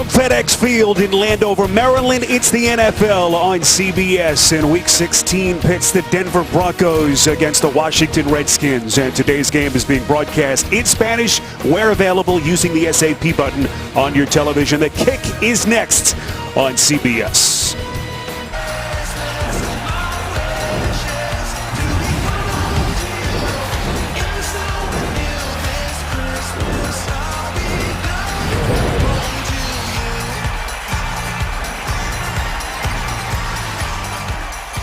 From FedEx Field in Landover, Maryland, it's the NFL on CBS. And Week 16 pits the Denver Broncos against the Washington Redskins. And today's game is being broadcast in Spanish, where available, using the SAP button on your television. The kick is next on CBS.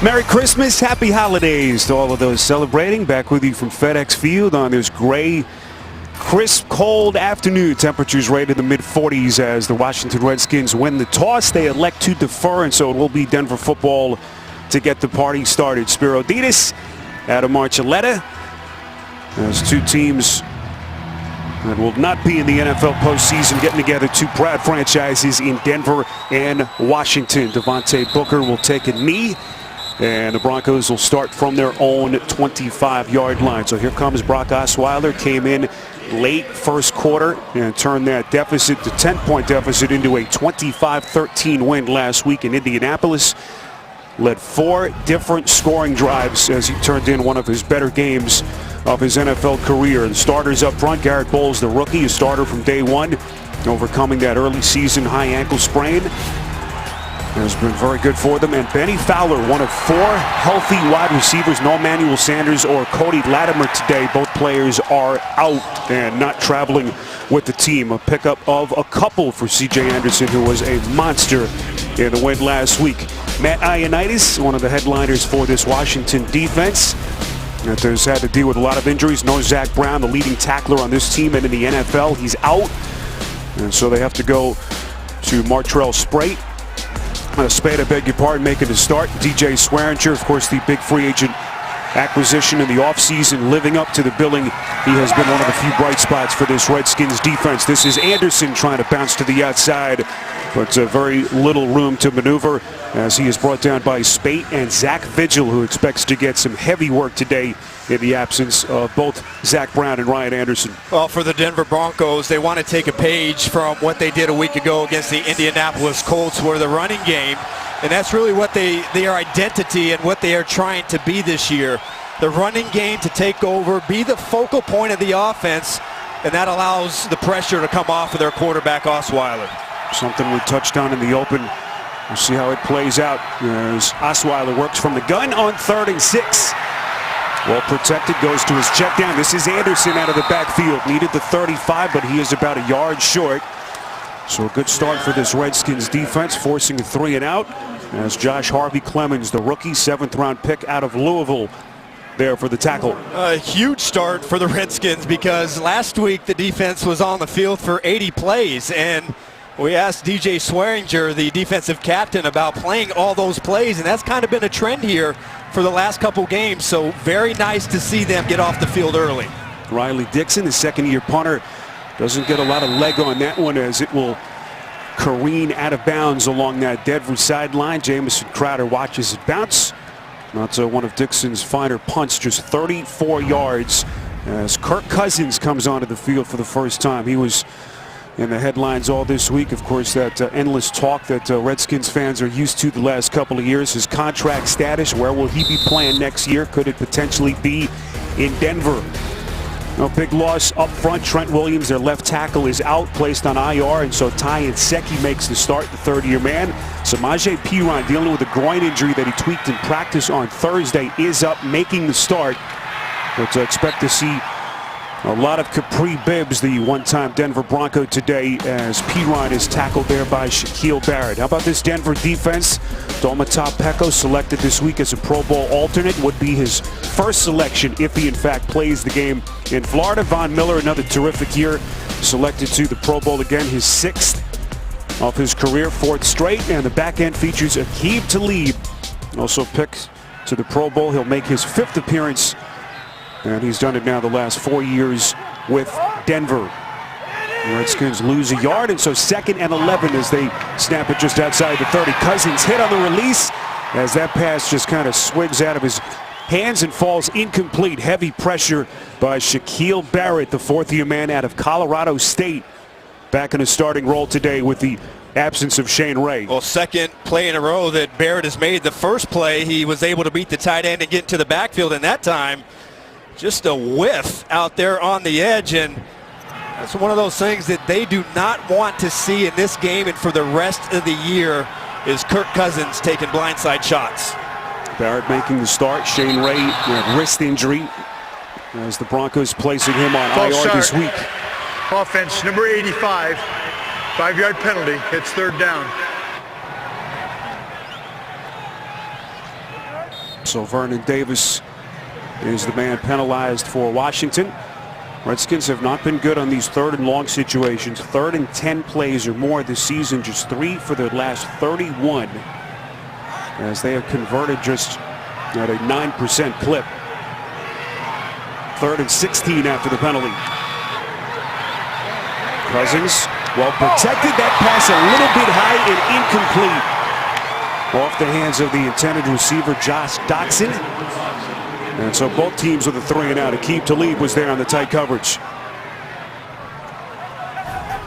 Merry Christmas, happy holidays to all of those celebrating. Back with you from FedEx Field on this gray, crisp, cold afternoon. Temperatures right in the mid-40s as the Washington Redskins win the toss. They elect to defer, and so it will be Denver football to get the party started. Spiro Dedes, Adam Archuleta. There's two teams that will not be in the NFL postseason getting together. Two proud franchises in Denver and Washington. Devontae Booker will take a knee, and the Broncos will start from their own 25-yard line. So here comes Brock Osweiler. Came in late first quarter and turned that deficit, the 10-point deficit, into a 25-13 win last week in Indianapolis. Led 4 different scoring drives as he turned in one of his better games of his NFL career. And starters up front, Garrett Bowles, the rookie, a starter from day one, overcoming that early season high ankle sprain. Has been very good for them. And Benny Fowler, one of 4 healthy wide receivers. No Emmanuel Sanders or Cody Latimer today. Both players are out and not traveling with the team. A pickup of a couple for C.J. Anderson, who was a monster in the win last week. Matt Ioannidis, one of the headliners for this Washington defense, that has had to deal with a lot of injuries. No Zach Brown, the leading tackler on this team and in the NFL. He's out. And so they have to go to Martrell Spate. Spade, I beg your pardon, making the start. DJ Swearinger, of course, the big free agent acquisition in the offseason, living up to the billing. He has been one of the few bright spots for this Redskins defense. This is Anderson trying to bounce to the outside, but very little room to maneuver as he is brought down by Spate and Zach Vigil, who expects to get some heavy work today in the absence of both Zach Brown and Ryan Anderson. Well, for the Denver Broncos, they want to take a page from what they did a week ago against the Indianapolis Colts, where the running game, and that's really what their identity and what they are trying to be this year. The running game to take over, be the focal point of the offense, and that allows the pressure to come off of their quarterback, Osweiler. Something we touched on in the open. We'll see how it plays out as Osweiler works from the gun on 3rd and 6. Well protected, goes to his check down. This is Anderson out of the backfield. Needed the 35, but he is about a yard short. So a good start for this Redskins defense, forcing a 3 and out as Josh Harvey-Clemons, the rookie 7th-round pick out of Louisville, there for the tackle. A huge start for the Redskins, because last week the defense was on the field for 80 plays, and we asked DJ Swearinger, the defensive captain, about playing all those plays, and that's kind of been a trend here for the last couple games. So very nice to see them get off the field early. Riley Dixon, the second-year punter, doesn't get a lot of leg on that one as it will careen out of bounds along that Denver sideline. Jamison Crowder watches it bounce. Not one of Dixon's finer punts, just 34 yards as Kirk Cousins comes onto the field for the first time. He was in the headlines all this week. Of course, that endless talk that Redskins fans are used to the last couple of years. His contract status, where will he be playing next year? Could it potentially be in Denver? No big loss up front. Trent Williams, their left tackle, is out, placed on IR, and so Ty Nsekhe makes the start, the 3rd-year man. Samaje Perine, dealing with a groin injury that he tweaked in practice on Thursday, is up, making the start. But expect to see a lot of Capri Bibbs, the one-time Denver Bronco, today, as Perine is tackled there by Shaquille Barrett. How about this Denver defense? Domata Peko, selected this week as a Pro Bowl alternate, would be his first selection if he in fact plays the game in Florida. Von Miller, another terrific year, selected to the Pro Bowl again, his 6th of his career, 4th straight. And the back end features Aqib Talib, also picked to the Pro Bowl. He'll make his 5th appearance, and he's done it now the last 4 years with Denver. The Redskins lose a yard, and so 2nd and 11 as they snap it just outside the 30. Cousins hit on the release as that pass just kind of swigs out of his hands and falls incomplete. Heavy pressure by Shaquille Barrett, the 4th-year man out of Colorado State, back in a starting role today with the absence of Shane Ray. Well, second play in a row that Barrett has made. The first play, he was able to beat the tight end and get into the backfield, and that time just a whiff out there on the edge, and that's one of those things that they do not want to see in this game and for the rest of the year is Kirk Cousins taking blindside shots. Barrett making the start. Shane Ray with wrist injury as the Broncos placing him on IR this week. Offense, number 85, 5-yard penalty, it's third down. So Vernon Davis is the man penalized for Washington. Redskins have not been good on these 3rd and long situations. 3rd and 10 plays or more this season, just 3 for their last 31, as they have converted just at a 9% clip. 3rd and 16 after the penalty. Cousins, well protected. That pass a little bit high and incomplete. Off the hands of the intended receiver, Josh Doctson. And so both teams with a 3 and out. Aqib Talib was there on the tight coverage.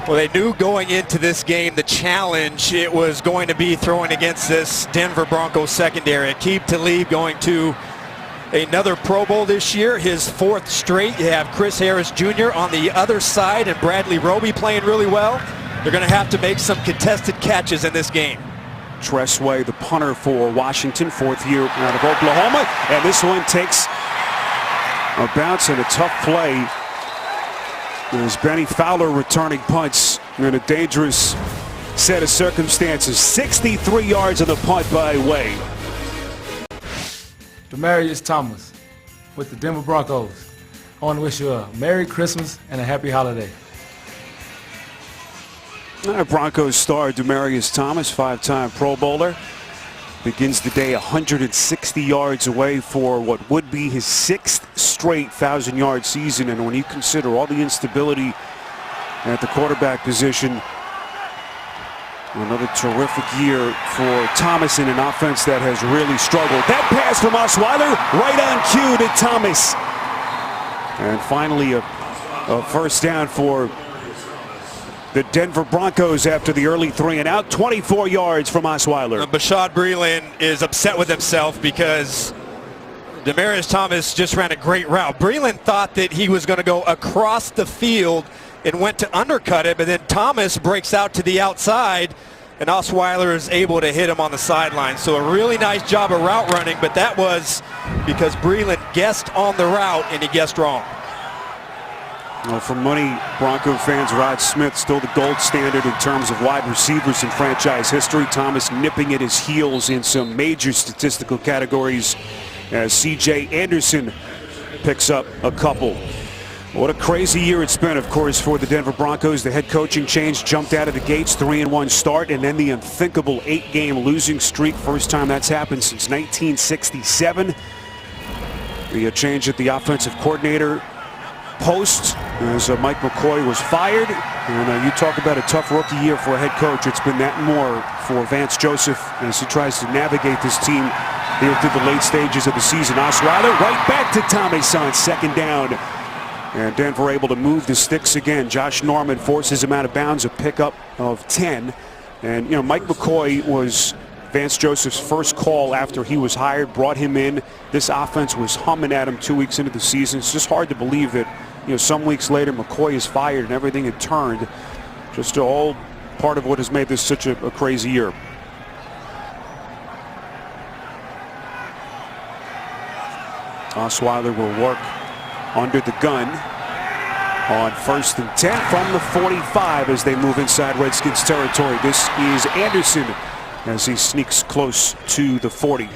Well, they knew going into this game the challenge it was going to be throwing against this Denver Broncos secondary. Aqib Talib going to another Pro Bowl this year, his 4th straight. You have Chris Harris Jr. on the other side and Bradley Roby playing really well. They're going to have to make some contested catches in this game. Tressway, the punter for Washington, 4th year out of Oklahoma. And this one takes a bounce and a tough play. There's Benny Fowler returning punts in a dangerous set of circumstances. 63 yards on the punt by Way. Demaryius Thomas with the Denver Broncos. I want to wish you a Merry Christmas and a Happy Holiday. Broncos star Demaryius Thomas, 5-time Pro Bowler, begins the day 160 yards away for what would be his 6th straight 1,000-yard season. And when you consider all the instability at the quarterback position, another terrific year for Thomas in an offense that has really struggled. That pass from Osweiler right on cue to Thomas. And finally a first down for the Denver Broncos after the early 3 and out. 24 yards from Osweiler. Bashaud Breeland is upset with himself because Demaryius Thomas just ran a great route. Breeland thought that he was going to go across the field and went to undercut it, but then Thomas breaks out to the outside and Osweiler is able to hit him on the sideline. So a really nice job of route running, but that was because Breeland guessed on the route and he guessed wrong. Well, for many Bronco fans, Rod Smith still the gold standard in terms of wide receivers in franchise history. Thomas nipping at his heels in some major statistical categories as C.J. Anderson picks up a couple. What a crazy year it's been, of course, for the Denver Broncos. The head coaching change jumped out of the gates, 3-1 start, and then the unthinkable 8-game losing streak. First time that's happened since 1967. The change at the offensive coordinator post as Mike McCoy was fired. And you talk about a tough rookie year for a head coach. It's been that and more for Vance Joseph as he tries to navigate this team here through the late stages of the season. Osweiler right back to Thomas on 2nd down. And Denver able to move the sticks again. Josh Norman forces him out of bounds, a pickup of 10. And, you know, Mike McCoy was Vance Joseph's first call after he was hired, brought him in. This offense was humming at him 2 weeks into the season. It's just hard to believe that, you know, some weeks later McCoy is fired and everything had turned. Just all part of what has made this such a crazy year. Osweiler will work under the gun on 1st and 10 from the 45 as they move inside Redskins territory. This is Anderson as he sneaks close to the 40.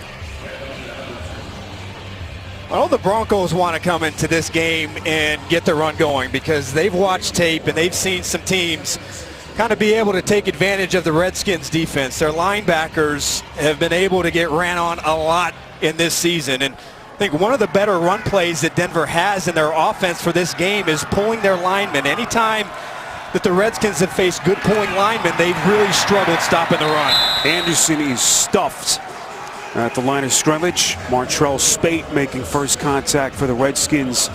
Well, the Broncos want to come into this game and get the run going because they've watched tape and they've seen some teams kind of be able to take advantage of the Redskins defense. Their linebackers have been able to get ran on a lot in this season, and I think one of the better run plays that Denver has in their offense for this game is pulling their linemen. Anytime that the Redskins have faced good pulling linemen, they've really struggled stopping the run. Anderson is stuffed at the line of scrimmage. Martrell Spate making first contact for the Redskins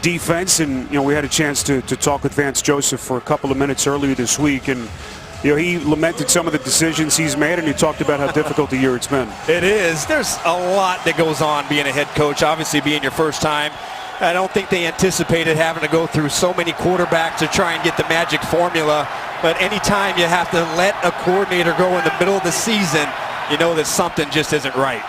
defense. And, you know, we had a chance to talk with Vance Joseph for a couple of minutes earlier this week. And You know, he lamented some of the decisions he's made, and he talked about how difficult the year it's been. It is. There's a lot that goes on being a head coach, obviously being your first time. I don't think they anticipated having to go through so many quarterbacks to try and get the magic formula. But anytime you have to let a coordinator go in the middle of the season, you know that something just isn't right.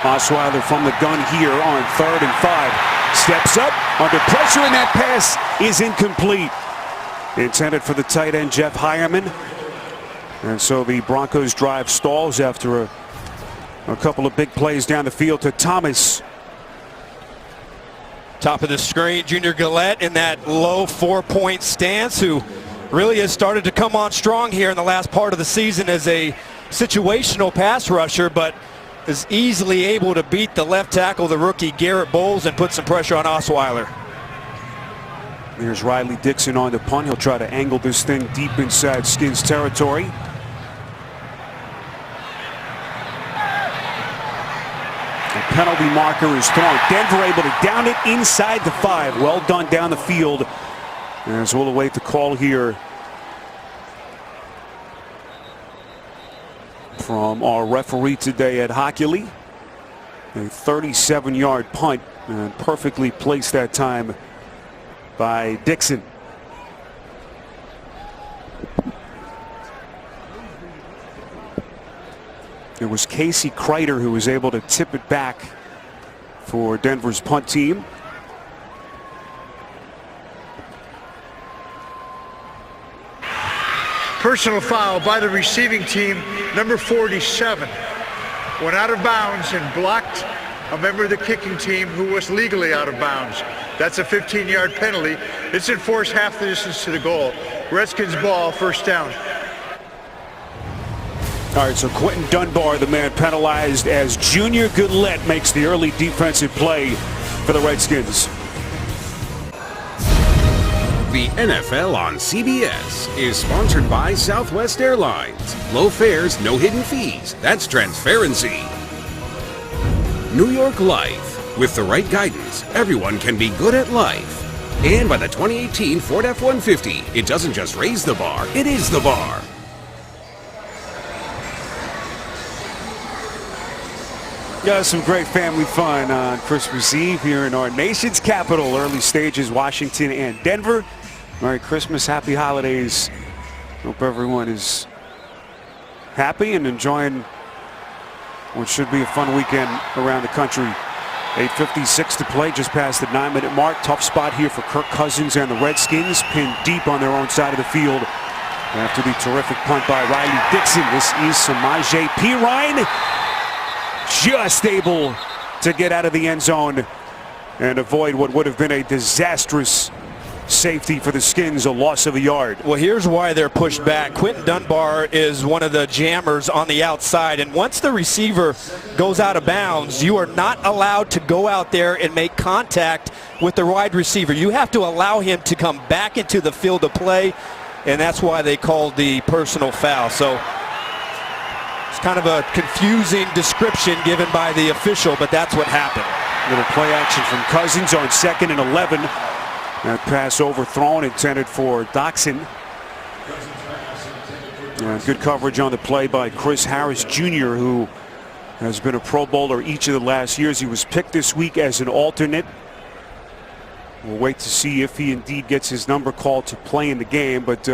Osweiler from the gun here on 3rd and 5. Steps up, under pressure, and that pass is incomplete. Intended for the tight end, Jeff Hireman. And so the Broncos drive stalls after a couple of big plays down the field to Thomas. Top of the screen, Junior Galette in that low 4-point stance, who really has started to come on strong here in the last part of the season as a situational pass rusher, but is easily able to beat the left tackle, the rookie Garrett Bowles, and put some pressure on Osweiler. Here's Riley Dixon on the punt. He'll try to angle this thing deep inside Skins territory. The penalty marker is thrown. Denver able to down it inside the 5. Well done down the field. As we'll await the call here from our referee today, Ed Hockley. A 37-yard punt, and perfectly placed that time by Dixon. It was Casey Kreiter who was able to tip it back for Denver's punt team. Personal foul by the receiving team, number 47. Went out of bounds and blocked a member of the kicking team who was legally out of bounds. That's a 15-yard penalty. It's enforced half the distance to the goal. Redskins ball, first down. All right, so Quentin Dunbar, the man penalized, as Junior Galette makes the early defensive play for the Redskins. The NFL on CBS is sponsored by Southwest Airlines. Low fares, no hidden fees. That's transparency. New York Life. With the right guidance, everyone can be good at life. And by the 2018 Ford F-150, it doesn't just raise the bar, it is the bar. Got some great family fun on Christmas Eve here in our nation's capital. Early stages, Washington and Denver. Merry Christmas, happy holidays. Hope everyone is happy and enjoying what should be a fun weekend around the country. 8:56 to play, just past the 9-minute mark. Tough spot here for Kirk Cousins and the Redskins, pinned deep on their own side of the field after the terrific punt by Riley Dixon. This is Samaje Perine, just able to get out of the end zone and avoid what would have been a disastrous safety for the Skins, a loss of a yard. Well, here's why they're pushed back. Quentin Dunbar is one of the jammers on the outside, and once the receiver goes out of bounds, you are not allowed to go out there and make contact with the wide receiver. You have to allow him to come back into the field of play, and that's why they called the personal foul. So it's kind of a confusing description given by the official, but that's what happened. Little play action from Cousins on 2nd and 11. That pass overthrown, intended for Doxson. Good coverage on the play by Chris Harris Jr., who has been a Pro Bowler each of the last years. He was picked this week as an alternate. We'll wait to see if he indeed gets his number called to play in the game, but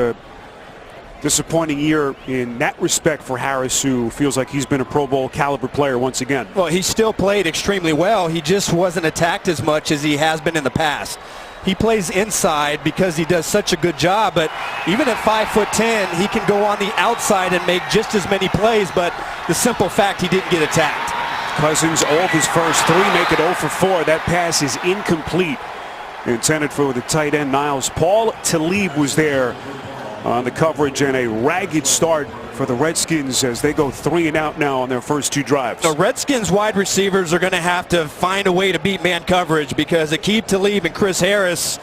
disappointing year in that respect for Harris, who feels like he's been a Pro Bowl caliber player once again. Well, he still played extremely well. He just wasn't attacked as much as he has been in the past. He plays inside because he does such a good job, but even at 5'10", he can go on the outside and make just as many plays, but the simple fact he didn't get attacked. Cousins, all of his first 3, make it 0 for 4. That pass is incomplete. Intended for the tight end, Niles Paul. Talib was there on the coverage, and a ragged start for the Redskins as they go 3 and out now on their first 2 drives. The Redskins wide receivers are going to have to find a way to beat man coverage, because Aqib Talib and Chris Harris,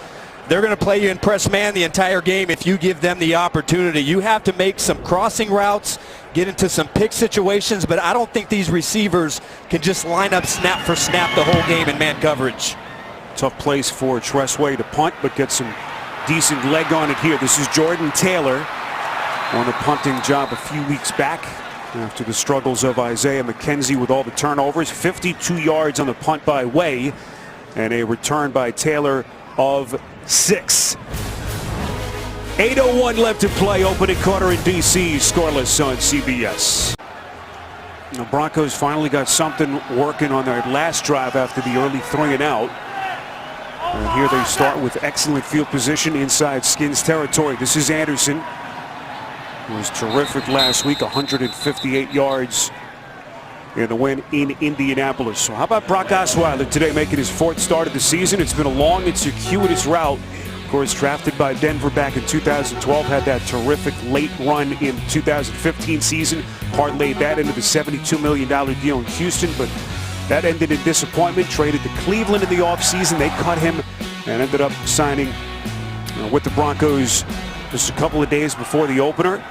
they're going to play you in press man the entire game if you give them the opportunity. You have to make some crossing routes, get into some pick situations, but I don't think these receivers can just line up snap for snap the whole game in man coverage. Tough place for Tressway to punt, but gets some decent leg on it here. This is Jordan Taylor on a punting job a few weeks back after the struggles of Isaiah McKenzie with all the turnovers. 52 yards on the punt by Way, and a return by Taylor of 6. 8:01 left to play, opening quarter in D.C. Scoreless on CBS. The Broncos finally got something working on their last drive after the early 3-and-out. And here they start with excellent field position inside Skins territory. This is Anderson, who was terrific last week, 158 yards in the win in Indianapolis. So how about Brock Osweiler today, making his 4th start of the season? It's been a long and circuitous route. Of course, drafted by Denver back in 2012, had that terrific late run in 2015 season, parlayed that into the $72 million deal in Houston, but that ended in disappointment. Traded to Cleveland in the offseason. They cut him and ended up signing with the Broncos just a couple of days before the opener.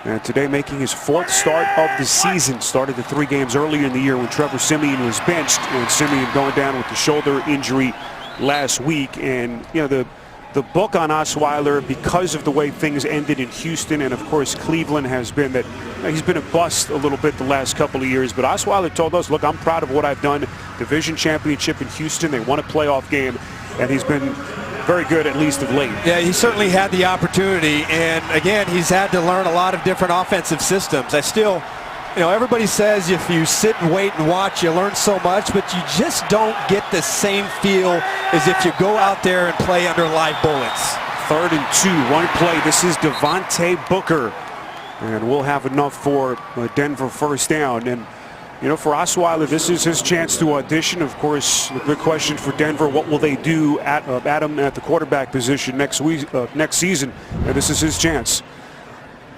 And today making his 4th start of the season. Started the 3 games earlier in the year when Trevor Siemian was benched, and Siemian going down with the shoulder injury last week. And you know, the book on Osweiler, because of the way things ended in Houston and of course Cleveland, has been that he's been a bust a little bit the last couple of years. But Osweiler told us, look, I'm proud of what I've done. Division championship in Houston, they won a playoff game, and he's been very good, at least of late. Yeah, he certainly had the opportunity, and again, he's had to learn a lot of different offensive systems. Everybody says if you sit and wait and watch, you learn so much, but you just don't get the same feel as if you go out there and play under live bullets. 3rd and 2, one play. This is Devontae Booker, and we'll have enough for a Denver first down. And you know, for Osweiler, this is his chance to audition. Of course, the big question for Denver: what will they do at him at the quarterback position next season? And this is his chance.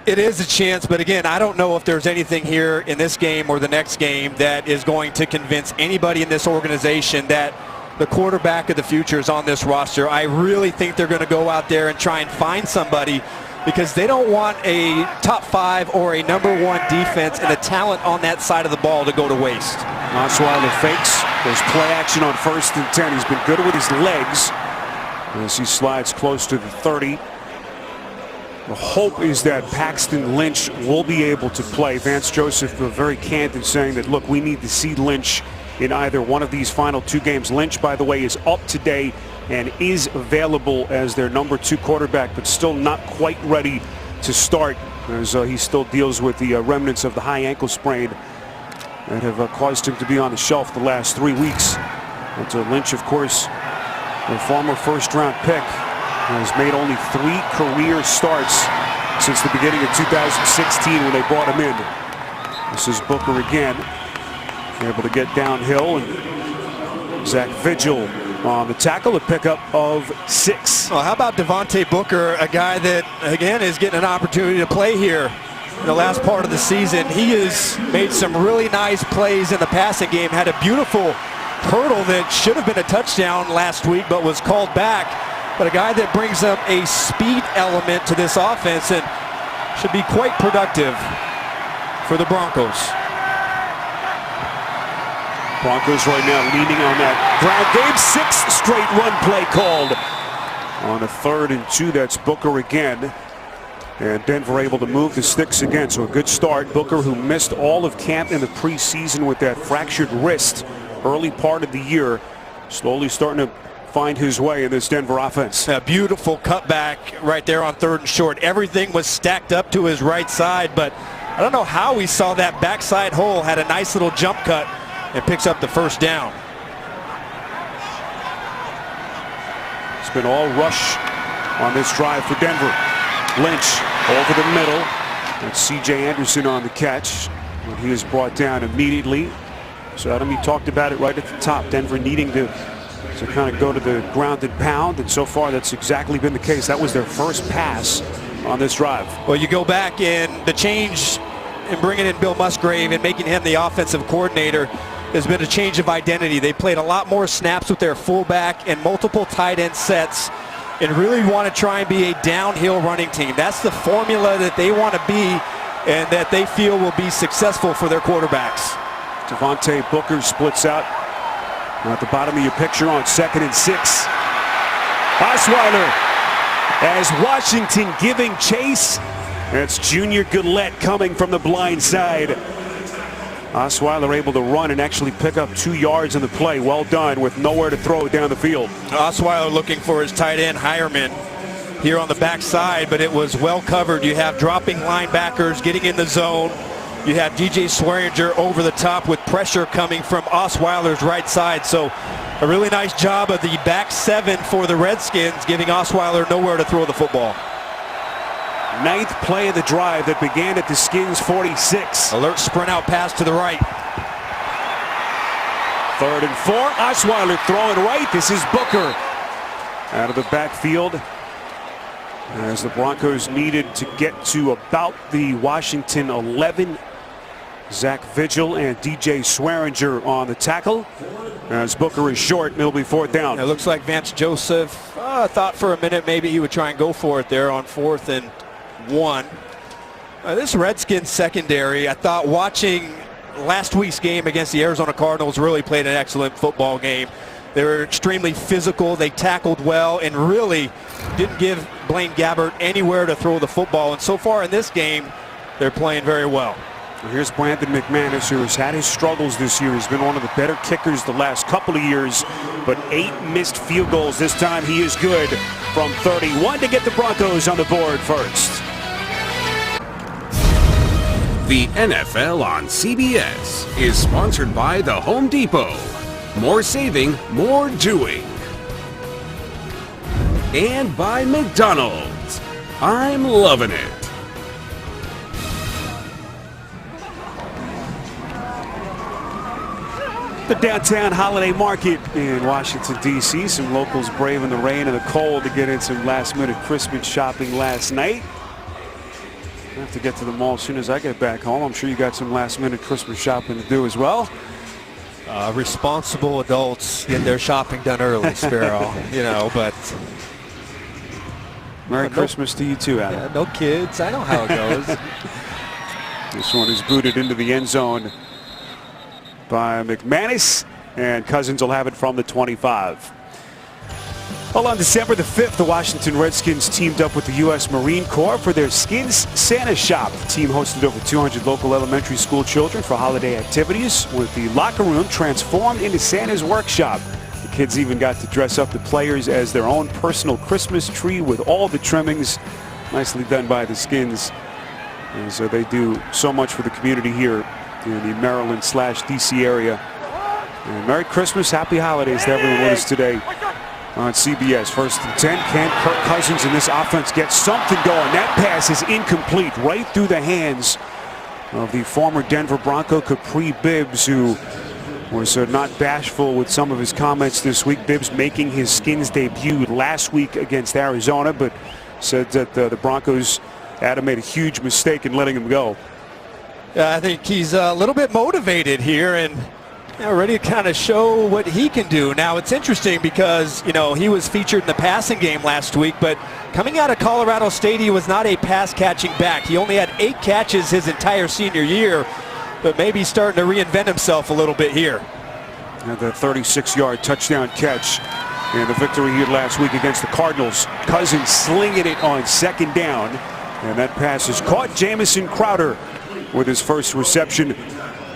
It is a chance, but again, I don't know if there's anything here in this game or the next game that is going to convince anybody in this organization that the quarterback of the future is on this roster. I really think they're going to go out there and try and find somebody, because they don't want a top 5 or a number 1 defense and the talent on that side of the ball to go to waste. Osweiler fakes. There's play action on 1st and 10. He's been good with his legs as he slides close to the 30. The hope is that Paxton Lynch will be able to play. Vance Joseph very candid, saying that, look, we need to see Lynch in either one of these final 2 games. Lynch, by the way, is up today and is available as their number 2 quarterback, but still not quite ready to start, as he still deals with the remnants of the high ankle sprain that have caused him to be on the shelf the last 3 weeks. And Lynch, of course, a former 1st-round pick, has made only 3 career starts since the beginning of 2016 when they brought him in. This is Booker again, able to get downhill, and Zach Vigil on the tackle, a pickup of 6. Well, how about Devontae Booker, a guy that, again, is getting an opportunity to play here in the last part of the season. He has made some really nice plays in the passing game, had a beautiful hurdle that should have been a touchdown last week but was called back. But a guy that brings up a speed element to this offense and should be quite productive for the Broncos. Broncos right now leaning on that ground game. 6th straight run play called on a 3rd and 2. That's Booker again. And Denver able to move the sticks again. So a good start. Booker, who missed all of camp in the preseason with that fractured wrist early part of the year, slowly starting to find his way in this Denver offense. A beautiful cutback right there on 3rd and short. Everything was stacked up to his right side, but I don't know how he saw that backside hole, had a nice little jump cut, and picks up the 1st down. It's been all rush on this drive for Denver. Lynch over the middle. That's C.J. Anderson on the catch, but he is brought down immediately. So Adam, you talked about it right at the top. Denver needing to kind of go to the ground and pound, and so far that's exactly been the case. That was their 1st pass on this drive. Well, you go back in the change in bringing in Bill Musgrave and making him the offensive coordinator has been a change of identity. They played a lot more snaps with their fullback and multiple tight end sets and really want to try and be a downhill running team. That's the formula that they want to be and that they feel will be successful for their quarterbacks. Devontae Booker splits out at the bottom of your picture on 2nd and 6. Osweiler as Washington giving chase. That's Junior Gillette coming from the blind side. Osweiler able to run and actually pick up 2 yards in the play. Well done with nowhere to throw it down the field. Osweiler looking for his tight end Hireman here on the backside, but it was well covered. You have dropping linebackers getting in the zone. You have DJ Swearinger over the top with pressure coming from Osweiler's right side. So a really nice job of the back seven for the Redskins, giving Osweiler nowhere to throw the football. 9th play of the drive that began at the Skins 46. Alert sprint out pass to the right. 3rd and 4. Osweiler throwing right. This is Booker out of the backfield, as the Broncos needed to get to about the Washington 11. Zach Vigil and DJ Swearinger on the tackle, as Booker is short and it'll be 4th down. It looks like Vance Joseph thought for a minute maybe he would try and go for it there on 4th and 1. This Redskins secondary, I thought watching last week's game against the Arizona Cardinals, really played an excellent football game. They were extremely physical. They tackled well and really didn't give Blaine Gabbert anywhere to throw the football. And so far in this game, they're playing very well. Here's Brandon McManus, who has had his struggles this year. He's been one of the better kickers the last couple of years, but 8 missed field goals. This time he is good from 31 to get the Broncos on the board first. The NFL on CBS is sponsored by the Home Depot. More saving, more doing. And by McDonald's. I'm loving it. The downtown holiday market in Washington, D.C. Some locals braving the rain and the cold to get in some last-minute Christmas shopping last night. I have to get to the mall as soon as I get back home. I'm sure you got some last-minute Christmas shopping to do as well. Responsible adults get their shopping done early, Sparrow. You know, but Merry Christmas to you too, Adam. Yeah, no kids. I know how it goes. This one is booted into the end zone by McManus, and Cousins will have it from the 25. Well, on December the 5th, the Washington Redskins teamed up with the U.S. Marine Corps for their Skins Santa Shop. The team hosted over 200 local elementary school children for holiday activities, with the locker room transformed into Santa's workshop. The kids even got to dress up the players as their own personal Christmas tree with all the trimmings. Nicely done by the Skins. And so they do so much for the community here in the Maryland/DC area. And Merry Christmas, Happy Holidays to everyone with us today on CBS. 1st and 10. Can Kirk Cousins in this offense get something going? That pass is incomplete, right through the hands of the former Denver Bronco, Capri Bibbs, who was not bashful with some of his comments this week. Bibbs making his Skins debut last week against Arizona, but said that the Broncos, Adam, made a huge mistake in letting him go. I think he's a little bit motivated here and ready to kind of show what he can do. Now, it's interesting because, you know, he was featured in the passing game last week, but coming out of Colorado State, he was not a pass-catching back. He only had 8 catches his entire senior year, but maybe he's starting to reinvent himself a little bit here. And the 36-yard touchdown catch in the victory here last week against the Cardinals. Cousins slinging it on 2nd down, and that pass is caught. Jamison Crowder with his first reception.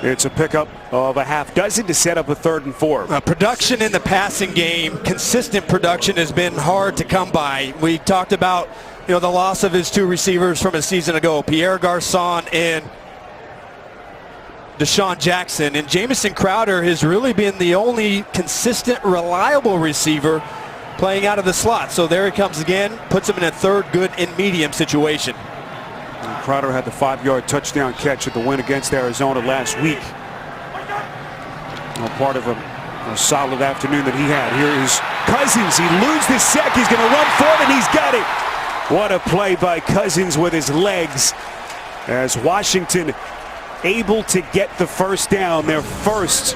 It's a pickup of a half dozen to set up a 3rd and 4. Production in the passing game, consistent production, has been hard to come by. We talked about, you know, the loss of his 2 receivers from a season ago, Pierre Garçon and Deshaun Jackson. And Jamison Crowder has really been the only consistent, reliable receiver playing out of the slot. So there he comes again, puts him in a 3rd good and medium situation. And Crowder had the 5-yard touchdown catch at the win against Arizona last week. Part of a solid afternoon that he had. Here is Cousins. He loses the sack. He's going to run forward, and he's got it. What a play by Cousins with his legs, as Washington able to get the 1st down, their first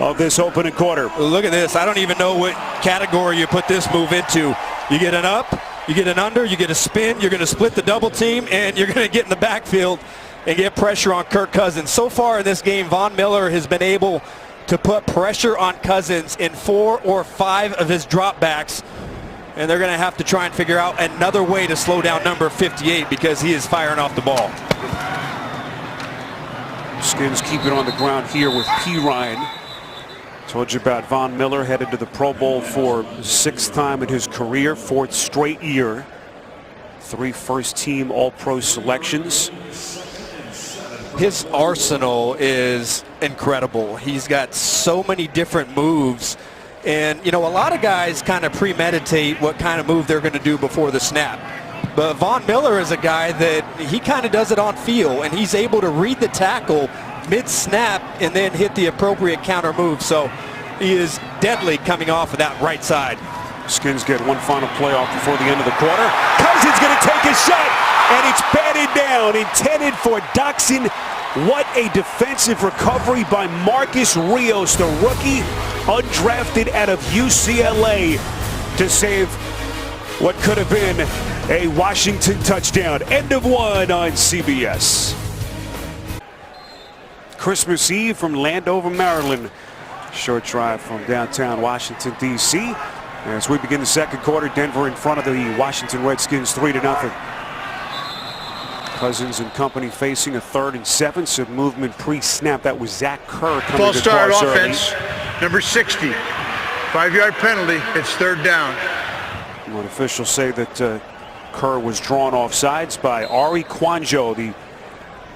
of this opening quarter. Look at this. I don't even know what category you put this move into. You get an up, you get an under, you get a spin, you're going to split the double team, and you're going to get in the backfield and get pressure on Kirk Cousins. So far in this game, Von Miller has been able to put pressure on Cousins in 4 or 5 of his dropbacks. and they're going to have to try and figure out another way to slow down number 58 because he is firing off the ball. Skins keep it on the ground here with P. Ryan. Told you about Von Miller, headed to the Pro Bowl for the 6th time in his career, 4th straight year. 3 first-team All-Pro selections. His arsenal is incredible. He's got so many different moves. And, you know, a lot of guys kind of premeditate what kind of move they're going to do before the snap. But Von Miller is a guy that he kind of does it on feel, and he's able to read the tackle mid-snap and then hit the appropriate counter move. So he is deadly coming off of that right side. Skins get one final playoff before the end of the quarter. Cousins going to take a shot, and it's batted down, intended for Doxson. What a defensive recovery by Marcus Rios, the rookie, undrafted out of UCLA, to save what could have been a Washington touchdown. End of one on CBS. Christmas Eve from Landover, Maryland. Short drive from downtown Washington, D.C. As we begin the second quarter, Denver in front of the Washington Redskins 3-0. Cousins and company facing a 3rd and 7. Some movement pre-snap. That was Zach Kerr coming False to start toss offense, number 60. 5-yard penalty. It's 3rd down. Well, officials say that Kerr was drawn off sides by Ari Kwanjo, the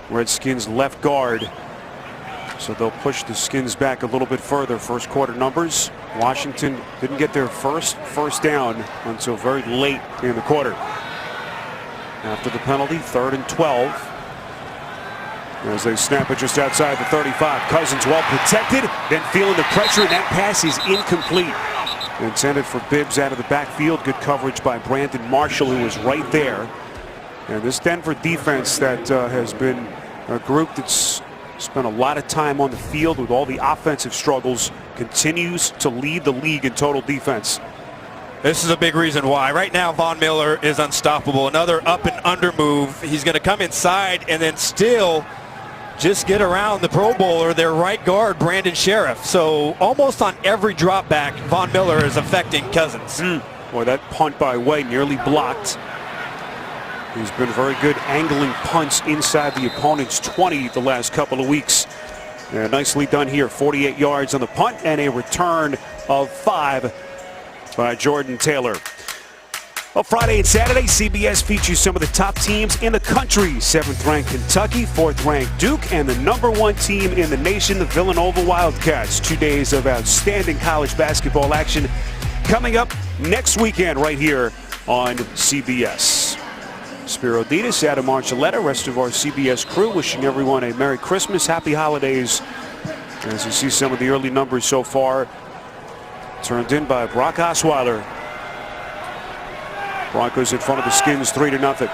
Redskins left guard. So they'll push the Skins back a little bit further. First quarter numbers. Washington didn't get their first down until very late in the quarter. After the penalty, 3rd and 12. As they snap it just outside the 35. Cousins well protected, then feeling the pressure, and that pass is incomplete. Intended for Bibbs out of the backfield. Good coverage by Brandon Marshall, who was right there. And this Denver defense that has been a group that's spent a lot of time on the field with all the offensive struggles, continues to lead the league in total defense. This is a big reason why. Right now, Von Miller is unstoppable. Another up and under move. He's going to come inside and then still just get around the Pro Bowler, their right guard, Brandon Sheriff. So almost on every drop back, Von Miller is affecting Cousins. Boy, that punt by Way nearly blocked. He's been very good angling punts inside the opponent's 20 the last couple of weeks. And nicely done here. 48 yards on the punt and a return of 5 by Jordan Taylor. Well, Friday and Saturday, CBS features some of the top teams in the country. 7th-ranked Kentucky, 4th-ranked Duke, and the #1 team in the nation, the Villanova Wildcats. 2 days of outstanding college basketball action coming up next weekend right here on CBS. Spiro Dedes, Adam Archuleta, rest of our CBS crew wishing everyone a Merry Christmas, Happy Holidays. As you see some of the early numbers so far, turned in by Brock Osweiler. Broncos in front of the Skins 3-0.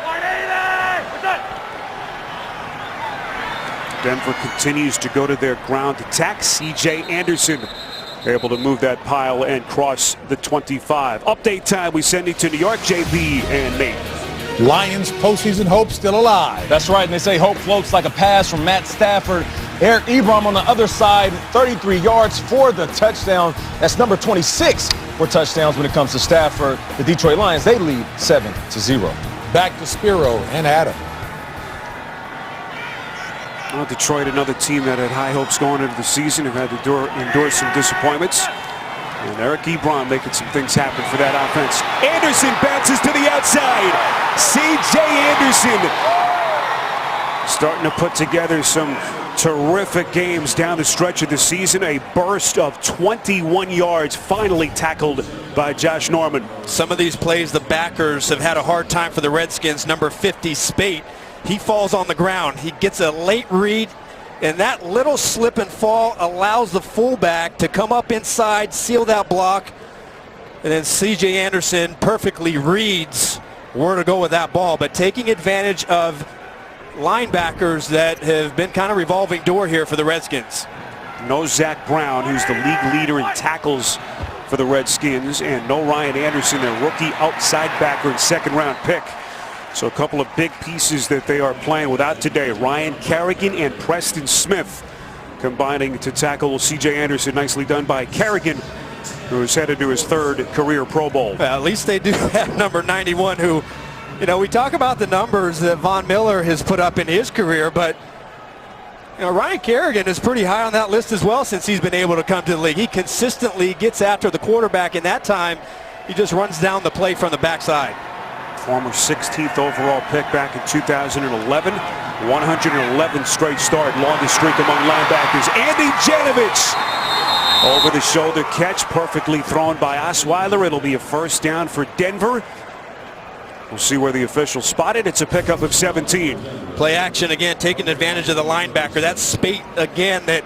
Denver continues to go to their ground attack. C.J. Anderson able to move that pile and cross the 25. Update time, we send it to New York. JB and Nate. Lions postseason hope still alive. That's right, and they say hope floats like a pass from Matt Stafford. Eric Ebron on the other side, 33 yards for the touchdown. That's number 26 for touchdowns when it comes to Stafford. The Detroit Lions, they lead 7-0. Back to Spiro and Adam. Well, Detroit, another team that had high hopes going into the season, have had to endure some disappointments. And Eric Ebron making some things happen for that offense. Anderson bounces to the outside. C.J. Anderson starting to put together some terrific games down the stretch of the season. A burst of 21 yards finally tackled by Josh Norman. Some of these plays, the backers have had a hard time for the Redskins. Number 50, Spate, he falls on the ground. He gets a late read, and that little slip and fall allows the fullback to come up inside, seal that block, and then C.J. Anderson perfectly reads where to go with that ball, but taking advantage of linebackers that have been kind of revolving door here for the Redskins. No Zach Brown, who's the league leader in tackles for the Redskins, and no Ryan Anderson, their rookie outside backer and 2nd-round pick. So a couple of big pieces that they are playing without today. Ryan Kerrigan and Preston Smith combining to tackle C.J. Anderson. Nicely done by Kerrigan. who is headed to his 3rd career Pro Bowl. Well, at least they do have number 91, who, you know, we talk about the numbers that Von Miller has put up in his career, but you know, Ryan Kerrigan is pretty high on that list as well since he's been able to come to the league. He consistently gets after the quarterback, and that time he just runs down the play from the backside. Former 16th overall pick back in 2011. 111 straight start, longest streak among linebackers. Andy Janovich, over the shoulder catch, perfectly thrown by Osweiler. It'll be a first down for Denver. We'll see where the officials spot it. It's a pickup of 17. Play action again, taking advantage of the linebacker. That's Spate again that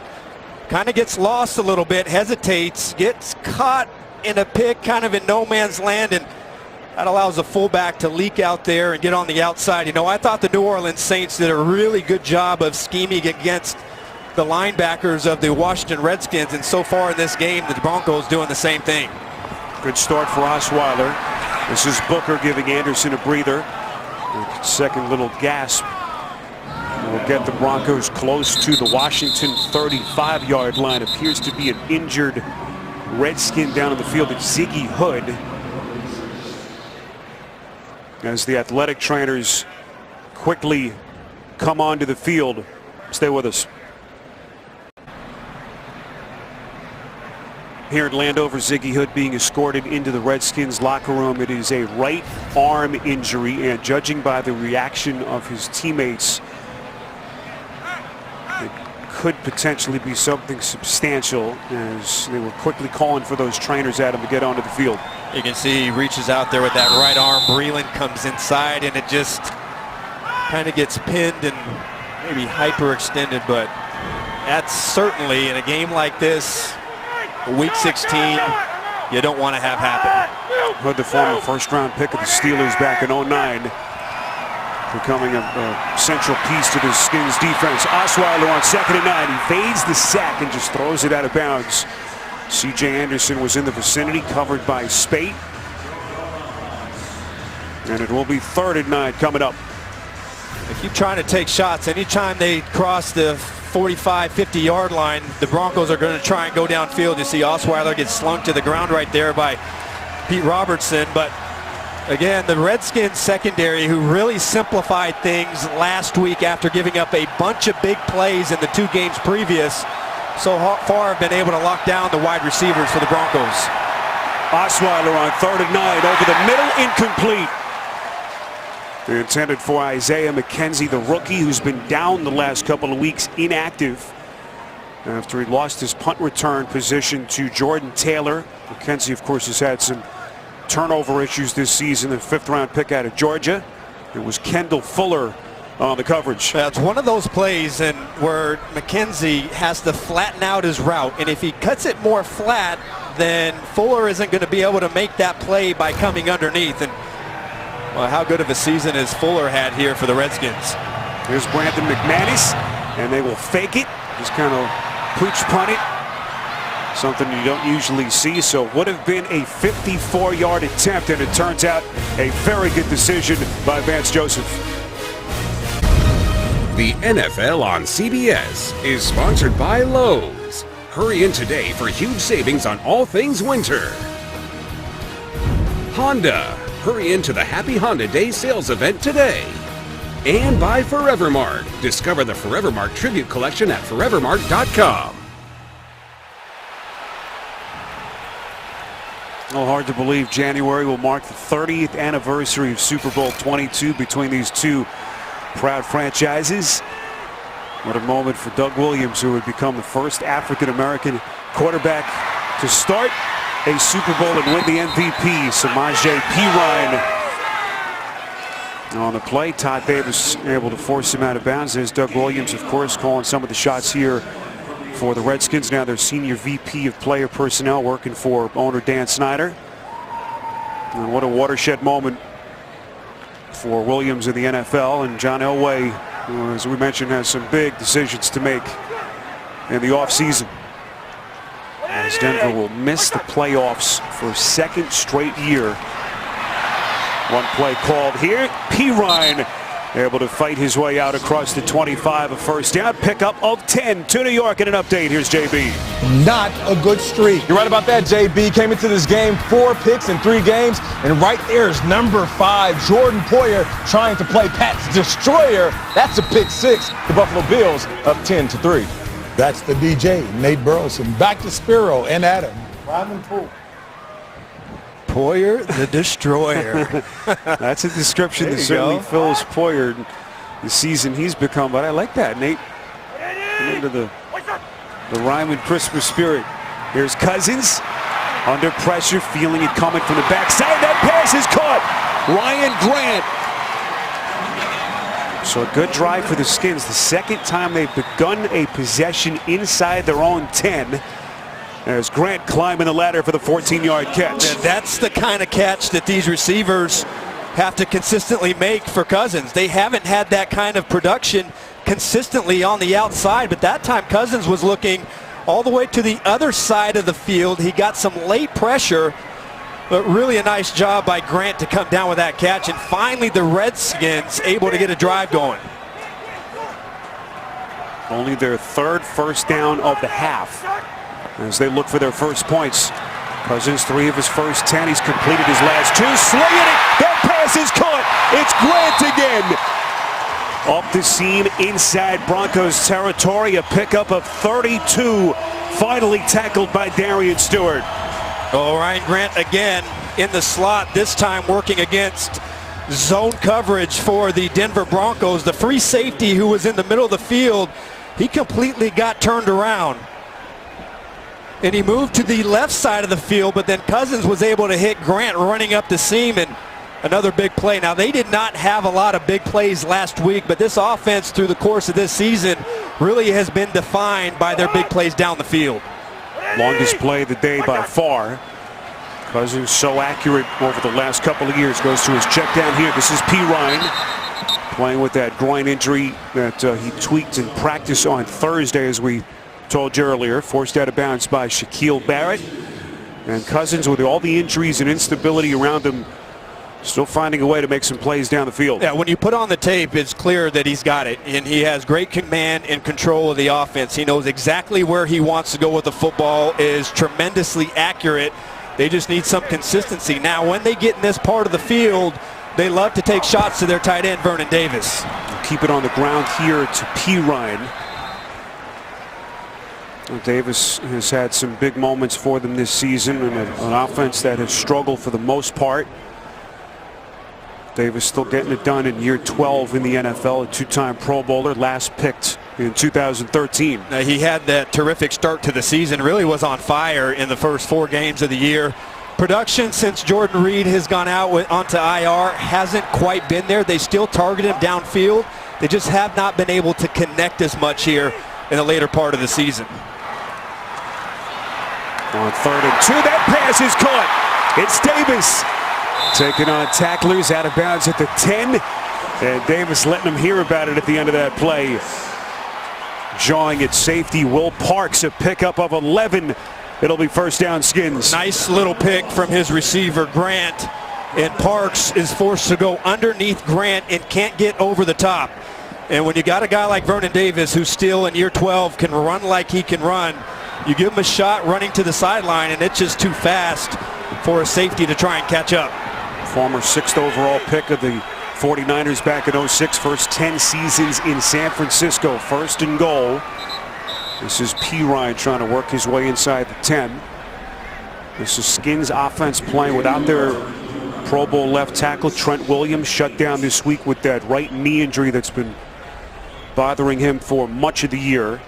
kind of gets lost a little bit, hesitates, gets caught in a pick, kind of in no man's land, and that allows the fullback to leak out there and get on the outside. You know, I thought the New Orleans Saints did a really good job of scheming against the linebackers of the Washington Redskins, and so far in this game, the Broncos doing the same thing. Good start for Osweiler. This is Booker giving Anderson a breather. A second little gasp will get the Broncos close to the Washington 35-yard line. Appears to be an injured Redskin down on the field. It's Ziggy Hood, as the athletic trainers quickly come onto the field. Stay with us. Here at Landover, Ziggy Hood being escorted into the Redskins locker room. It is a right arm injury, and judging by the reaction of his teammates, it could potentially be something substantial, as they were quickly calling for those trainers at him to get onto the field. You can see he reaches out there with that right arm. Breeland comes inside, and it just kind of gets pinned and maybe hyperextended, but that's certainly in a game like this, Week 16, you don't want to have happen. Hood, the former first-round pick of the Steelers back in 09, becoming a central piece to the Skins defense. Osweiler on 2nd and 9. He evades the sack and just throws it out of bounds. C.J. Anderson was in the vicinity, covered by Spate. And it will be 3rd and 9 coming up. They keep trying to take shots. Anytime they cross the 45, 50-yard line, the Broncos are going to try and go downfield. You see Osweiler get slung to the ground right there by Pete Robertson. But again, the Redskins secondary, who really simplified things last week after giving up a bunch of big plays in the 2 games previous, so far have been able to lock down the wide receivers for the Broncos. Osweiler on 3rd and 9, over the middle, incomplete. They're intended for Isaiah McKenzie, the rookie, who's been down the last couple of weeks, inactive after he lost his punt return position to Jordan Taylor. McKenzie, of course, has had some turnover issues this season. The 5th-round pick out of Georgia. It was Kendall Fuller on the coverage. That's one of those plays and where McKenzie has to flatten out his route, and if he cuts it more flat, then Fuller isn't going to be able to make that play by coming underneath. And well, how good of a season has Fuller had here for the Redskins? Here's Brandon McManus, and they will fake it, just kind of pooch punt it, something you don't usually see. So would have been a 54-yard attempt, and it turns out a very good decision by Vance Joseph. The NFL on CBS is sponsored by Lowe's. Hurry in today for huge savings on all things winter. Honda. Hurry into the Happy Honda Day sales event today. And by Forevermark. Discover the Forevermark Tribute Collection at forevermark.com. Well, hard to believe January will mark the 30th anniversary of Super Bowl 22 between these two proud franchises. What a moment for Doug Williams, who would become the first African-American quarterback to start a Super Bowl and win the MVP. Samaje Perine on the play. Todd Davis able to force him out of bounds. There's Doug Williams, of course, calling some of the shots here for the Redskins. Now their senior VP of player personnel, working for owner Dan Snyder. And what a watershed moment for Williams in the NFL. And John Elway, as we mentioned, has some big decisions to make in the offseason, as Denver will miss the playoffs for a 2nd straight year. One play called here. Perine able to fight his way out across the 25, a first down, pickup of 10 to New York. In an update, here's JB. Not a good streak. You're right about that, JB. Came into this game 4 picks in 3 games, and right there is number 5, Jordan Poyer, trying to play Pat's destroyer. That's a pick 6. The Buffalo Bills up 10-3. That's the DJ, Nate Burleson. Back to Spiro and Adam. Ryman Poole. Poyer, the destroyer. That's a description There that you certainly go. fills Poyer the season he's become. But I like that, Nate. Into the Ryman Christmas spirit. Here's Cousins under pressure, feeling it coming from the backside. That pass is caught. Ryan Grant. So a good drive for the Skins. The second time they've begun a possession inside their own 10. As Grant climbing the ladder for the 14-yard catch. And that's the kind of catch that these receivers have to consistently make for Cousins. They haven't had that kind of production consistently on the outside, but that time Cousins was looking all the way to the other side of the field. He got some late pressure, but really a nice job by Grant to come down with that catch. And finally the Redskins able to get a drive going. Only their 3rd first down of the half as they look for their first points. Cousins 3 of his first 10. He's completed his last 2. Slinging it. That pass is caught. It's Grant again. Up the seam inside Broncos territory. A pickup of 32. Finally tackled by Darian Stewart. Oh, Ryan Grant again in the slot, this time working against zone coverage for the Denver Broncos. The free safety who was in the middle of the field, he completely got turned around. And he moved to the left side of the field, but then Cousins was able to hit Grant running up the seam, and another big play. Now, they did not have a lot of big plays last week, but this offense through the course of this season really has been defined by their big plays down the field. Longest play of the day by far. Cousins so accurate over the last couple of years. Goes to his check down here. This is P. Ryan playing with that groin injury that he tweaked in practice on Thursday, as we told you earlier. Forced out of bounds by Shaquille Barrett. And Cousins, with all the injuries and instability around him, still finding a way to make some plays down the field. Yeah, when you put on the tape, it's clear that he's got it, and he has great command and control of the offense. He knows exactly where he wants to go with the football, is tremendously accurate. They just need some consistency. Now, when they get in this part of the field, they love to take shots to their tight end, Vernon Davis. Keep it on the ground here to P. Ryan. Davis has had some big moments for them this season, and an offense that has struggled for the most part. Davis still getting it done in year 12 in the NFL, a 2-time Pro Bowler, last picked in 2013. He had that terrific start to the season, really was on fire in the first 4 games of the year. Production since Jordan Reed has gone out onto IR hasn't quite been there. They still target him downfield. They just have not been able to connect as much here in the later part of the season. On 3rd and 2, that pass is caught. It's Davis taking on tacklers out of bounds at the 10. And Davis letting them hear about it at the end of that play. Jawing at safety, Will Parks, a pickup of 11. It'll be first down, Skins. Nice little pick from his receiver, Grant. And Parks is forced to go underneath Grant and can't get over the top. And when you got a guy like Vernon Davis, who's still in year 12, can run like he can run, you give him a shot running to the sideline, and it's just too fast for a safety to try and catch up. Former 6th overall pick of the 49ers back in 06. First 10 seasons in San Francisco. 1st and goal. This is P. Ryan trying to work his way inside the 10. This is Skins offense playing without their Pro Bowl left tackle. Trent Williams shut down this week with that right knee injury that's been bothering him for much of the year.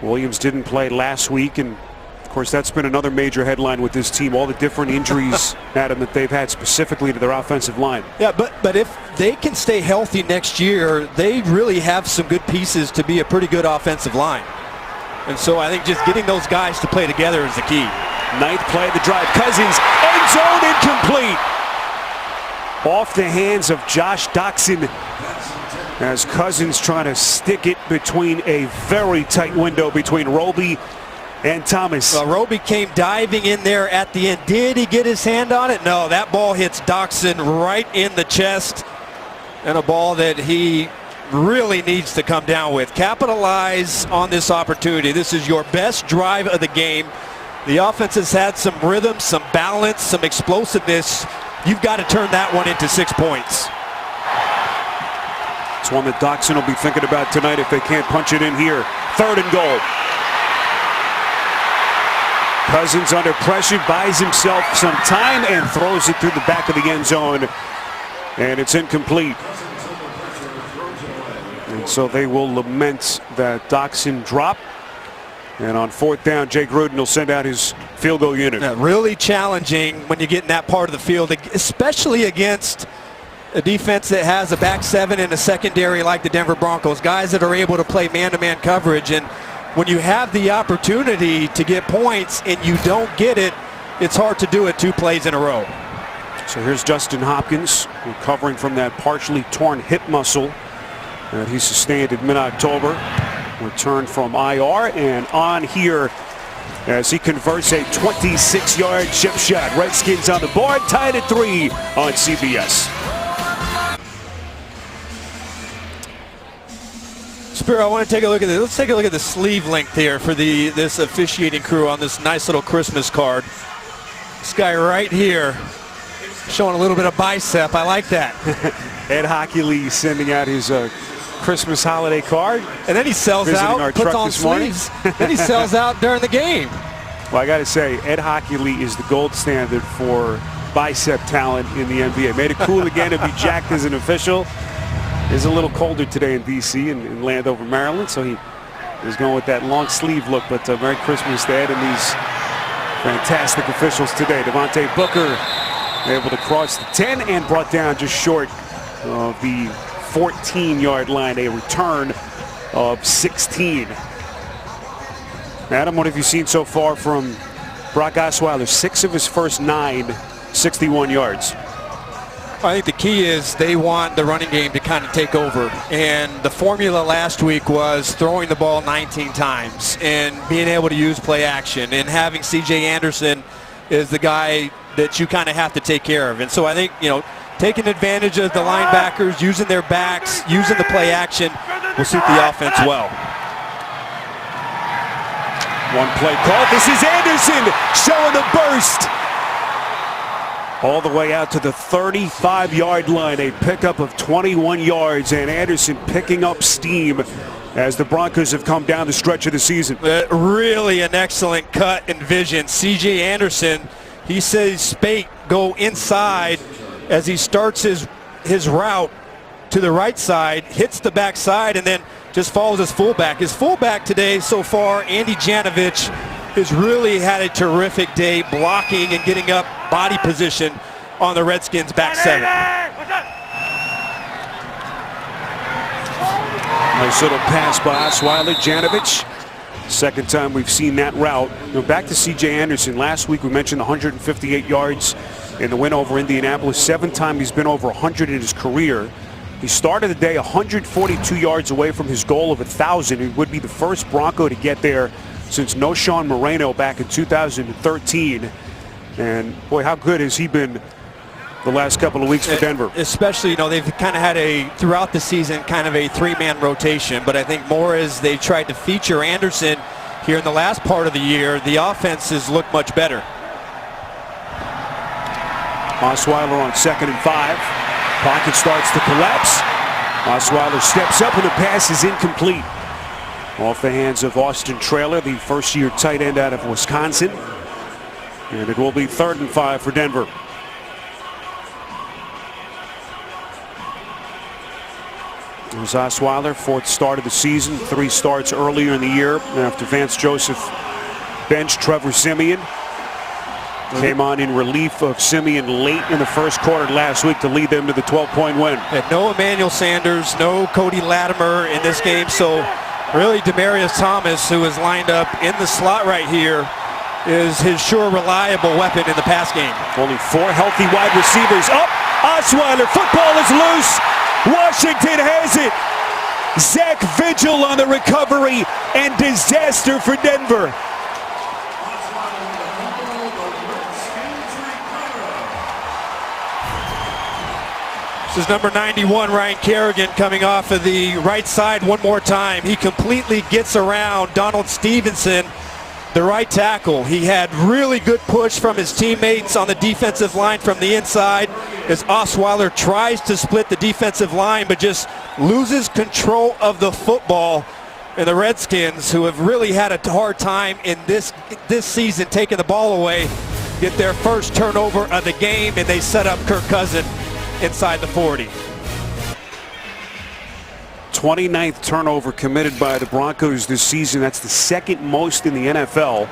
Williams didn't play last week, and of course that's been another major headline with this team, all the different injuries, Adam, that they've had specifically to their offensive line. Yeah, but if they can stay healthy next year, they really have some good pieces to be a pretty good offensive line. And so I think just getting those guys to play together is the key. 9th play of the drive. Cousins, end zone, incomplete. Off the hands of Josh Doxson, as Cousins trying to stick it between a very tight window between Roby and Thomas. Well, Roby came diving in there at the end. Did he get his hand on it? No, that ball hits Doxson right in the chest. and a ball that he really needs to come down with. Capitalize on this opportunity. This is your best drive of the game. The offense has had some rhythm, some balance, some explosiveness. You've got to turn that one into 6 points. It's one that Doxson will be thinking about tonight if they can't punch it in here. 3rd and goal. Cousins under pressure, buys himself some time and throws it through the back of the end zone. And it's incomplete. And so they will lament that Doxson drop. And on 4th down, Jay Gruden will send out his field goal unit. Really challenging when you get in that part of the field, especially against a defense that has a back 7 and a secondary like the Denver Broncos, guys that are able to play man-to-man coverage. And when you have the opportunity to get points and you don't get it, it's hard to do it 2 plays in a row. So here's Justin Hopkins recovering from that partially torn hip muscle that he sustained in mid-October. Returned from IR and on here as he converts a 26-yard chip shot. Redskins on the board, tied at 3 on CBS. Spiro, I want to take a look at this. Let's take a look at the sleeve length here for this officiating crew on this nice little Christmas card. This guy right here showing a little bit of bicep. I like that. Ed Hockley sending out his Christmas holiday card. And then he sells out, puts on sleeves. Then he sells out during the game. Well, I got to say, Ed Hockley is the gold standard for bicep talent in the NBA. Made it cool again to be jacked as an official. It's a little colder today in D.C. and in Landover, Maryland, so he is going with that long sleeve look. But Merry Christmas to Ed and these fantastic officials today. Devontae Booker able to cross the 10 and brought down just short of the 14-yard line, a return of 16. Adam, what have you seen so far from Brock Osweiler? 6 of his first 9, 61 yards. I think the key is they want the running game to kind of take over. And the formula last week was throwing the ball 19 times and being able to use play action. And having C.J. Anderson is the guy that you kind of have to take care of. And so I think, taking advantage of the linebackers, using their backs, using the play action will suit the offense well. One play call. This is Anderson showing the burst. All the way out to the 35-yard line. A pickup of 21 yards, and Anderson picking up steam as the Broncos have come down the stretch of the season. Really an excellent cut and vision. C.J. Anderson, he says Spate go inside as he starts his route to the right side, hits the backside, and then just follows his fullback. His fullback today so far, Andy Janovich, has really had a terrific day blocking and getting up body position on the Redskins' back 7. Nice little pass by Osweiler. Janovich, second time we've seen that route. Back to C.J. Anderson. Last week we mentioned 158 yards in the win over Indianapolis. 7th time he's been over 100 in his career. He started the day 142 yards away from his goal of 1,000. It would be the first Bronco to get there since Noshawn Moreno back in 2013. And boy, how good has he been the last couple of weeks for Denver. Especially, they've kind of had throughout the season, kind of a 3-man rotation. But I think more as they tried to feature Anderson here in the last part of the year, the offenses look much better. Osweiler on 2nd and 5. Pocket starts to collapse. Osweiler steps up and the pass is incomplete. Off the hands of Austin Traylor, the first-year tight end out of Wisconsin. And it will be 3rd and 5 for Denver. There's Osweiler, 4th start of the season, 3 starts earlier in the year after Vance Joseph benched Trevor Siemian. Came on in relief of Siemian late in the first quarter last week to lead them to the 12-point win. No Emmanuel Sanders, no Cody Latimer in this game, so really Demaryius Thomas, who is lined up in the slot right here, is his sure reliable weapon in the pass game. Only 4 healthy wide receivers. Up, Osweiler, football is loose. Washington has it. Zach Vigil on the recovery, and disaster for Denver. This is number 91, Ryan Kerrigan, coming off of the right side one more time. He completely gets around Donald Stevenson, the right tackle. He had really good push from his teammates on the defensive line from the inside as Osweiler tries to split the defensive line but just loses control of the football. And the Redskins, who have really had a hard time in this season taking the ball away, get their first turnover of the game, and they set up Kirk Cousins inside the 40. 29th turnover committed by the Broncos this season. That's the second most in the NFL,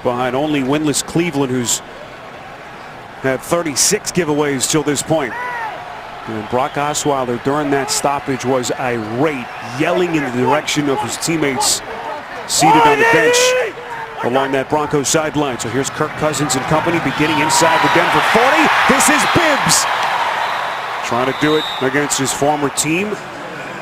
behind only winless Cleveland, who's had 36 giveaways till this point. And Brock Osweiler during that stoppage was irate, yelling in the direction of his teammates seated on the bench along that Broncos sideline. So here's Kirk Cousins and company beginning inside the Denver 40. This is Bibbs trying to do it against his former team.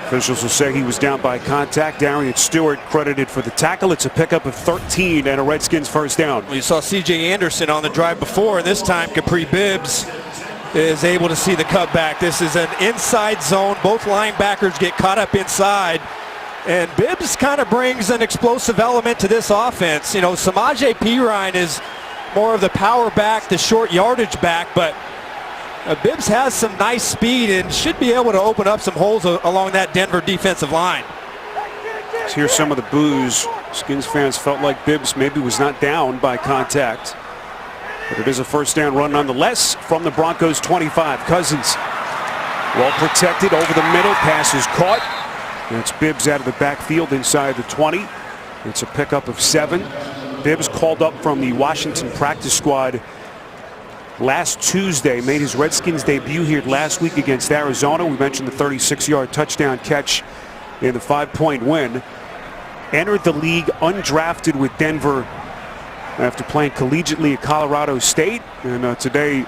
Officials will say he was down by contact. Darian Stewart credited for the tackle. It's a pickup of 13 and a Redskins first down. We saw C.J. Anderson on the drive before, and this time Kapri Bibbs is able to see the cutback. This is an inside zone. Both linebackers get caught up inside. And Bibbs kind of brings an explosive element to this offense. You know, Samaje Perine is more of the power back, the short yardage back, but Bibbs has some nice speed and should be able to open up some holes along that Denver defensive line. Let's hear some of the boos. Skins fans felt like Bibbs maybe was not down by contact. But it is a first down run nonetheless from the Broncos 25. Cousins well protected over the middle. Pass is caught. And it's Bibbs out of the backfield inside the 20. It's a pickup of 7. Bibbs called up from the Washington practice squad last Tuesday, made his Redskins debut here last week against Arizona. We mentioned the 36-yard touchdown catch in the 5-point win. Entered the league undrafted with Denver after playing collegiately at Colorado State. And today,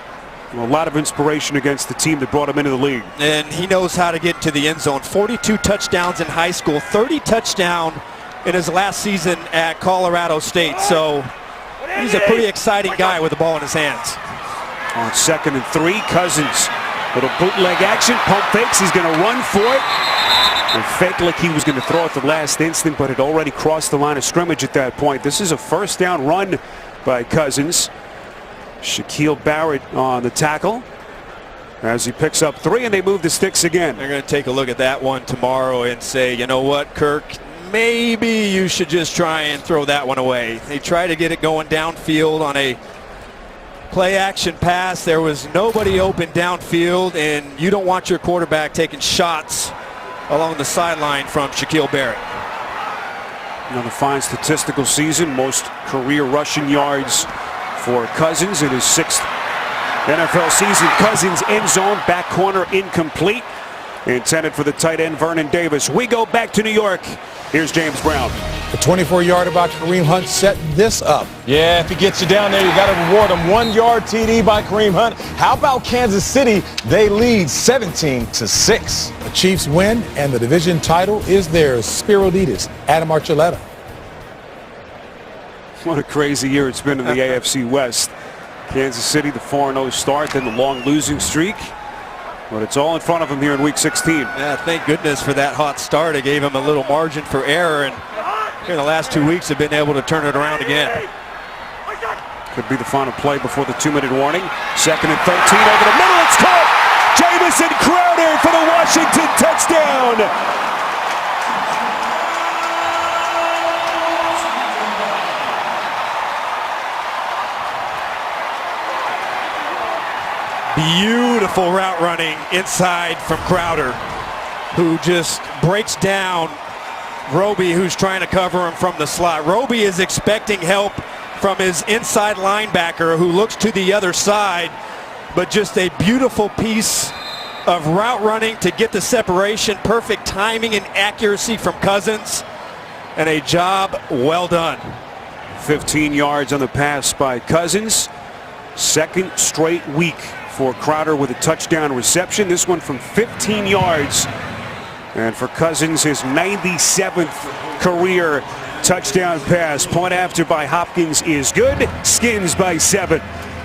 a lot of inspiration against the team that brought him into the league. And he knows how to get to the end zone. 42 touchdowns in high school, 30 touchdowns in his last season at Colorado State. So he's a pretty exciting guy with the ball in his hands. On 2nd and 3, Cousins, little bootleg action, pump fakes, he's going to run for it. And fake like he was going to throw at the last instant, but had already crossed the line of scrimmage at that point. This is a first down run by Cousins. Shaquille Barrett on the tackle as he picks up 3, and they move the sticks again. They're going to take a look at that one tomorrow and say, you know what, Kirk, maybe you should just try and throw that one away. They try to get it going downfield on a play action pass. There was nobody open downfield, and you don't want your quarterback taking shots along the sideline from Shaquille Barrett. Another fine statistical season, most career rushing yards for Cousins in his 6th NFL season. Cousins end zone, back corner incomplete. Intended for the tight end Vernon Davis. We go back to New York. Here's James Brown. The 24-yarder by Kareem Hunt set this up. Yeah, if he gets you down there, you got to reward him. 1-yard TD by Kareem Hunt. How about Kansas City? They lead 17-6. The Chiefs win, and the division title is theirs. Spiro Ditas, Adam Archuleta. What a crazy year it's been in the AFC West. Kansas City, the 4-0 start, then the long losing streak. But it's all in front of him here in Week 16. Yeah, thank goodness for that hot start. It gave him a little margin for error, and here in the last 2 weeks have been able to turn it around again. Could be the final play before the 2-minute warning. 2nd and 13 over the middle. It's caught. Jamison Crowder for the Washington touchdown. Beautiful route running inside from Crowder, who just breaks down Roby, who's trying to cover him from the slot. Roby is expecting help from his inside linebacker, who looks to the other side, but just a beautiful piece of route running to get the separation. Perfect timing and accuracy from Cousins, and a job well done. 15 yards on the pass by Cousins. 2nd straight week for Crowder with a touchdown reception. This one from 15 yards. And for Cousins, his 97th career touchdown pass. Point after by Hopkins is good. Skins by 7.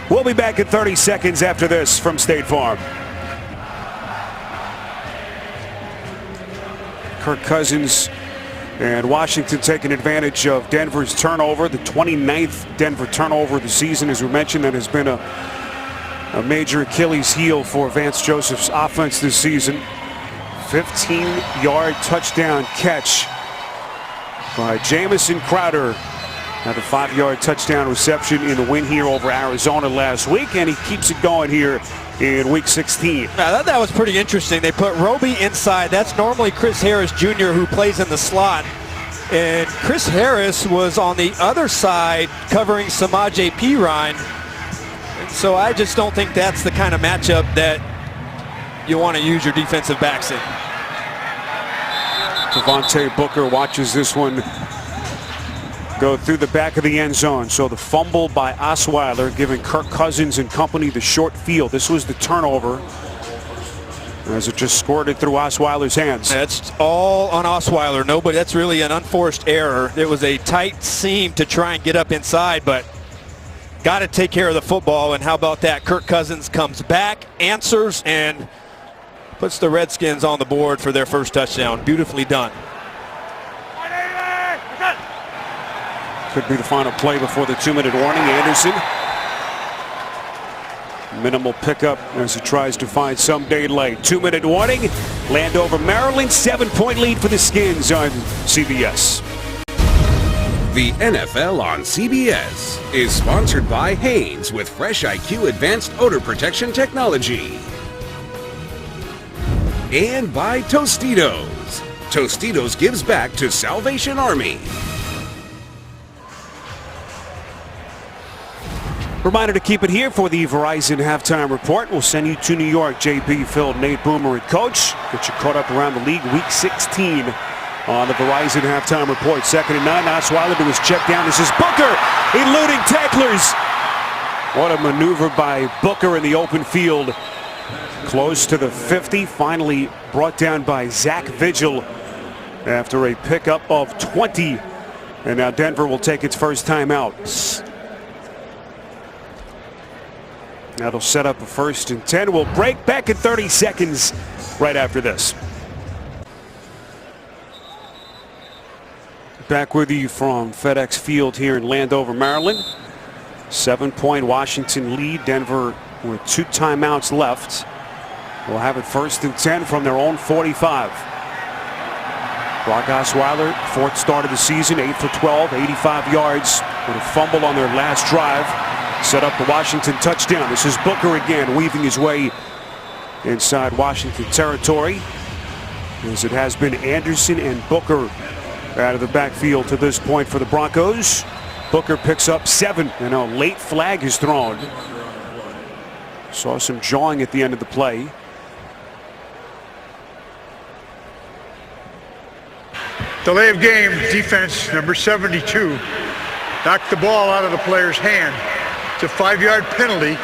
We'll be back in 30 seconds after this from State Farm. Kirk Cousins and Washington taking advantage of Denver's turnover, the 29th Denver turnover of the season, as we mentioned. That has been a major Achilles heel for Vance Joseph's offense this season. 15-yard touchdown catch by Jamison Crowder. Now the 5-yard touchdown reception in the win here over Arizona last week, and he keeps it going here in week 16. I thought that was pretty interesting. They put Roby inside. That's normally Chris Harris Jr. who plays in the slot. And Chris Harris was on the other side covering Samaje Perine. And so I just don't think that's the kind of matchup that you want to use your defensive backs in. Devontae Booker watches this one go through the back of the end zone. So the fumble by Osweiler giving Kirk Cousins and company the short field. This was the turnover as it just squirted through Osweiler's hands. That's all on Osweiler. Nobody, that's really an unforced error. It was a tight seam to try and get up inside, but got to take care of the football. And how about that? Kirk Cousins comes back, answers, and puts the Redskins on the board for their first touchdown. Beautifully done. Could be the final play before the 2-minute warning. Anderson. Minimal pickup as he tries to find some daylight. 2-minute warning. Landover, Maryland. 7-point lead for the Skins on CBS. The NFL on CBS is sponsored by Hanes with Fresh IQ Advanced Odor Protection Technology. And by Tostitos. Tostitos gives back to Salvation Army. Reminder to keep it here for the Verizon Halftime Report. We'll send you to New York. JP, Phil, Nate Boomer, and Coach. Get you caught up around the league. Week 16 on the Verizon Halftime Report. 2nd and 9. Osweiler to his check down. This is Booker eluding tacklers. What a maneuver by Booker in the open field. Close to the 50. Finally brought down by Zach Vigil after a pickup of 20. And now Denver will take its first timeout. That'll set up a 1st and 10. We'll break back in 30 seconds right after this. Back with you from FedEx Field here in Landover, Maryland. 7-point Washington lead. Denver with 2 timeouts left. We'll have it 1st and 10 from their own 45. Brock Osweiler, 4th start of the season, 8 for 12, 85 yards with a fumble on their last drive. Set up the Washington touchdown. This is Booker again, weaving his way inside Washington territory, as it has been Anderson and Booker out of the backfield to this point for the Broncos. Booker picks up 7, and a late flag is thrown. Saw some jawing at the end of the play. Delay of game defense, number 72, knocked the ball out of the player's hand. It's a 5-yard penalty.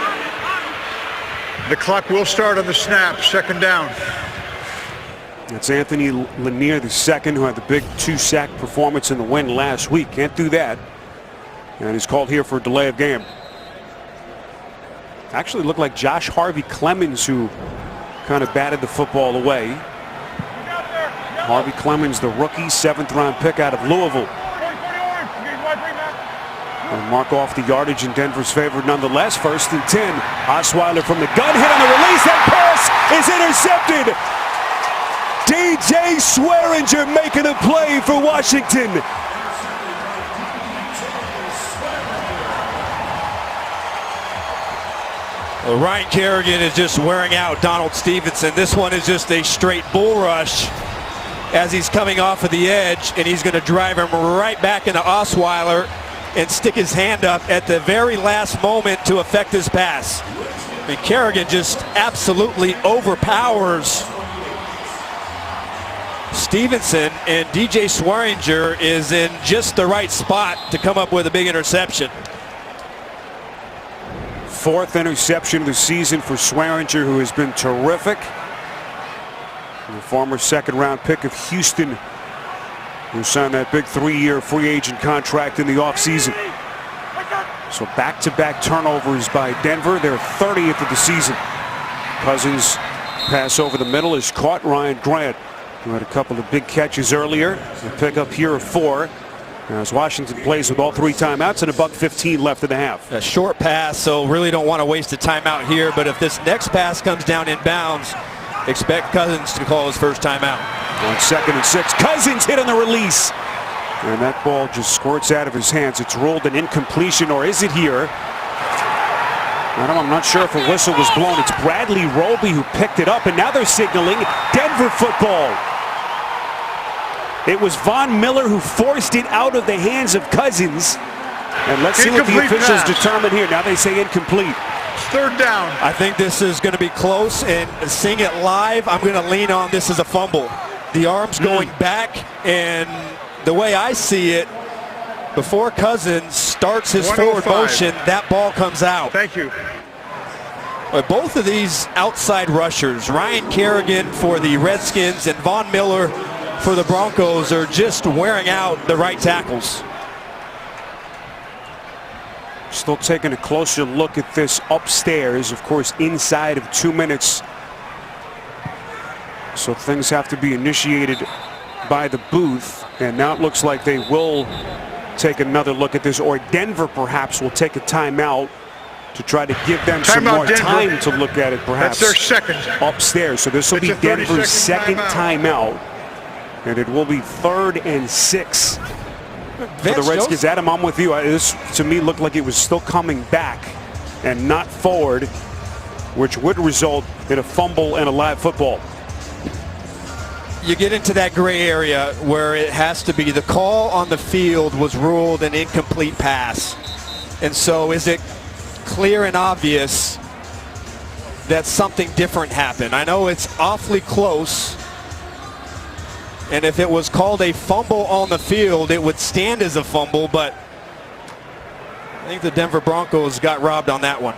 The clock will start on the snap. 2nd down. That's Anthony Lanier II, who had the big 2-sack performance in the win last week. Can't do that. And he's called here for a delay of game. Actually looked like Josh Harvey Clemens who kind of batted the football away. Harvey Clemens, the rookie, 7th-round pick out of Louisville. And mark off the yardage in Denver's favor nonetheless. 1st and 10. Osweiler from the gun, hit on the release. That pass is intercepted. DJ Swearinger making a play for Washington. Well, Ryan Kerrigan is just wearing out Donald Stevenson. This one is just a straight bull rush as he's coming off of the edge, and he's going to drive him right back into Osweiler and stick his hand up at the very last moment to affect his pass. I mean, Kerrigan just absolutely overpowers Stevenson, and DJ Swearinger is in just the right spot to come up with a big interception. 4th interception of the season for Swearinger, who has been terrific. The former 2nd-round pick of Houston, who signed that big 3-year free agent contract in the offseason. So back-to-back turnovers by Denver, their 30th of the season. Cousins pass over the middle is caught. Ryan Grant who had a couple of big catches earlier. A pickup here of 4. As Washington plays with all 3 timeouts and $1:15 left in the half. A short pass, so really don't want to waste a timeout here. But if this next pass comes down in bounds, expect Cousins to call his first timeout. On 2nd and 6, Cousins hit on the release. And that ball just squirts out of his hands. It's ruled an incompletion, or is it here? I'm not sure if a whistle was blown. It's Bradley Roby who picked it up, and now they're signaling Denver football. It was Von Miller who forced it out of the hands of Cousins. And let's see what the officials determine here. Now they say incomplete. It's 3rd down. I think this is going to be close, and seeing it live, I'm going to lean on this as a fumble. The arm's going back, and the way I see it, before Cousins starts his forward motion, that ball comes out. Thank you. But both of these outside rushers, Ryan Kerrigan for the Redskins and Von Miller for the Broncos, are just wearing out the right tackles. Still taking a closer look at this upstairs, of course, inside of 2 minutes. So things have to be initiated by the booth, and now it looks like they will take another look at this, or Denver perhaps will take a timeout to try to give them some more time to look at it, perhaps. That's their 2nd. Upstairs, so this will be Denver's 2nd timeout, and it will be 3rd and 6 for the Redskins. Adam, I'm with you. This, to me, looked like it was still coming back and not forward, which would result in a fumble and a live football. You get into that gray area where it has to be the call on the field was ruled an incomplete pass. And so is it clear and obvious that something different happened? I know it's awfully close, and if it was called a fumble on the field, it would stand as a fumble, but I think the Denver Broncos got robbed on that one.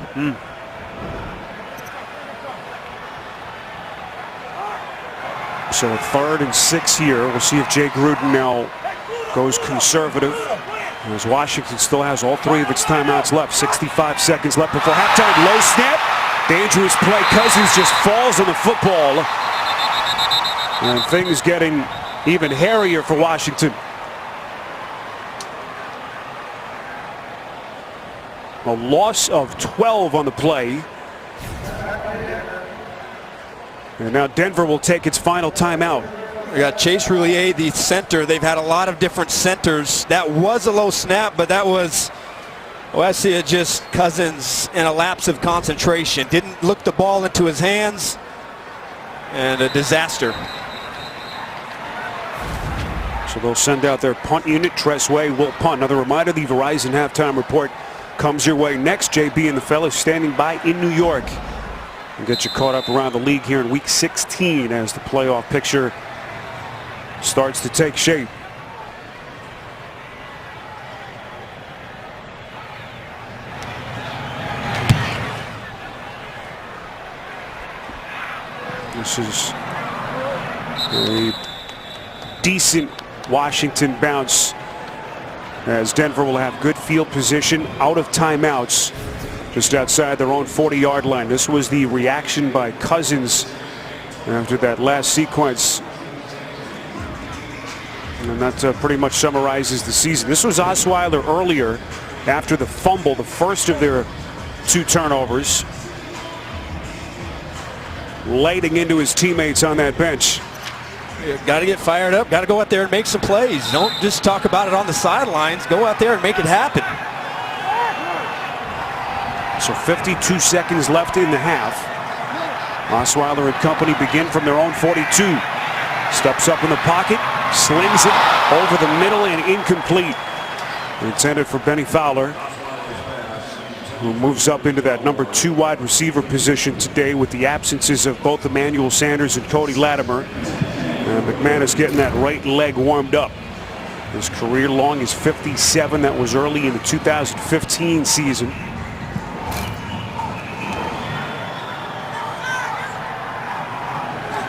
So 3rd and 6 here. We'll see if Jay Gruden now goes conservative, as Washington still has all 3 of its timeouts left. 65 seconds left before halftime. Low snap. Dangerous play. Cousins just falls on the football. And things getting even hairier for Washington. A loss of 12 on the play. And now Denver will take its final timeout. We got Chase Roulier, the center. They've had a lot of different centers. That was a low snap, but that was, well, I see it just Cousins in a lapse of concentration. Didn't look the ball into his hands, and a disaster. So they'll send out their punt unit. Tressway will punt. Another reminder, the Verizon halftime report comes your way next. JB and the fellas standing by in New York. And get you caught up around the league here in week 16 as the playoff picture starts to take shape. This is a decent Washington bounce, as Denver will have good field position out of timeouts just outside their own 40-yard line. This was the reaction by Cousins after that last sequence. And that pretty much summarizes the season. This was Osweiler earlier after the fumble, the first of their 2 turnovers, lighting into his teammates on that bench. Got to get fired up. Got to go out there and make some plays. Don't just talk about it on the sidelines. Go out there and make it happen. So 52 seconds left in the half. Osweiler and company begin from their own 42. Steps up in the pocket, slings it over the middle and incomplete. Intended for Benny Fowler, who moves up into that number 2 wide receiver position today with the absences of both Emmanuel Sanders and Cody Latimer. McManus getting that right leg warmed up. His career long is 57. That was early in the 2015 season.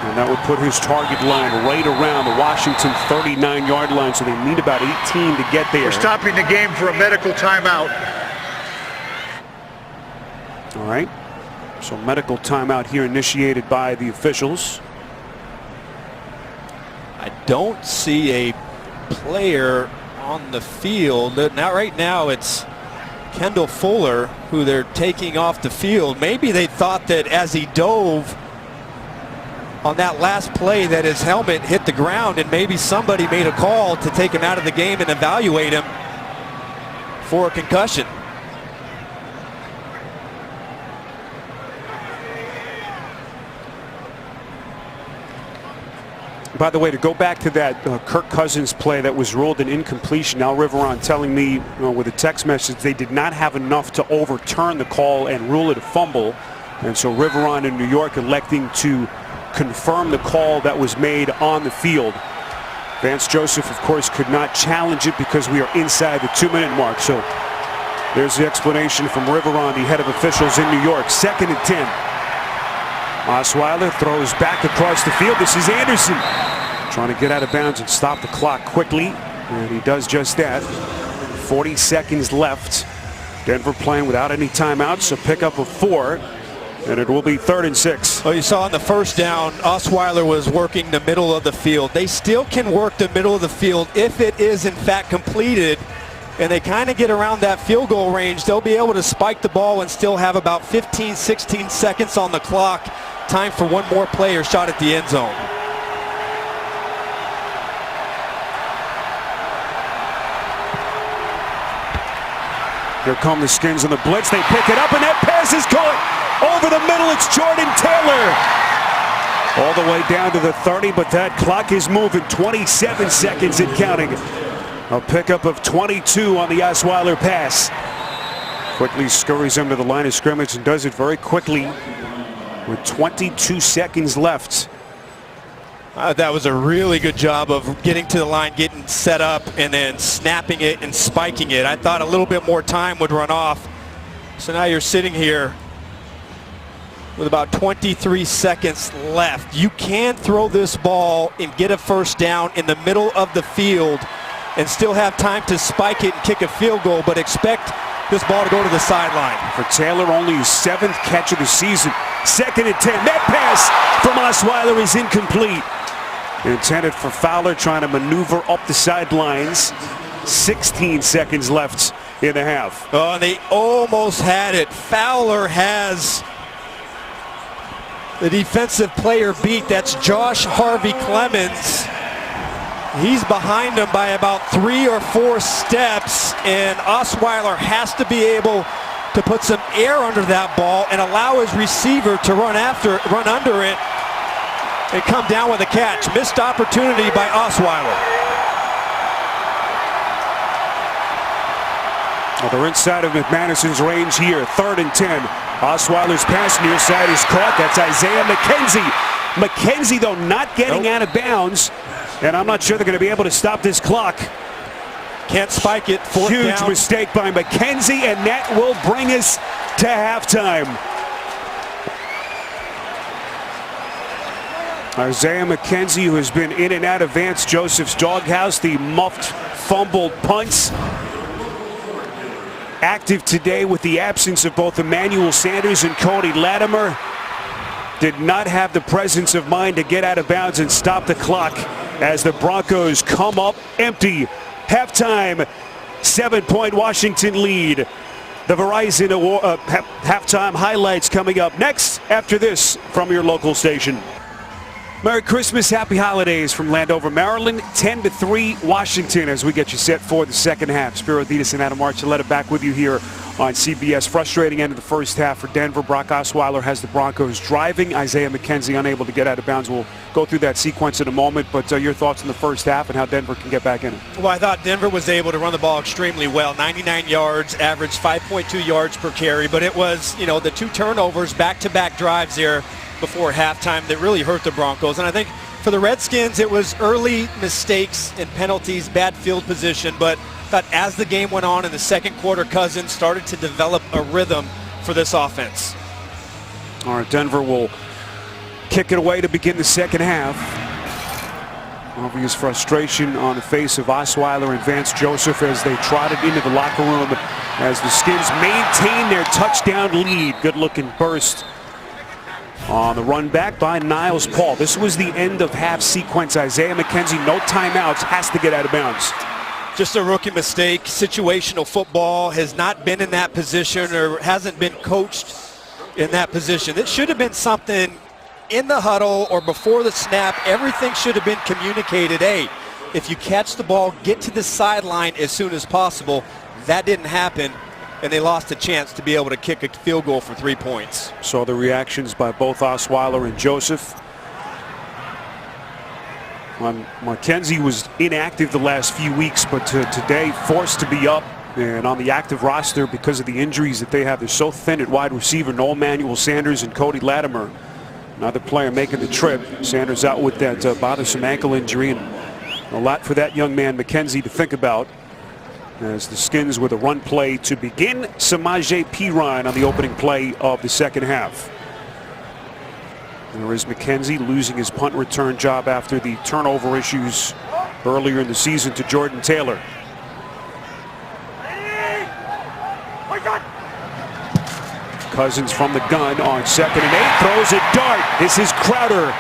And that would put his target line right around the Washington 39-yard line, so they need about 18 to get there. We're stopping the game for a medical timeout. All right. So medical timeout here initiated by the officials. don't see a player on the field. Now, right now, it's Kendall Fuller who they're taking off the field. Maybe they thought that as he dove on that last play that his helmet hit the ground, and maybe somebody made a call to take him out of the game and evaluate him for a concussion. By the way, to go back to that Kirk Cousins play that was ruled an incompletion, Al Riveron telling me with a text message they did not have enough to overturn the call and rule it a fumble. And so Riveron in New York electing to confirm the call that was made on the field. Vance Joseph, of course, could not challenge it because we are inside the 2-minute mark. So there's the explanation from Riveron, the head of officials in New York. 2nd and 10. Osweiler throws back across the field. This is Anderson trying to get out of bounds and stop the clock quickly, and he does just that. 40 seconds left. Denver playing without any timeouts, so pickup of 4, and it will be 3rd and 6. Well, you saw on the first down, Osweiler was working the middle of the field. They still can work the middle of the field if it is in fact completed, and they kind of get around that field goal range. They'll be able to spike the ball and still have about 15, 16 seconds on the clock. Time for one more player shot at the end zone. Here come the Skins on the blitz. They pick it up, and that pass is caught over the middle. It's Jordan Taylor. All the way down to the 30, but that clock is moving. 27 seconds and counting. A pickup of 22 on the Osweiler pass. Quickly scurries him to the line of scrimmage and does it very quickly with 22 seconds left. That was a really good job of getting to the line, getting set up, and then snapping it and spiking it. I thought a little bit more time would run off. So now you're sitting here with about 23 seconds left. You can throw this ball and get a first down in the middle of the field and still have time to spike it and kick a field goal, but expect this ball to go to the sideline. For Taylor, only his 7th catch of the season. 2nd and 10. That pass from Osweiler is incomplete. Intended for Fowler, trying to maneuver up the sidelines. 16 seconds left in the half. Oh, and they almost had it. Fowler has the defensive player beat. That's Josh Harvey Clemens. He's behind him by about 3 or 4 steps, and Osweiler has to be able to put some air under that ball and allow his receiver to run under it and come down with a catch. Missed opportunity by Osweiler. Well, they're inside of McManus's range here. 3rd and 10. Osweiler's pass near side is caught. That's Isaiah McKenzie. McKenzie, though, not getting out of bounds. And I'm not sure they're going to be able to stop this clock. Can't spike it. Huge mistake by McKenzie, and that will bring us to halftime. Isaiah McKenzie, who has been in and out of Vance Joseph's doghouse, the muffed, fumbled punts. Active today with the absence of both Emmanuel Sanders and Cody Latimer. Did not have the presence of mind to get out of bounds and stop the clock as the Broncos come up empty. Halftime, 7-point Washington lead. The Verizon halftime highlights coming up next after this from your local station. Merry Christmas, happy holidays from Landover, Maryland. 10-3 Washington as we get you set for the second half. Spiro Thetis and Adam Archuleta back with you here on CBS. Frustrating end of the first half for Denver. Brock Osweiler has the Broncos driving. Isaiah McKenzie unable to get out of bounds. We'll go through that sequence in a moment, but your thoughts on the first half and how Denver can get back in it. Well, I thought Denver was able to run the ball extremely well. 99 yards, averaged 5.2 yards per carry, but it was, the 2 turnovers, back-to-back drives there before halftime that really hurt the Broncos. And I think for the Redskins, it was early mistakes and penalties, bad field position, but thought as the game went on in the second quarter, Cousins started to develop a rhythm for this offense. All right, Denver will kick it away to begin the second half. Obvious frustration on the face of Osweiler and Vance Joseph as they trotted into the locker room as the Skins maintain their touchdown lead. Good looking burst On the run back by Niles Paul. This was the end of half sequence. Isaiah McKenzie, no timeouts, has to get out of bounds. Just a rookie mistake. Situational football, has not been in that position or hasn't been coached in that position. It should have been something in the huddle or before the snap. Everything should have been communicated. Hey, if you catch the ball, get to the sideline as soon as possible. That didn't happen, and they lost a chance to be able to kick a field goal for 3 points. Saw the reactions by both Osweiler and Joseph. McKenzie was inactive the last few weeks, but today forced to be up and on the active roster because of the injuries that they have. They're so thin at wide receiver. No Emmanuel Sanders and Cody Latimer. Another player making the trip. Sanders out with that bothersome ankle injury, and a lot for that young man McKenzie to think about as the Skins with a run play to begin. Samaje Perine on the opening play of the second half. There is McKenzie losing his punt return job after the turnover issues earlier in the season to Jordan Taylor. Cousins from the gun on 2nd and 8, throws a dart. This is Crowder,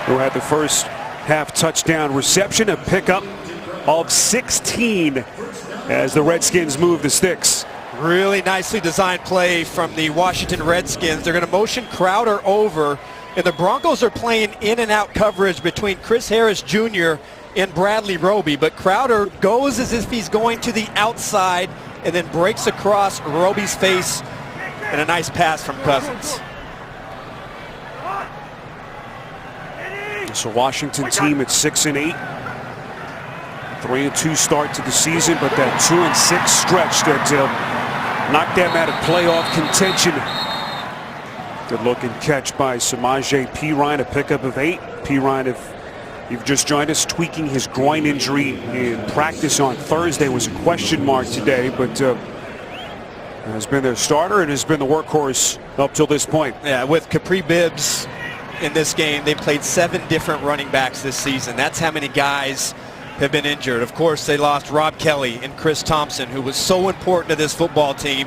who had the first half touchdown reception, a pickup of 16 as the Redskins move the sticks. Really nicely designed play from the Washington Redskins. They're going to motion Crowder over, and the Broncos are playing in and out coverage between Chris Harris Jr. and Bradley Roby, but Crowder goes as if he's going to the outside and then breaks across Roby's face, and a nice pass from Cousins. So Washington team at 6 and 8. 3-2 start to the season, but that 2-6 stretch that knocked them out of playoff contention. Good looking catch by Samaje Perine, a pickup of 8. Perine, if you've just joined us, tweaking his groin injury in practice on Thursday, was a question mark today, but has been their starter and has been the workhorse up till this point. Yeah, with Capri Bibbs in this game, they played 7 different running backs this season. That's how many guys have been injured. Of course, they lost Rob Kelly and Chris Thompson, who was so important to this football team.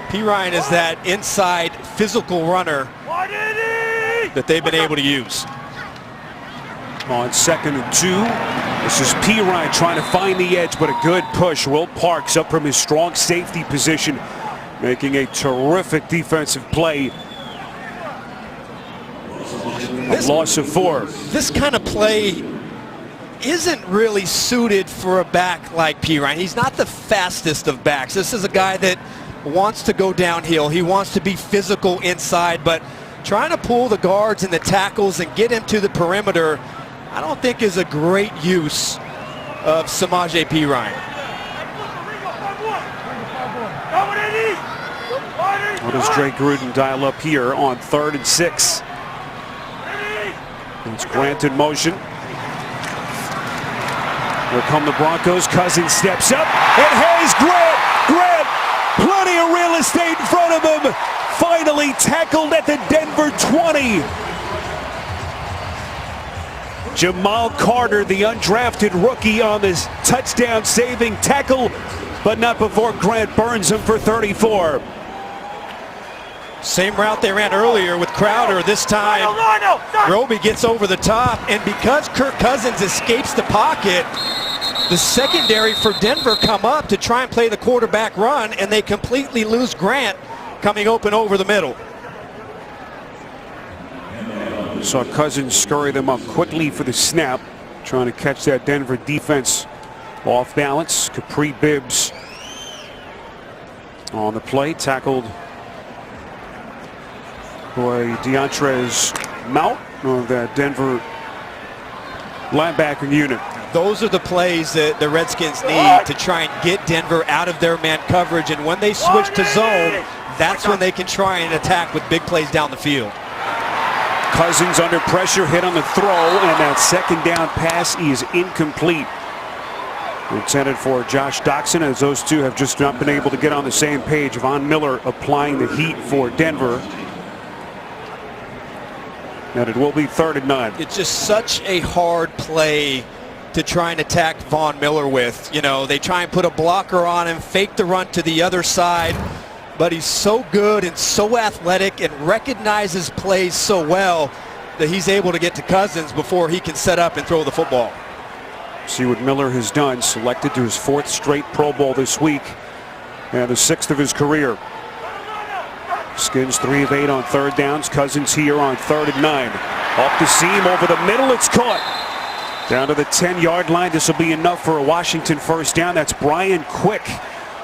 Perine is that inside physical runner that they've been able to use. On 2nd and 2, this is Perine trying to find the edge, but a good push. Will Parks up from his strong safety position, making a terrific defensive play. Loss of 4. This kind of play isn't really suited for a back like Perine. He's not the fastest of backs. This is a guy that wants to go downhill. He wants to be physical inside, but trying to pull the guards and the tackles and get him to the perimeter, I don't think is a great use of Samaje Perine. What does Drake Gruden dial up here on 3rd and 6? It's Grant in motion. Here come the Broncos. Cousins steps up, and Hayes, Grant, plenty of real estate in front of him. Finally tackled at the Denver 20. Jamal Carter, the undrafted rookie, on this touchdown-saving tackle, but not before Grant burns him for 34. Same route they ran earlier with Crowder. This time, Roby gets over the top, and because Kirk Cousins escapes the pocket, the secondary for Denver come up to try and play the quarterback run, and they completely lose Grant coming open over the middle. Saw Cousins scurry them up quickly for the snap, trying to catch that Denver defense off balance. Capri Bibbs on the play, tackled by Deontrez Mount of that Denver linebacker unit. Those are the plays that the Redskins need to try and get Denver out of their man coverage, and when they switch to zone, that's when they can try and attack with big plays down the field. Cousins under pressure, hit on the throw, and that second down pass is incomplete. Intended for Josh Doctson, as those two have just not been able to get on the same page. Von Miller applying the heat for Denver. And it will be 3rd and 9. It's just such a hard play to try and attack Von Miller with. You know, they try and put a blocker on him, fake the run to the other side, but he's so good and so athletic and recognizes plays so well that he's able to get to Cousins before he can set up and throw the football. See what Miller has done. Selected to his 4th straight Pro Bowl this week and the 6th of his career. Skins 3 of 8 on 3rd downs. Cousins here on 3rd and 9. Off the seam over the middle. It's caught. Down to the 10-yard line. This will be enough for a Washington first down. That's Brian Quick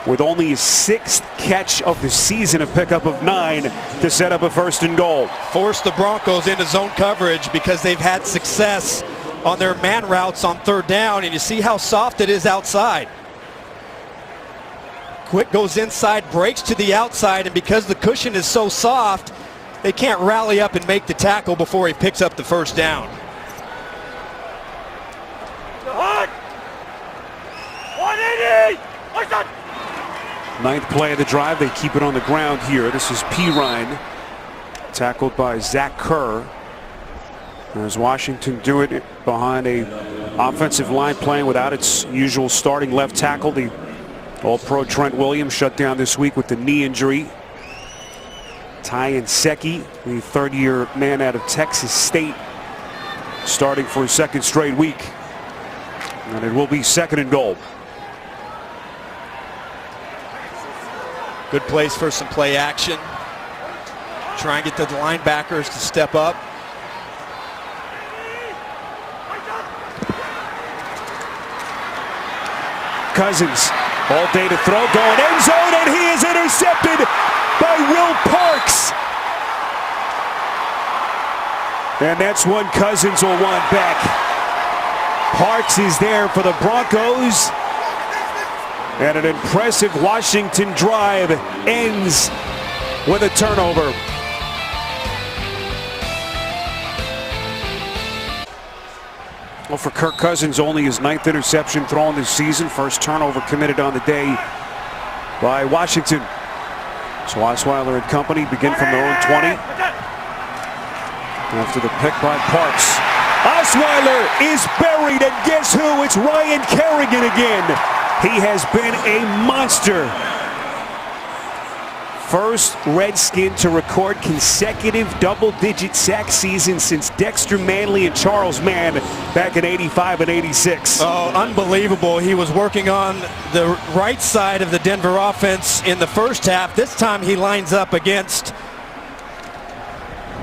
with only his 6th catch of the season, a pickup of 9 to set up a 1st and goal. Force the Broncos into zone coverage because they've had success on their man routes on 3rd down, and you see how soft it is outside. Quick goes inside, breaks to the outside, and because the cushion is so soft, they can't rally up and make the tackle before he picks up the 1st down. Ninth play of the drive. They keep it on the ground here. This is Pirine, tackled by Zach Kerr. As Washington do it behind a offensive line playing without its usual starting left tackle. The All-Pro Trent Williams shut down this week with the knee injury. Ty Nsekhe, the 3rd-year man out of Texas State, starting for his 2nd straight week. And it will be 2nd and goal. Good place for some play action. Try and get the linebackers to step up. Cousins all day to throw, going end zone, and he is intercepted by Will Parks. And that's one Cousins will want back. Parks is there for the Broncos. And an impressive Washington drive ends with a turnover. Well, for Kirk Cousins, only his 9th interception thrown this season. 1st turnover committed on the day by Washington. So Osweiler and company begin from their own 20. After the pick by Parks. Osweiler is buried, and guess who? It's Ryan Kerrigan again. He has been a monster. First Redskin to record consecutive double-digit sack seasons since Dexter Manley and Charles Mann back in '85 and '86. Oh, unbelievable. He was working on the right side of the Denver offense in the 1st half. This time he lines up against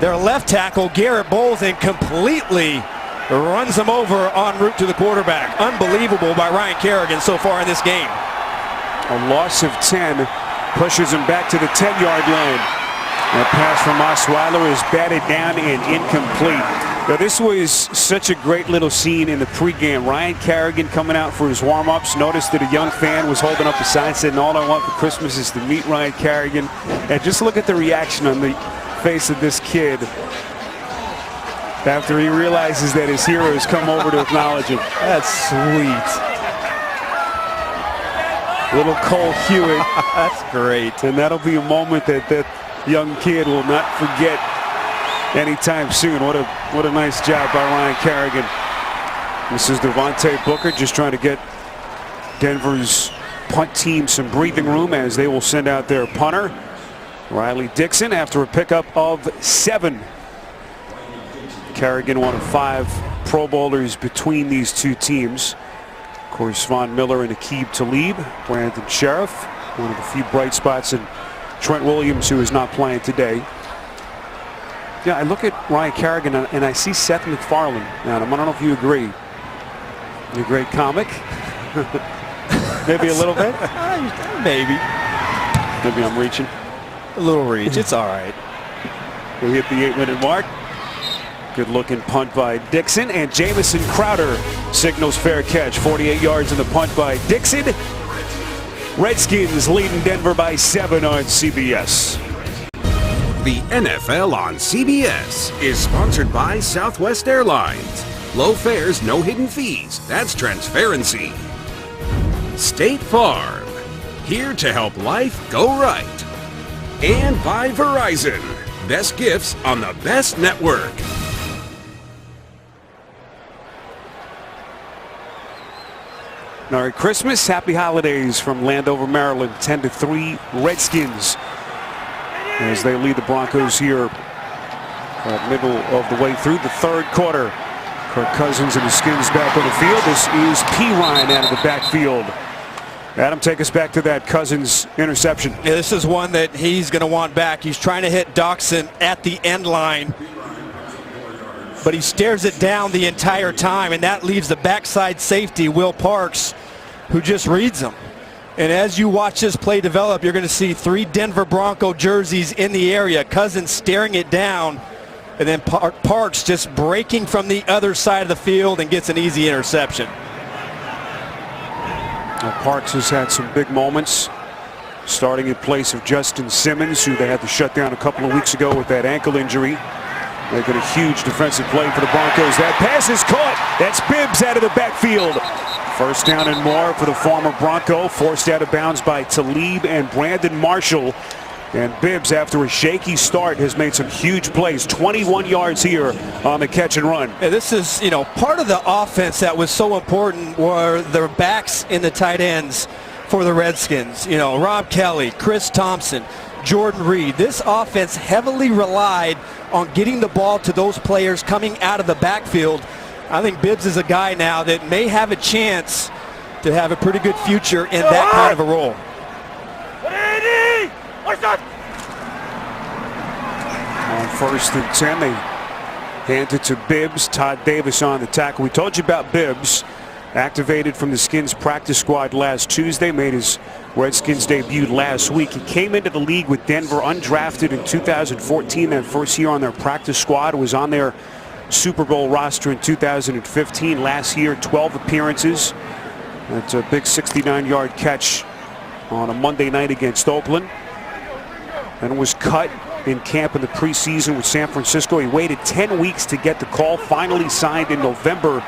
their left tackle, Garrett Bowles, and completely runs him over en route to the quarterback. Unbelievable by Ryan Kerrigan so far in this game. A loss of 10 pushes him back to the 10-yard line. That pass from Osweiler is batted down and incomplete. Now, this was such a great little scene in the pregame. Ryan Kerrigan coming out for his warm-ups. Noticed that a young fan was holding up a sign saying, "All I want for Christmas is to meet Ryan Kerrigan." And just look at the reaction on the face of this kid after he realizes that his hero has come over to acknowledge him. That's sweet. Little Cole Hewitt. That's great. And that'll be a moment that that young kid will not forget anytime soon. What a nice job by Ryan Kerrigan. This is Devontae Booker just trying to get Denver's punt team some breathing room as they will send out their punter, Riley Dixon, after a pickup of 7. Kerrigan, one of 5 Pro Bowlers between these two teams. Of course, Von Miller and Aqib Talib, Brandon Sheriff, one of the few bright spots, and Trent Williams, who is not playing today. Yeah, I look at Ryan Kerrigan and I see Seth MacFarlane. Now, I don't know if you agree. You're a great comic. Maybe a little bit. Maybe. Maybe I'm reaching. A little reach. It's all right. We hit the 8-minute mark. Good looking punt by Dixon, and Jamison Crowder signals fair catch. 48 yards in the punt by Dixon. Redskins leading Denver by 7 on CBS. The NFL on CBS is sponsored by Southwest Airlines. Low fares, no hidden fees. That's transparency. State Farm, here to help life go right. And by Verizon, best gifts on the best network. Merry Christmas, happy holidays from Landover, Maryland. 10-3 Redskins as they lead the Broncos here middle of the way through the third quarter. Kirk Cousins and the Skins back on the field. This is Perine out of the backfield. Adam, take us back to that Cousins interception. Yeah, this is one that he's going to want back. He's trying to hit Doctson at the end line, but he stares it down the entire time, and that leaves the backside safety, Will Parks, who just reads him. And as you watch this play develop, you're going to see 3 Denver Bronco jerseys in the area. Cousins staring it down, and then Parks just breaking from the other side of the field and gets an easy interception. Parks has had some big moments, starting in place of Justin Simmons, who they had to shut down a couple of weeks ago with that ankle injury. Making a huge defensive play for the Broncos. That pass is caught. That's Bibbs out of the backfield. First down and more for the former Bronco, forced out of bounds by Talib and Brandon Marshall. And Bibbs, after a shaky start, has made some huge plays. 21 yards here on the catch and run. Yeah, this is, part of the offense that was so important were the backs and the tight ends for the Redskins. Rob Kelly, Chris Thompson, Jordan Reed. This offense heavily relied on getting the ball to those players coming out of the backfield. I think Bibbs is a guy now that may have a chance to have a pretty good future in that kind of a role. On 1st and 10, they hand it to Bibbs. Todd Davis on the tackle. We told you about Bibbs. Activated from the Skins practice squad last Tuesday, made his Redskins debut last week. He came into the league with Denver undrafted in 2014. That first year on their practice squad, was on their Super Bowl roster in 2015. Last year, 12 appearances. That's a big 69-yard catch on a Monday night against Oakland. And was cut in camp in the preseason with San Francisco. He waited 10 weeks to get the call. Finally signed in November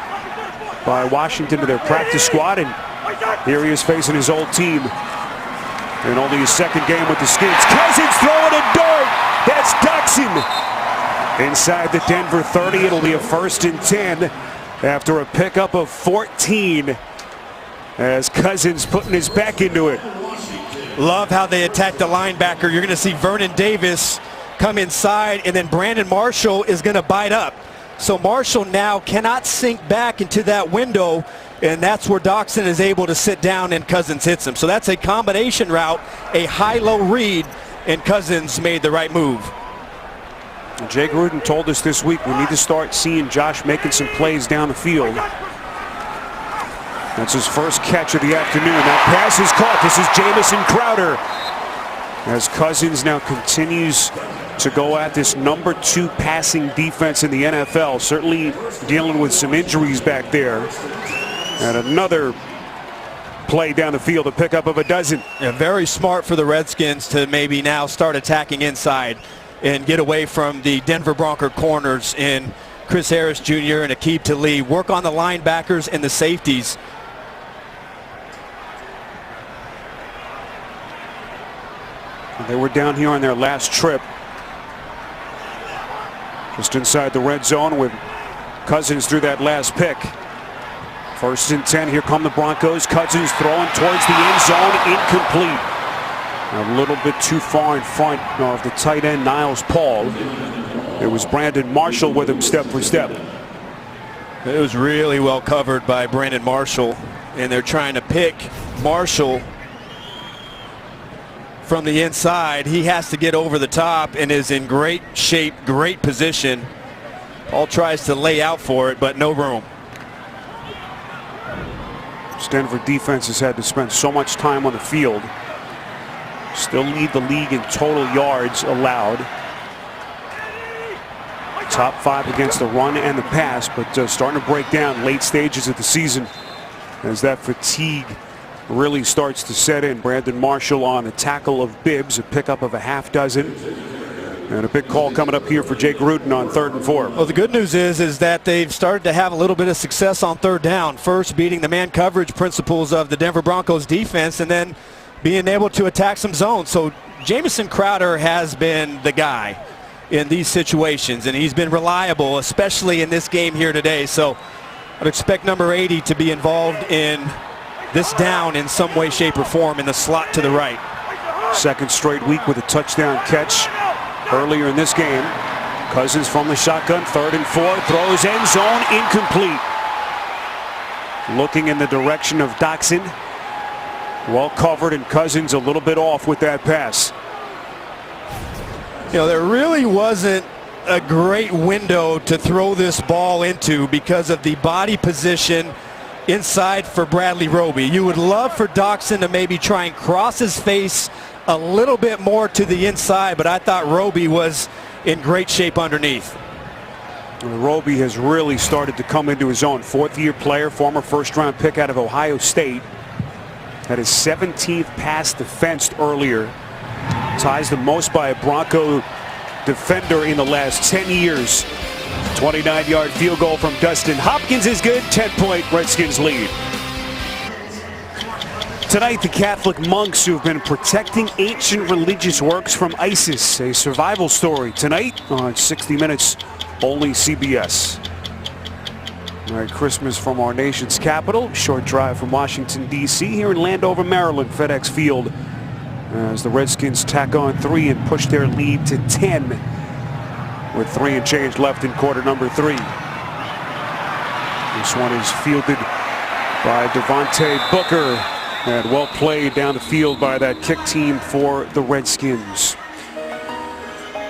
by Washington to their practice squad, and here he is facing his old team in only his second game with the Skins. Cousins throwing a dart. That's Doctson inside the Denver 30. It'll be a 1st and 10 after a pickup of 14 as Cousins putting his back into it. Love how they attack the linebacker. You're going to see Vernon Davis come inside, and then Brandon Marshall is going to bite up. So Marshall now cannot sink back into that window, and that's where Doctson is able to sit down and Cousins hits him. So that's a combination route, a high-low read, and Cousins made the right move. Jay Gruden told us this week we need to start seeing Josh making some plays down the field. That's his first catch of the afternoon. That pass is caught. This is Jamison Crowder. As Cousins now continues to go at this number 2 passing defense in the NFL. Certainly dealing with some injuries back there. And another play down the field, a pickup of a dozen. Yeah, very smart for the Redskins to maybe now start attacking inside and get away from the Denver Bronco corners in Chris Harris Jr. and Aqib Talib. Work on the linebackers and the safeties. They were down here on their last trip, just inside the red zone with Cousins through that last pick. 1st and 10, here come the Broncos. Cousins throwing towards the end zone, incomplete. A little bit too far in front of the tight end, Niles Paul. It was Brandon Marshall with him step for step. It was really well covered by Brandon Marshall, and they're trying to pick Marshall from the inside. He has to get over the top and is in great shape, great position. Paul tries to lay out for it, but no room. This Denver defense has had to spend so much time on the field. Still lead the league in total yards allowed. Top 5 against the run and the pass, but starting to break down late stages of the season as that fatigue really starts to set in. Brandon Marshall on the tackle of Bibbs, a pickup of a half dozen. And a big call coming up here for Jay Gruden on 3rd and 4. Well, the good news is that they've started to have a little bit of success on 3rd down. First, beating the man coverage principles of the Denver Broncos defense, and then being able to attack some zones. So Jamison Crowder has been the guy in these situations, and he's been reliable, especially in this game here today. So I'd expect number 80 to be involved in this down in some way, shape, or form in the slot to the right. Second straight week with a touchdown catch earlier in this game. Cousins from the shotgun, 3rd and 4, throws end zone, incomplete. Looking in the direction of Doctson. Well covered, and Cousins a little bit off with that pass. You know, there really wasn't a great window to throw this ball into because of the body position inside for Bradley Roby. You would love for Doctson to maybe try and cross his face a little bit more to the inside, but I thought Roby was in great shape underneath. Roby has really started to come into his own. 4th-year player, former first-round pick out of Ohio State. Had his 17th pass defensed earlier. Ties the most by a Bronco defender in the last 10 years. 29-yard field goal from Dustin Hopkins is good. 10-point Redskins lead. Tonight, the Catholic monks who have been protecting ancient religious works from ISIS. A survival story tonight on 60 Minutes, only CBS. Merry Christmas from our nation's capital. Short drive from Washington, D.C. here in Landover, Maryland, FedEx Field, as the Redskins tack on 3 and push their lead to 10 with 3 and change left in quarter number 3. This one is fielded by Devontae Booker. And well played down the field by that kick team for the Redskins.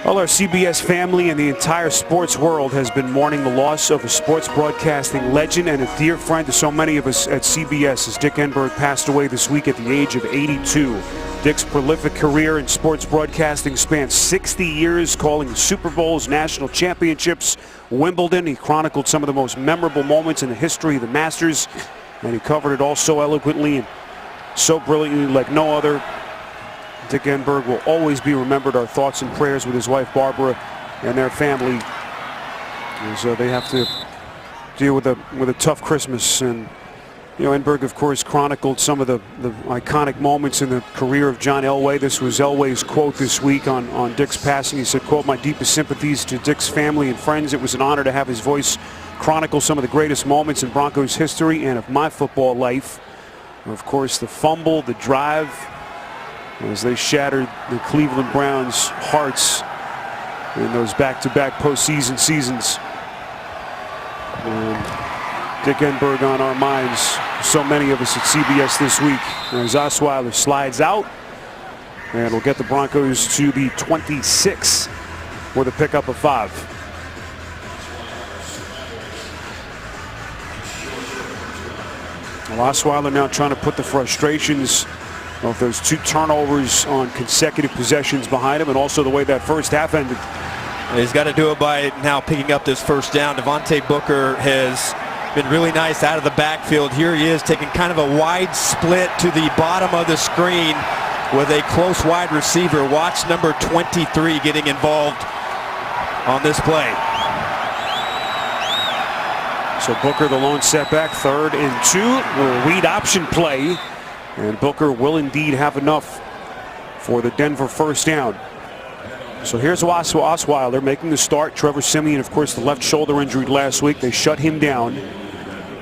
Well, our CBS family and the entire sports world has been mourning the loss of a sports broadcasting legend and a dear friend to so many of us at CBS as Dick Enberg passed away this week at the age of 82. Dick's prolific career in sports broadcasting spans 60 years, calling Super Bowls, national championships, Wimbledon. He chronicled some of the most memorable moments in the history of the Masters, and he covered it all so eloquently and so brilliantly like no other. Dick Enberg will always be remembered. Our thoughts and prayers with his wife Barbara and their family, as they have to deal with a tough Christmas. And you know, Enberg of course chronicled some of the iconic moments in the career of John Elway. This was Elway's quote this week on Dick's passing. He said, quote, "My deepest sympathies to Dick's family and friends. It was an honor to have his voice chronicle some of the greatest moments in Broncos history and of my football life." Of course, the fumble, the drive, as they shattered the Cleveland Browns' hearts in those back-to-back postseason seasons. And Dick Enberg on our minds, so many of us at CBS this week, as Osweiler slides out, and will get the Broncos to the 26 with a pickup of 5. Osweiler now trying to put the frustrations of those 2 turnovers on consecutive possessions behind him, and also the way that first half ended. He's got to do it by now picking up this first down. Devontae Booker has been really nice out of the backfield. Here he is taking kind of a wide split to the bottom of the screen with a close wide receiver. Watch number 23 getting involved on this play. So Booker the lone setback, 3rd and 2. Will read option play, and Booker will indeed have enough for the Denver first down. So here's Osweiler making the start. Trevor Siemian, of course, the left shoulder injury last week. They shut him down.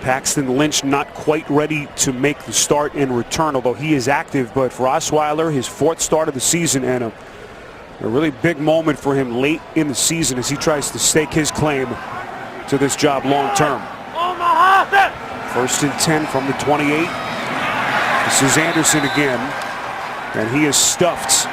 Paxton Lynch not quite ready to make the start and return, although he is active. But for Osweiler, his 4th start of the season, and a really big moment for him late in the season as he tries to stake his claim to this job long term. 1st and 10 from the 28. This is Anderson again, and he is stuffed.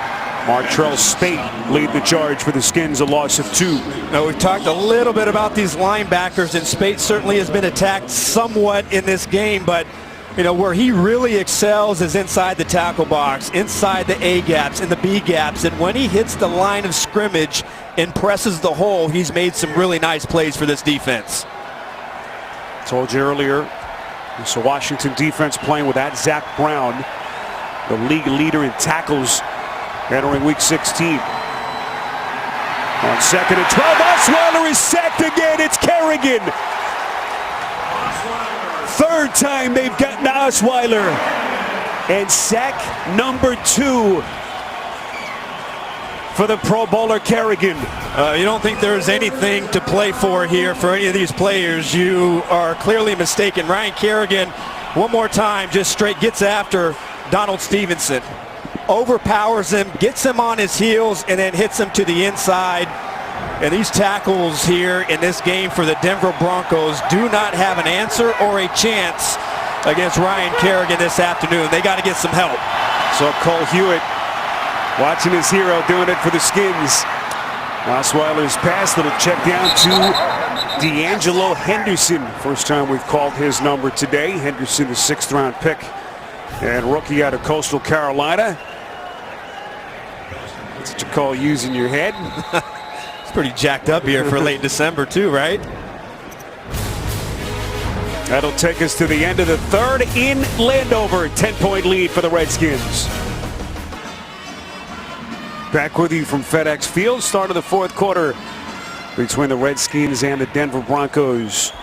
Martrell Spate lead the charge for the Skins, a loss of 2. Now, we've talked a little bit about these linebackers, and Spate certainly has been attacked somewhat in this game, but you know, where he really excels is inside the tackle box, inside the A gaps and the B gaps, and when he hits the line of scrimmage and presses the hole, he's made some really nice plays for this defense. Told you earlier, it's a Washington defense playing without Zach Brown, the league leader in tackles entering week 16. On 2nd and 12, Osweiler is sacked again. It's Kerrigan. 3rd time they've gotten Osweiler. And sack number 2 for the Pro Bowler Kerrigan. You don't think there's anything to play for here for any of these players. You are clearly mistaken. Ryan Kerrigan, one more time, just straight gets after Donald Stevenson. overpowers him, gets him on his heels, and then hits him to the inside. And these tackles here in this game for the Denver Broncos do not have an answer or a chance against Ryan Kerrigan this afternoon. They got to get some help. So Cole Hewitt watching his hero doing it for the Skins. Osweiler's pass, little check down to D'Angelo Henderson. First time we've called his number today. Henderson, the 6th round pick and rookie out of Coastal Carolina. That's what you call using your head. It's pretty jacked up here for late December too, right? That'll take us to the end of the third in Landover. 10-point lead for the Redskins. Back with you from FedEx Field. Start of the fourth quarter between the Redskins and the Denver Broncos.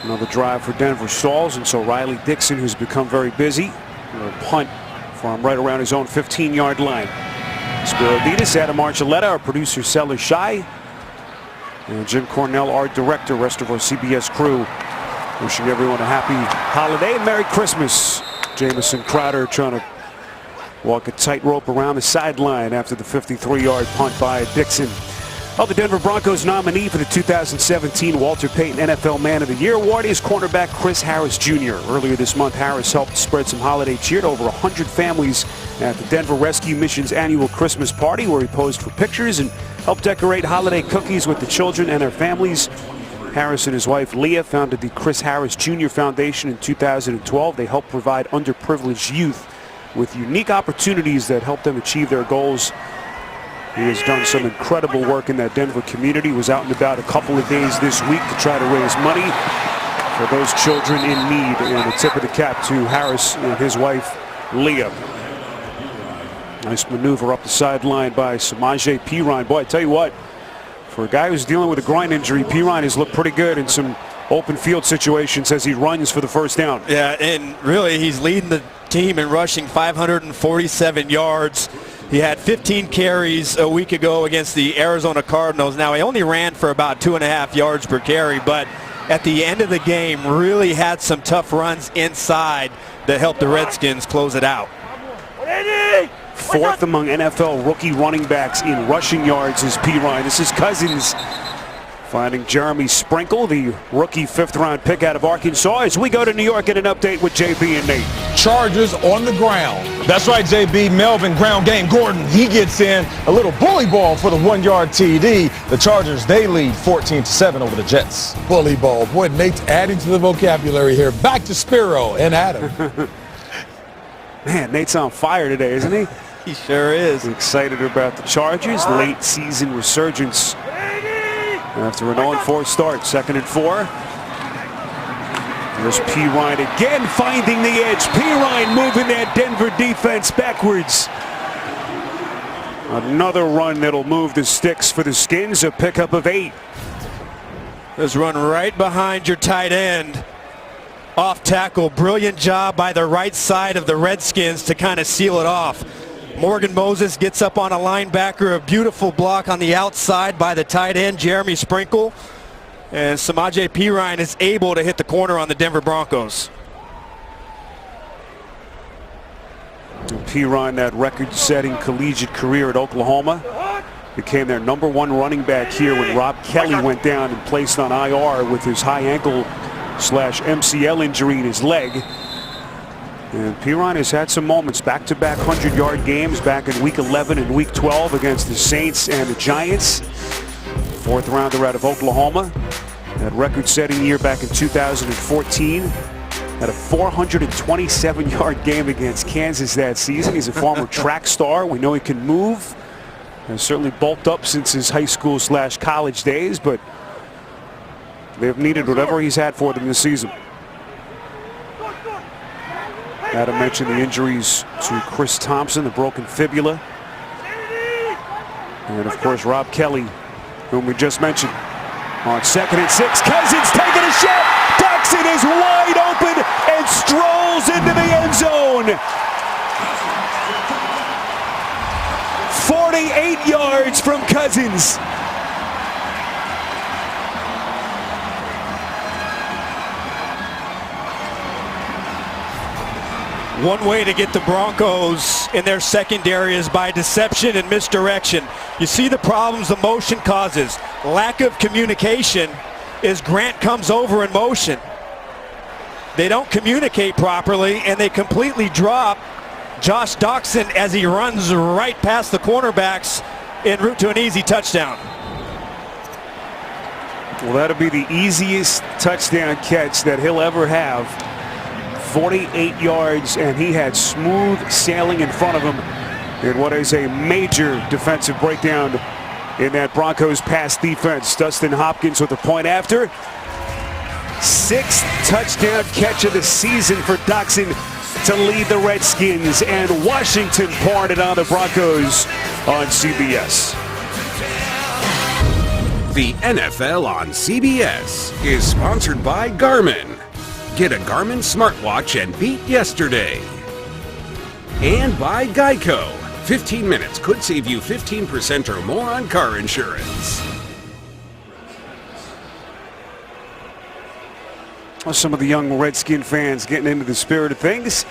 Another drive for Denver stalls, and so Riley Dixon, who's become very busy, will punt from right around his own 15-yard line. Spiro Dedes, Adam Archuleta, our producer Seller Shy, and Jim Cornell, our director, rest of our CBS crew. Wishing everyone a happy holiday and Merry Christmas. Jamison Crowder trying to walk a tightrope around the sideline after the 53-yard punt by Dixon. Well, the Denver Broncos nominee for the 2017 Walter Payton NFL Man of the Year award is cornerback Chris Harris Jr. Earlier this month, Harris helped spread some holiday cheer to over 100 families at the Denver Rescue Mission's annual Christmas party, where he posed for pictures and helped decorate holiday cookies with the children and their families. Harris and his wife Leah founded the Chris Harris Jr. Foundation in 2012. They help provide underprivileged youth with unique opportunities that help them achieve their goals. He has done some incredible work in that Denver community. Was out and about a couple of days this week to try to raise money for those children in need. And a tip of the cap to Harris and his wife Leah. Nice maneuver up the sideline by Samaje Perine. Boy, I tell you what, for a guy who's dealing with a groin injury, Perine has looked pretty good in some open field situations as he runs for the first down. Yeah, and really he's leading the team in rushing, 547 yards. He had 15 carries a week ago against the Arizona Cardinals. Now, he only ran for about 2.5 yards per carry, but at the end of the game really had some tough runs inside that helped the Redskins close it out. Fourth among NFL rookie running backs in rushing yards is Perine. This is Cousins finding Jeremy Sprinkle, the rookie 5th-round pick out of Arkansas, as we go to New York and an update with JB and Nate. Chargers on the ground. That's right, JB. Melvin ground game. Gordon, he gets in a little bully ball for the 1-yard TD. The Chargers, they lead 14-7 over the Jets. Bully ball. Boy, Nate's adding to the vocabulary here. Back to Spiro and Adam. Man, Nate's on fire today, isn't he? He sure is. Excited about the Chargers' late season resurgence after an 0-4 start. 2nd and 4. There's Perine again finding the edge. Perine moving that Denver defense backwards. Another run that'll move the sticks for the Skins. A pickup of 8. Let's run right behind your tight end. Off tackle. Brilliant job by the right side of the Redskins to kind of seal it off. Morgan Moses gets up on a linebacker. A beautiful block on the outside by the tight end, Jeremy Sprinkle. And Samaje Perine is able to hit the corner on the Denver Broncos. Perine, that record-setting collegiate career at Oklahoma, became their #1 running back here when Rob Kelly went down and placed on IR with his high ankle/MCL injury in his leg. And Perine has had some moments, back-to-back 100-yard games back in Week 11 and Week 12 against the Saints and the Giants. 4th rounder out of Oklahoma. That record-setting year back in 2014. Had a 427-yard game against Kansas that season. He's a former track star. We know he can move. Has certainly bulked up since his high school/college days, but they've needed whatever he's had for them this season. Adam mentioned the injuries to Chris Thompson, the broken fibula. And of course, Rob Kelly, whom we just mentioned. On 2nd and 6, Cousins taking a shot. Daxon is wide open and strolls into the end zone. 48 yards from Cousins. One way to get the Broncos in their secondary is by deception and misdirection. You see the problems the motion causes. Lack of communication as Grant comes over in motion. They don't communicate properly, and they completely drop Josh Doctson as he runs right past the cornerbacks en route to an easy touchdown. Well, that'll be the easiest touchdown catch that he'll ever have. 48 yards, and he had smooth sailing in front of him in what is a major defensive breakdown in that Broncos pass defense. Dustin Hopkins with a point after. 6th touchdown catch of the season for Doctson to lead the Redskins, and Washington poured it on the Broncos on CBS. The NFL on CBS is sponsored by Garmin. Get a Garmin smartwatch and beat yesterday. And by Geico. 15 minutes could save you 15% or more on car insurance. Well, some of the young Redskin fans getting into the spirit of things.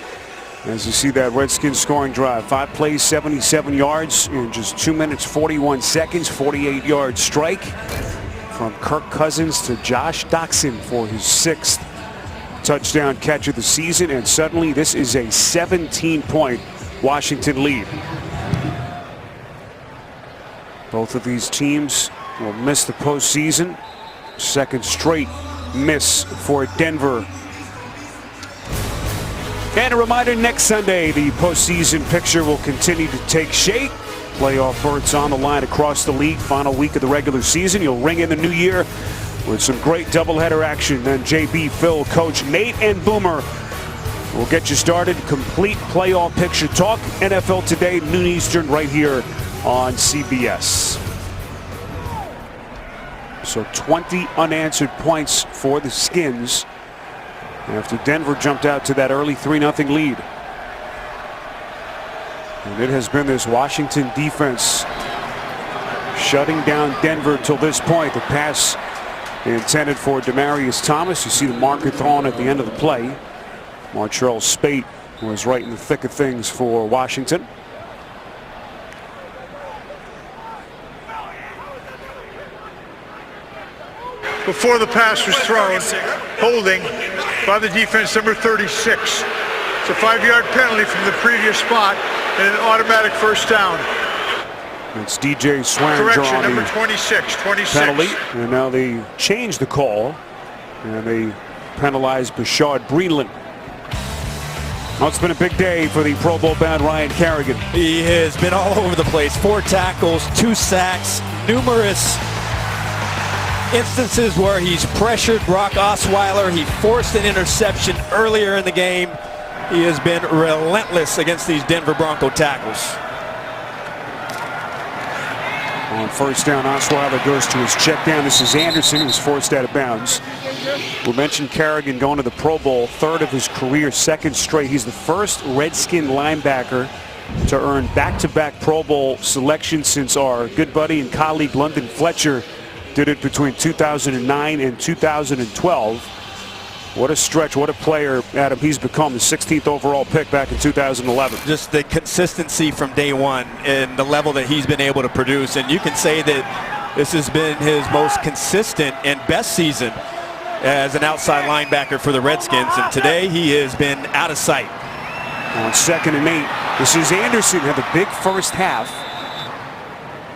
As you see that Redskins scoring drive. 5 plays, 77 yards in just 2 minutes, 41 seconds. 48-yard strike from Kirk Cousins to Josh Doctson for his 6th touchdown catch of the season. And suddenly this is a 17-point Washington lead. Both of these teams will miss the postseason. 2nd straight miss for Denver. And a reminder, next Sunday, the postseason picture will continue to take shape. Playoff berths on the line across the league. Final week of the regular season. You'll ring in the new year with some great doubleheader action. Then JB, Phil, Coach Nate, and Boomer will get you started. Complete playoff picture talk. NFL Today, noon Eastern, right here on CBS. So 20 unanswered points for the Skins after Denver jumped out to that early 3-0 lead. And it has been this Washington defense shutting down Denver till this point. The pass intended for Demaryius Thomas. You see the marker thrown at the end of the play. Martrell Spate was right in the thick of things for Washington. Before the pass was thrown, holding by the defense, number 36. It's a 5-yard penalty from the previous spot and an automatic first down. It's DJ Swearinger Correction, on number the 26. penalty. And now they changed the call, and they penalized Bashard Breeland. Well, it's been a big day for the Pro Bowl bound Ryan Kerrigan. He has been all over the place. 4 tackles, 2 sacks, numerous instances where he's pressured Brock Osweiler. He forced an interception earlier in the game. He has been relentless against these Denver Bronco tackles. On first down, Osweiler goes to his check down. This is Anderson, who's forced out of bounds. We mentioned Kerrigan going to the Pro Bowl, 3rd of his career, 2nd straight. He's the first Redskin linebacker to earn back-to-back Pro Bowl selections since our good buddy and colleague London Fletcher did it between 2009 and 2012. What a stretch, what a player, Adam. He's become the 16th overall pick back in 2011. Just the consistency from day one and the level that he's been able to produce. And you can say that this has been his most consistent and best season as an outside linebacker for the Redskins. And today he has been out of sight. On 2nd and 8, this is Anderson. Had the big first half.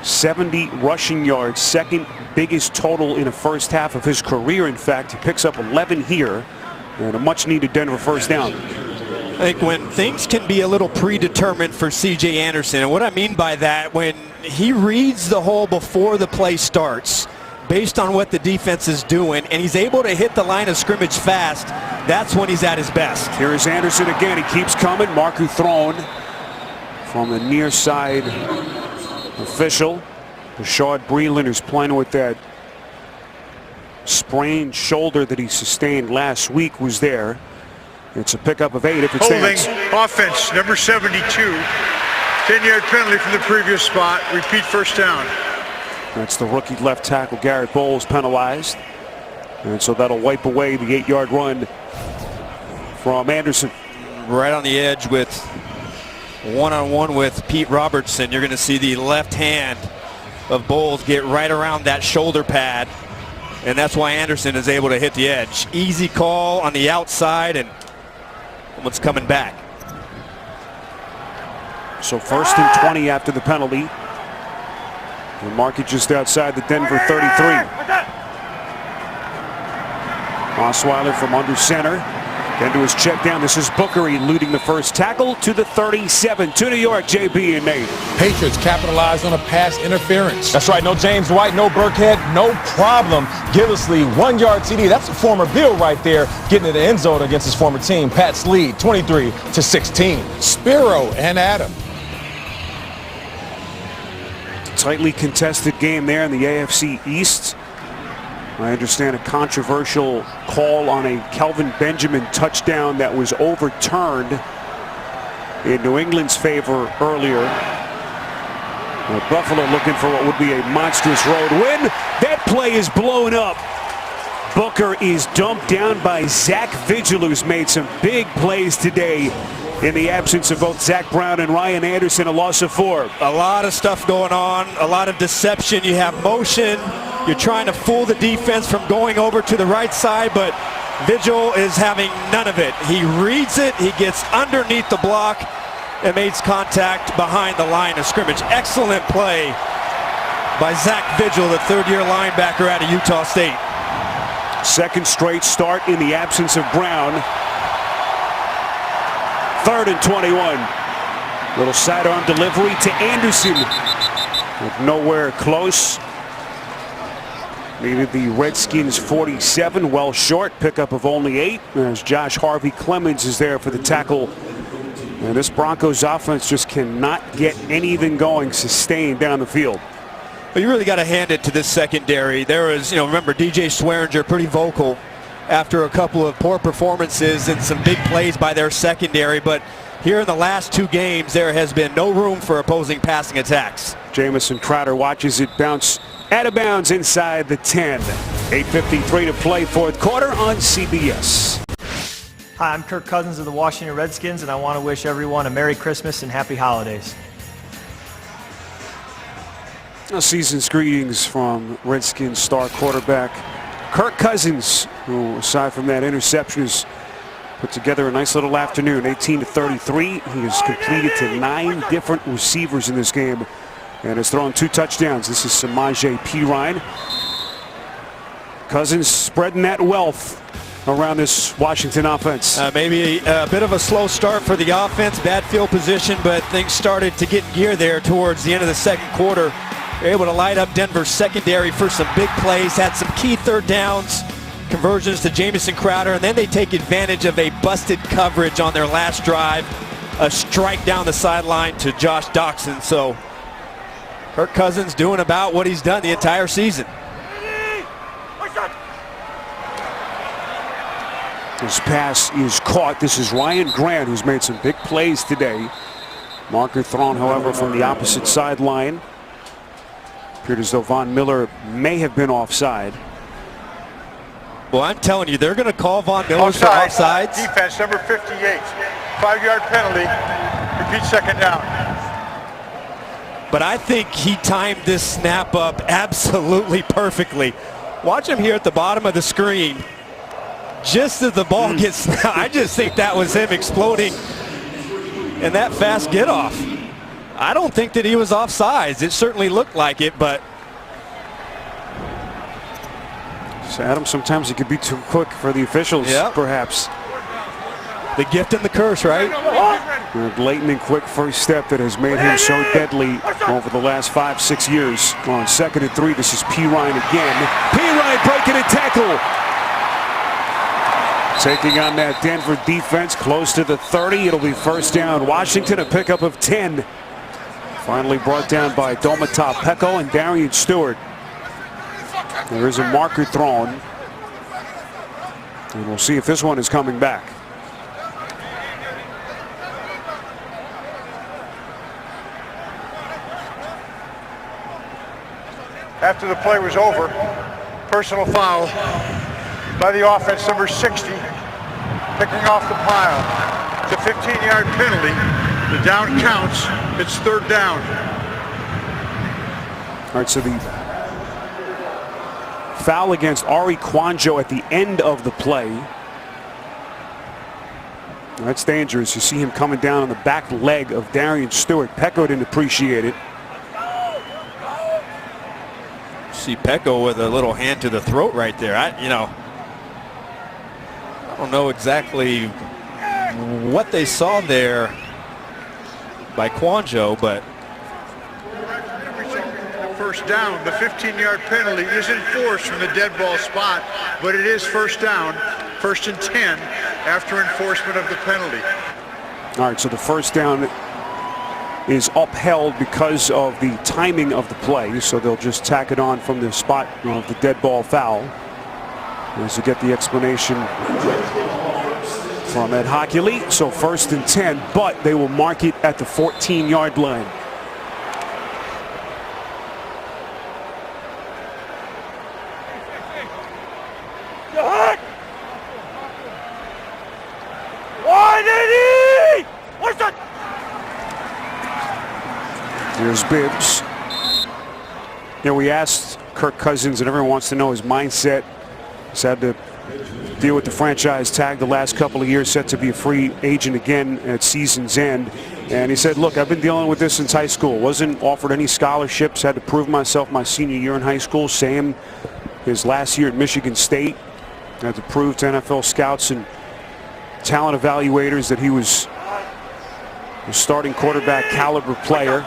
70 rushing yards, 2nd biggest total in a first half of his career. In fact, he picks up 11 here and a much needed Denver first down. I think when things can be a little predetermined for C.J. Anderson, and what I mean by that, when he reads the hole before the play starts based on what the defense is doing, and he's able to hit the line of scrimmage fast, that's when he's at his best. Here is Anderson again. He keeps coming. Marker thrown from the near side official. Bashard Breeland, who's playing with that sprained shoulder that he sustained last week, was there. It's a pickup of 8 if it Holding stands. offense, number 72. 10-yard penalty from the previous spot. Repeat first down. That's the rookie left tackle Garrett Bowles penalized. And so that'll wipe away the 8-yard run from Anderson. right on the edge with one-on-one with Pete Robertson. You're going to see the left hand of Bowles get right around that shoulder pad, and that's why Anderson is able to hit the edge. Easy call on the outside, and someone's coming back. So 1st and 20 after the penalty. The market just outside the Denver 33. Osweiler from under center. Then to his check down. This is Booker eluding the first tackle to the 37. To New York, JB and Nate. Patriots capitalized on a pass interference. That's right. No James White, no Burkhead, no problem. Gillislee, 1-yard TD. That's a former Bill right there, getting to the end zone against his former team. Pats lead 23-16. Spiro and Adam. Tightly contested game there in the AFC East. I understand a controversial call on a Kelvin Benjamin touchdown that was overturned in New England's favor earlier. Buffalo looking for what would be a monstrous road win. That play is blown up. Booker is dumped down by Zach Vigil, who's made some big plays today in the absence of both Zach Brown and Ryan Anderson, a loss of 4. A lot of stuff going on, a lot of deception. You have motion. You're trying to fool the defense from going over to the right side, but Vigil is having none of it. He reads it, he gets underneath the block, and makes contact behind the line of scrimmage. Excellent play by Zach Vigil, the third-year linebacker out of Utah State. Second straight start in the absence of Brown. 3rd and 21. Little sidearm delivery to Anderson. With nowhere close. Needed the Redskins 47, well short, pickup of only 8. As Josh Harvey Clemens is there for the tackle. And this Broncos offense just cannot get anything going, sustained down the field. But you really got to hand it to this secondary. There is, remember DJ Swearinger pretty vocal after a couple of poor performances and some big plays by their secondary. But here in the last 2 games, there has been no room for opposing passing attacks. Jamison Crowder watches it bounce out of bounds inside the 10. 8:53 to play, 4th quarter on CBS. Hi, I'm Kirk Cousins of the Washington Redskins, and I want to wish everyone a Merry Christmas and Happy Holidays. Season's greetings from Redskins star quarterback Kirk Cousins, who aside from that interception has put together a nice little afternoon. 18-33. He has completed to 9 different receivers in this game and has thrown 2 touchdowns. This is Samaje Perine. Cousins spreading that wealth around this Washington offense. Maybe a bit of a slow start for the offense, bad field position, but things started to get gear there towards the end of the second quarter. They're able to light up Denver's secondary for some big plays, had some key third downs, conversions to Jamison Crowder, and then they take advantage of a busted coverage on their last drive, a strike down the sideline to Josh Doxson. So Kirk Cousins doing about what he's done the entire season. This pass is caught. This is Ryan Grant, who's made some big plays today. Marker thrown, however, from the opposite sideline. Appeared as though Von Miller may have been offside. Well, I'm telling you, they're going to call Von Miller for offsides. Defense, number 58. 5-yard penalty. Repeat second down. But I think he timed this snap up absolutely perfectly. Watch him here at the bottom of the screen. Just as the ball gets snapped, I just think that was him exploding in that fast get off. I don't think that he was offsides. It certainly looked like it, but So Adam, sometimes it could be too quick for the officials, perhaps. The gift and the curse, right? A blatant and quick first step that has made him so deadly over the last 5-6 years. On 2nd and 3, this is Perine again. Perine breaking a tackle. Taking on that Denver defense close to the 30. It'll be first down. Washington, a pickup of 10. Finally brought down by Domata Peko and Darian Stewart. There is a marker thrown. And we'll see if this one is coming back. After the play was over, personal foul by the offense, number 60, picking off the pile. It's a 15-yard penalty. The down counts. It's third down. All right, so the foul against Ari Kwanjo at the end of the play. That's dangerous. You see him coming down on the back leg of Darian Stewart. Pecco didn't appreciate it. See Pecco with a little hand to the throat right there. I don't know exactly what they saw there by Kwanjo, but First down. The 15-yard penalty is enforced from the dead ball spot, but it is first down, 1st and 10 after enforcement of the penalty. All right, so the first down is upheld because of the timing of the play, so they'll just tack it on from the spot of the dead ball foul. As you get the explanation from Ed Hockley. So 1st and 10, but they will mark it at the 14-yard line. Here's Bibbs. We asked Kirk Cousins, and everyone wants to know his mindset. He's had to deal with the franchise tag the last couple of years, set to be a free agent again at season's end. And he said, look, I've been dealing with this since high school. Wasn't offered any scholarships, had to prove myself my senior year in high school. Same his last year at Michigan State. Had to prove to NFL scouts and talent evaluators that he was a starting quarterback caliber player.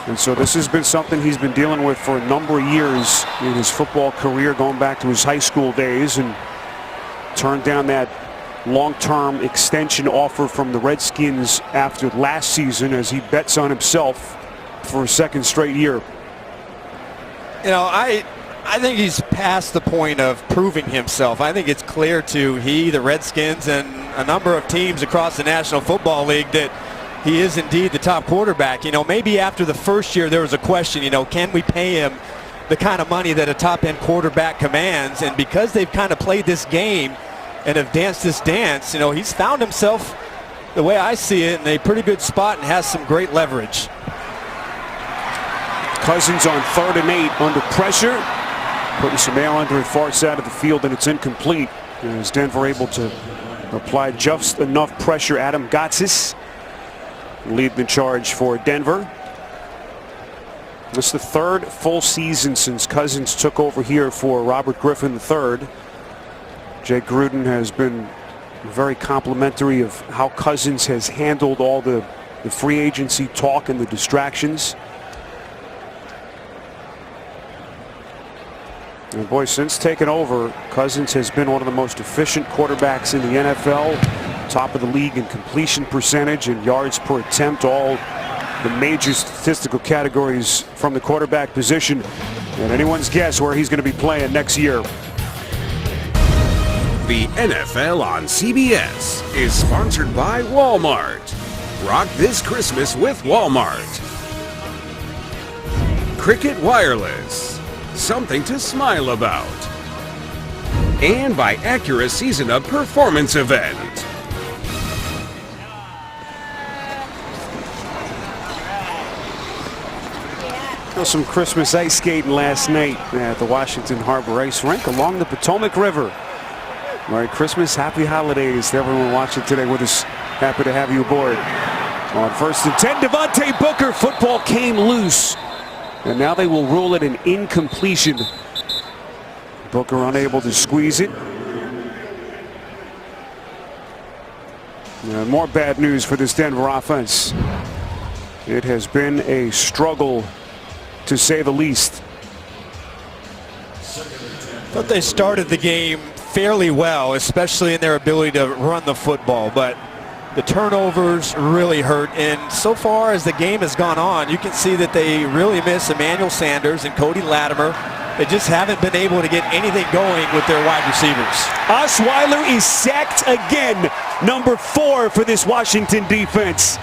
And so this has been something he's been dealing with for a number of years in his football career, going back to his high school days, and turned down that long-term extension offer from the Redskins after last season as he bets on himself for a second straight year. I think he's past the point of proving himself. I think it's clear to the Redskins, and a number of teams across the National Football League that he is indeed the top quarterback. Maybe after the first year there was a question, can we pay him the kind of money that a top-end quarterback commands? And because they've kind of played this game and have danced this dance, he's found himself, the way I see it, in a pretty good spot and has some great leverage. Cousins on 3rd and 8 under pressure, putting some air under it far side of the field, and it's incomplete. Is Denver able to apply just enough pressure? Adam Gotsis leading the charge for Denver. This is the 3rd full season since Cousins took over here for Robert Griffin III. Jay Gruden has been very complimentary of how Cousins has handled all the free agency talk and the distractions. And boy, since taking over, Cousins has been one of the most efficient quarterbacks in the NFL. Top of the league in completion percentage and yards per attempt, all the major statistical categories from the quarterback position. And anyone's guess where he's going to be playing next year. The NFL on CBS is sponsored by Walmart. Rock this Christmas with Walmart. Cricket Wireless, something to smile about. And by Acura Season Up Performance Event. Some Christmas ice skating last night at the Washington Harbor Ice Rink along the Potomac River. Merry Christmas, happy holidays to everyone watching today with us. Happy to have you aboard. On 1st and 10, Devontae Booker, football came loose. And now they will rule it an incompletion. Booker unable to squeeze it. And more bad news for this Denver offense. It has been a struggle, to say the least. But they started the game fairly well, especially in their ability to run the football, but the turnovers really hurt. And so far as the game has gone on, you can see that they really miss Emmanuel Sanders and Cody Latimer. They just haven't been able to get anything going with their wide receivers. Osweiler is sacked again, number 4 for this Washington defense.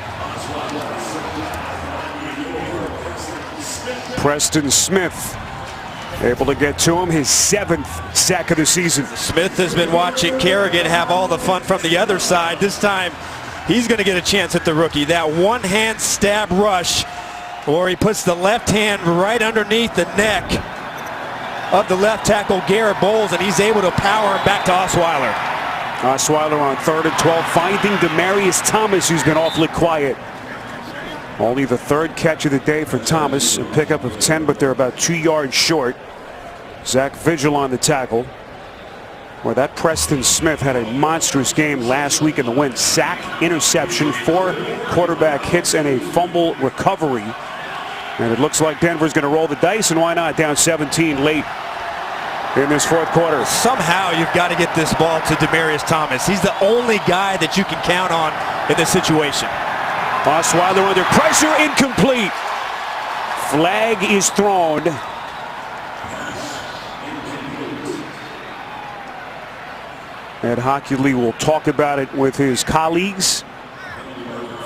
Preston Smith able to get to him, his 7th sack of the season. Smith has been watching Kerrigan have all the fun from the other side. This time he's going to get a chance at the rookie. That one-hand stab rush where he puts the left hand right underneath the neck of the left tackle Garrett Bowles, and he's able to power him back to Osweiler. Osweiler on 3rd and 12, finding Demaryius Thomas, who's been awfully quiet. Only the 3rd catch of the day for Thomas, a pickup of 10, but they're about 2 yards short. Zach Vigil on the tackle. Where that Preston Smith had a monstrous game last week in the win. Sack, interception, 4 quarterback hits, and a fumble recovery. And it looks like Denver's going to roll the dice, and why not? Down 17 late in this 4th quarter. Somehow you've got to get this ball to Demaryius Thomas. He's the only guy that you can count on in this situation. Osweiler under pressure, incomplete. Flag is thrown. Ed Hockley will talk about it with his colleagues.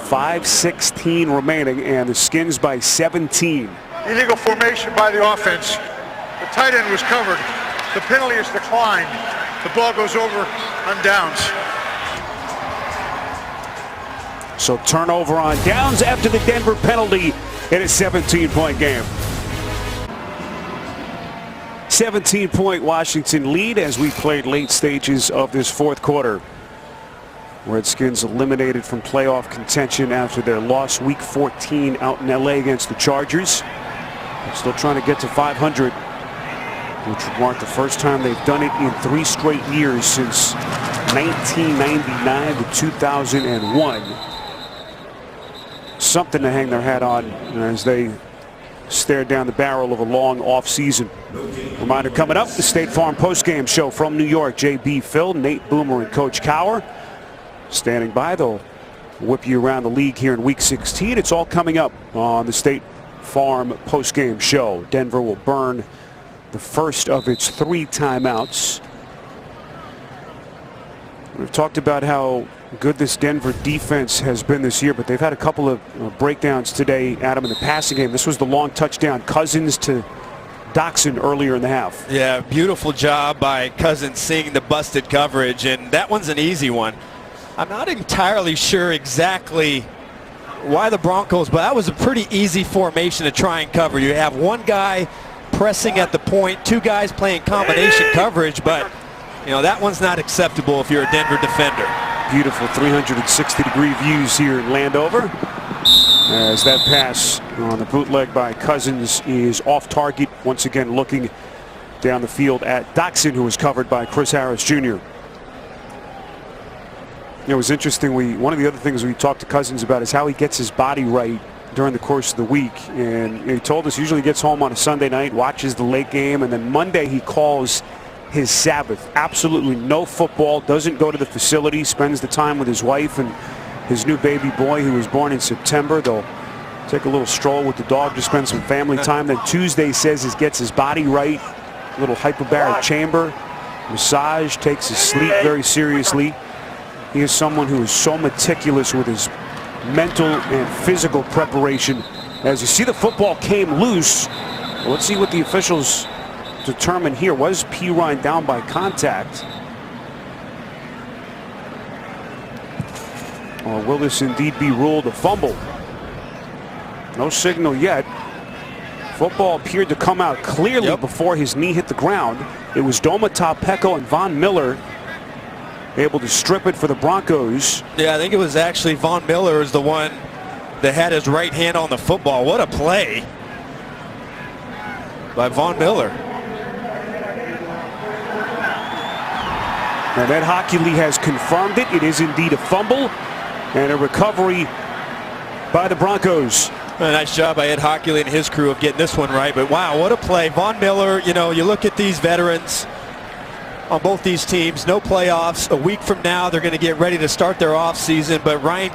5:16 remaining, and the Skins by 17. Illegal formation by the offense. The tight end was covered. The penalty is declined. The ball goes over on downs. So turnover on downs after the Denver penalty in a 17-point game. 17-point Washington lead as we played late stages of this 4th quarter. Redskins eliminated from playoff contention after their loss week 14 out in LA against the Chargers. They're still trying to get to 500, which would mark the first time they've done it in 3 straight years since 1999 to 2001. Something to hang their hat on as they stare down the barrel of a long off-season. Reminder coming up, the State Farm postgame show from New York. JB Phil, Nate Boomer, and Coach Cowher standing by. They'll whip you around the league here in week 16. It's all coming up on the State Farm postgame show. Denver will burn the first of its 3 timeouts. We've talked about how good this Denver defense has been this year, but they've had a couple of breakdowns today, Adam, in the passing game. This was the long touchdown, Cousins to Doxson earlier in the half. Yeah, beautiful job by Cousins seeing the busted coverage, and that one's an easy one. I'm not entirely sure exactly why the Broncos, but that was a pretty easy formation to try and cover. You have one guy pressing at the point, 2 guys playing combination coverage, but you know that one's not acceptable if you're a Denver defender. Beautiful 360-degree views here in Landover as that pass on the bootleg by Cousins is off target. Once again looking down the field at Doxson, who was covered by Chris Harris Jr. It was interesting. One of the other things we talked to Cousins about is how he gets his body right during the course of the week. And he told us usually gets home on a Sunday night, watches the late game, and then Monday he calls his Sabbath. Absolutely no football, doesn't go to the facility, spends the time with his wife and his new baby boy who was born in September. They'll take a little stroll with the dog to spend some family time. Then Tuesday says he gets his body right, a little hyperbaric chamber, massage, takes his sleep very seriously. He is someone who is so meticulous with his mental and physical preparation. As you see, the football came loose. Well, let's see what the officials determine here. Was Perine down by contact? Or will this indeed be ruled a fumble? No signal yet. Football appeared to come out clearly before his knee hit the ground. It was Domata Peko and Von Miller able to strip it for the Broncos. Yeah, I think it was actually Von Miller is the one that had his right hand on the football. What a play by Von Miller. And Ed Hockley has confirmed it. It is indeed a fumble and a recovery by the Broncos. A nice job by Ed Hockley and his crew of getting this one right. But wow, what a play. Von Miller, you know, you look at these veterans on both these teams, no playoffs. A week from now, they're going to get ready to start their offseason. But Ryan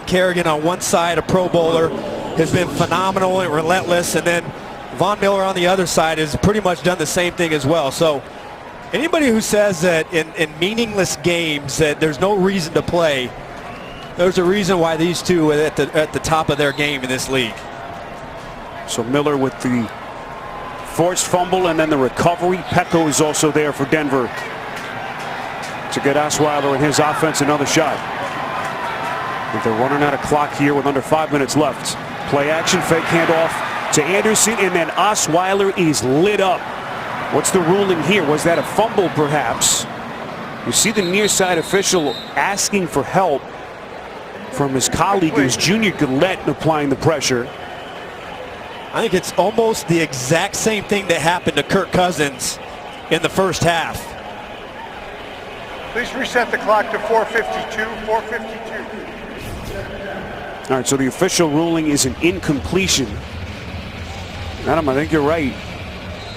Kerrigan on one side, a Pro Bowler, has been phenomenal and relentless. And then Von Miller on the other side has pretty much done the same thing as well. So anybody who says that in meaningless games that there's no reason to play, there's a reason why these two are at the top of their game in this league. So Miller with the forced fumble and then the recovery. Peko is also there for Denver to get Osweiler and his offense another shot. But they're running out of clock here with under 5 minutes left. Play action, fake handoff to Anderson, and then Osweiler is lit up. What's the ruling here? Was that a fumble, perhaps? You see the near side official asking for help from his colleague, who's Junior Gillette, applying the pressure. I think it's almost the exact same thing that happened to Kirk Cousins in the first half. Please reset the clock to 4:52. 4:52. All right, so the official ruling is an incompletion. Adam, I think you're right.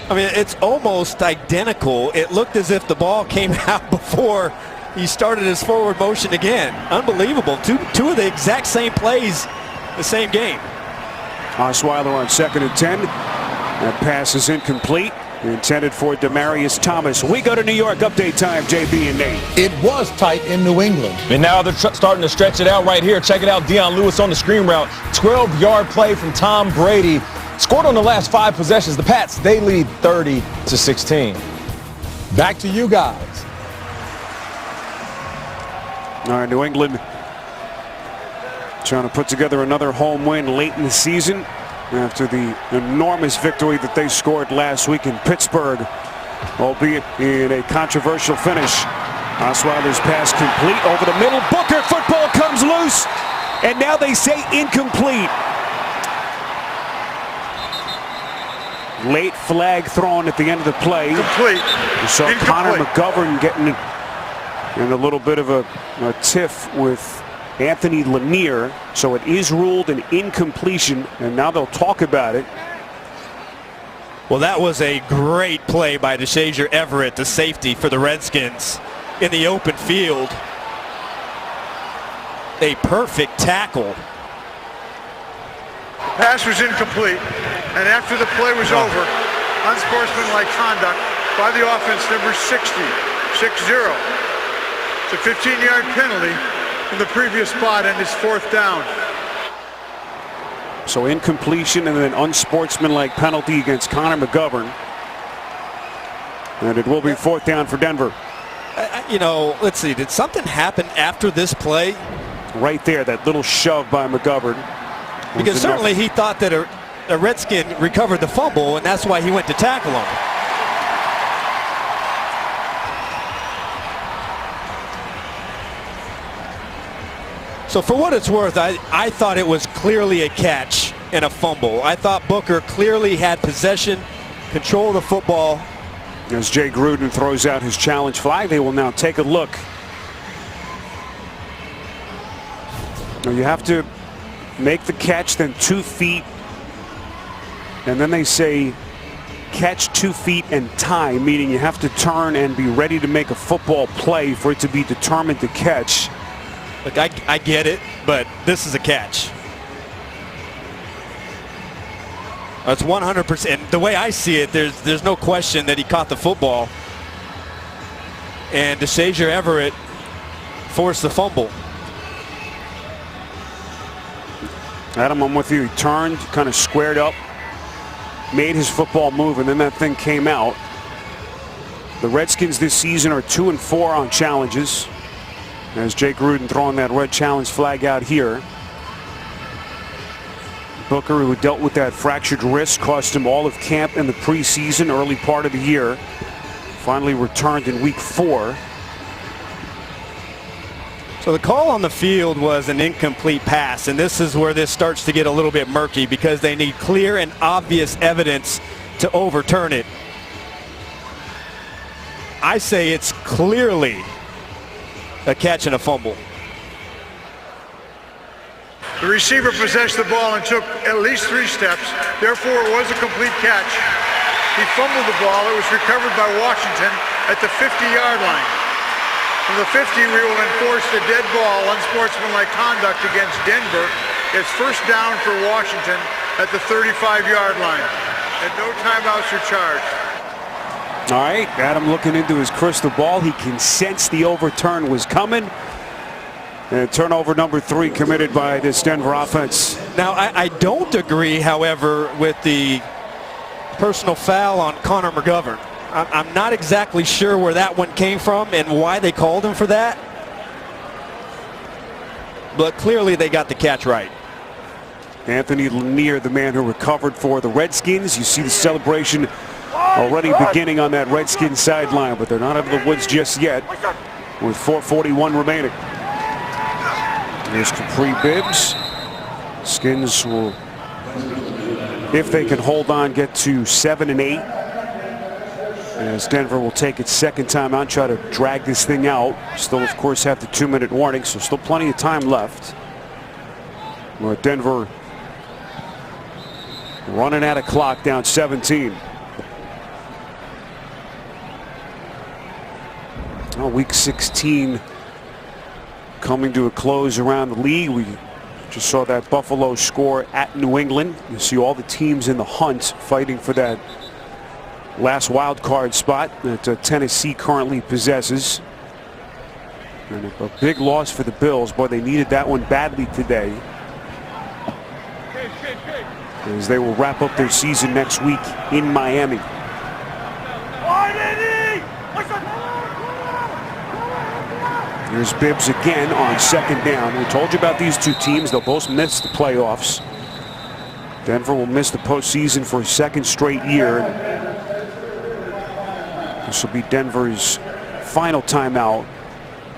I mean, it's almost identical. It looked as if the ball came out before he started his forward motion again. Unbelievable. Two of the exact same plays, the same game. Osweiler on 2nd and 10. That pass is incomplete. Intended for Demaryius Thomas. We go to New York. Update time, JB and Nate. It was tight in New England. And now they're starting to stretch it out right here. Check it out. Deion Lewis on the screen route. 12-yard play from Tom Brady. Scored on the last 5 possessions. The Pats, they lead 30-16. Back to you guys. All right, New England trying to put together another home win late in the season after the enormous victory that they scored last week in Pittsburgh, albeit in a controversial finish. Osweiler's pass complete over the middle. Booker, football comes loose, and now they say incomplete. Late flag thrown at the end of the play. Complete. You saw Connor McGovern getting in a little bit of a tiff with Anthony Lanier, so it is ruled an incompletion, and now they'll talk about it. Well, that was a great play by DeShazier Everett, the safety for the Redskins, in the open field. A perfect tackle. The pass was incomplete, and after the play was over, unsportsmanlike conduct by the offense, number 60, 6-0. It's a 15-yard penalty from the previous spot, and it's 4th down. So incompletion and then unsportsmanlike penalty against Connor McGovern. And it will be 4th down for Denver. You know, let's see, did something happen after this play? Right there, that little shove by McGovern. Because certainly he thought that a Redskin recovered the fumble, and that's why he went to tackle him. So for what it's worth, I thought it was clearly a catch and a fumble. I thought Booker clearly had possession, control of the football. As Jay Gruden throws out his challenge flag, they will now take a look. Now you have to make the catch, then 2 feet, and then they say catch 2 feet and tie, meaning you have to turn and be ready to make a football play for it to be determined to catch. Look, I get it, but this is a catch. That's 100%. The way I see it, there's no question that he caught the football, and DeShazier Everett forced the fumble. Adam, I'm with you. He turned, kind of squared up, made his football move, and then that thing came out. The Redskins this season are 2-4 on challenges. As Jay Gruden throwing that red challenge flag out here. Booker, who dealt with that fractured wrist, cost him all of camp in the preseason, early part of the year. Finally returned in week 4. So the call on the field was an incomplete pass, and this is where this starts to get a little bit murky because they need clear and obvious evidence to overturn it. I say it's clearly a catch and a fumble. The receiver possessed the ball and took at least 3 steps. Therefore, it was a complete catch. He fumbled the ball. It was recovered by Washington at the 50-yard line. From the 50, we will enforce the dead ball, unsportsmanlike conduct against Denver. It's 1st down for Washington at the 35-yard line. And no timeouts are charged. All right, Adam looking into his crystal ball. He can sense the overturn was coming. And turnover number 3 committed by this Denver offense. Now, I don't agree, however, with the personal foul on Connor McGovern. I'm not exactly sure where that one came from and why they called him for that. but clearly they got the catch right. Anthony Lanier, the man who recovered for the Redskins. You see the celebration already beginning on that Redskins sideline, but they're not out of the woods just yet with 4:41 remaining. Here's Capri Bibbs. Skins will, if they can hold on, get to 7 and 8. As Denver will take its second time out, try to drag this thing out. Still, of course, have the 2-minute warning, so still plenty of time left. Well, Denver running out of clock, down 17. Well, week 16 coming to a close around the league. We just saw that Buffalo score at New England. You see all the teams in the hunt fighting for that last wild card spot that Tennessee currently possesses. And a big loss for the Bills. Boy, they needed that one badly today, as they will wrap up their season next week in Miami. Here's Bibbs again on second down. We told you about these two teams. They'll both miss the playoffs. Denver will miss the postseason for a second straight year. This will be Denver's final timeout.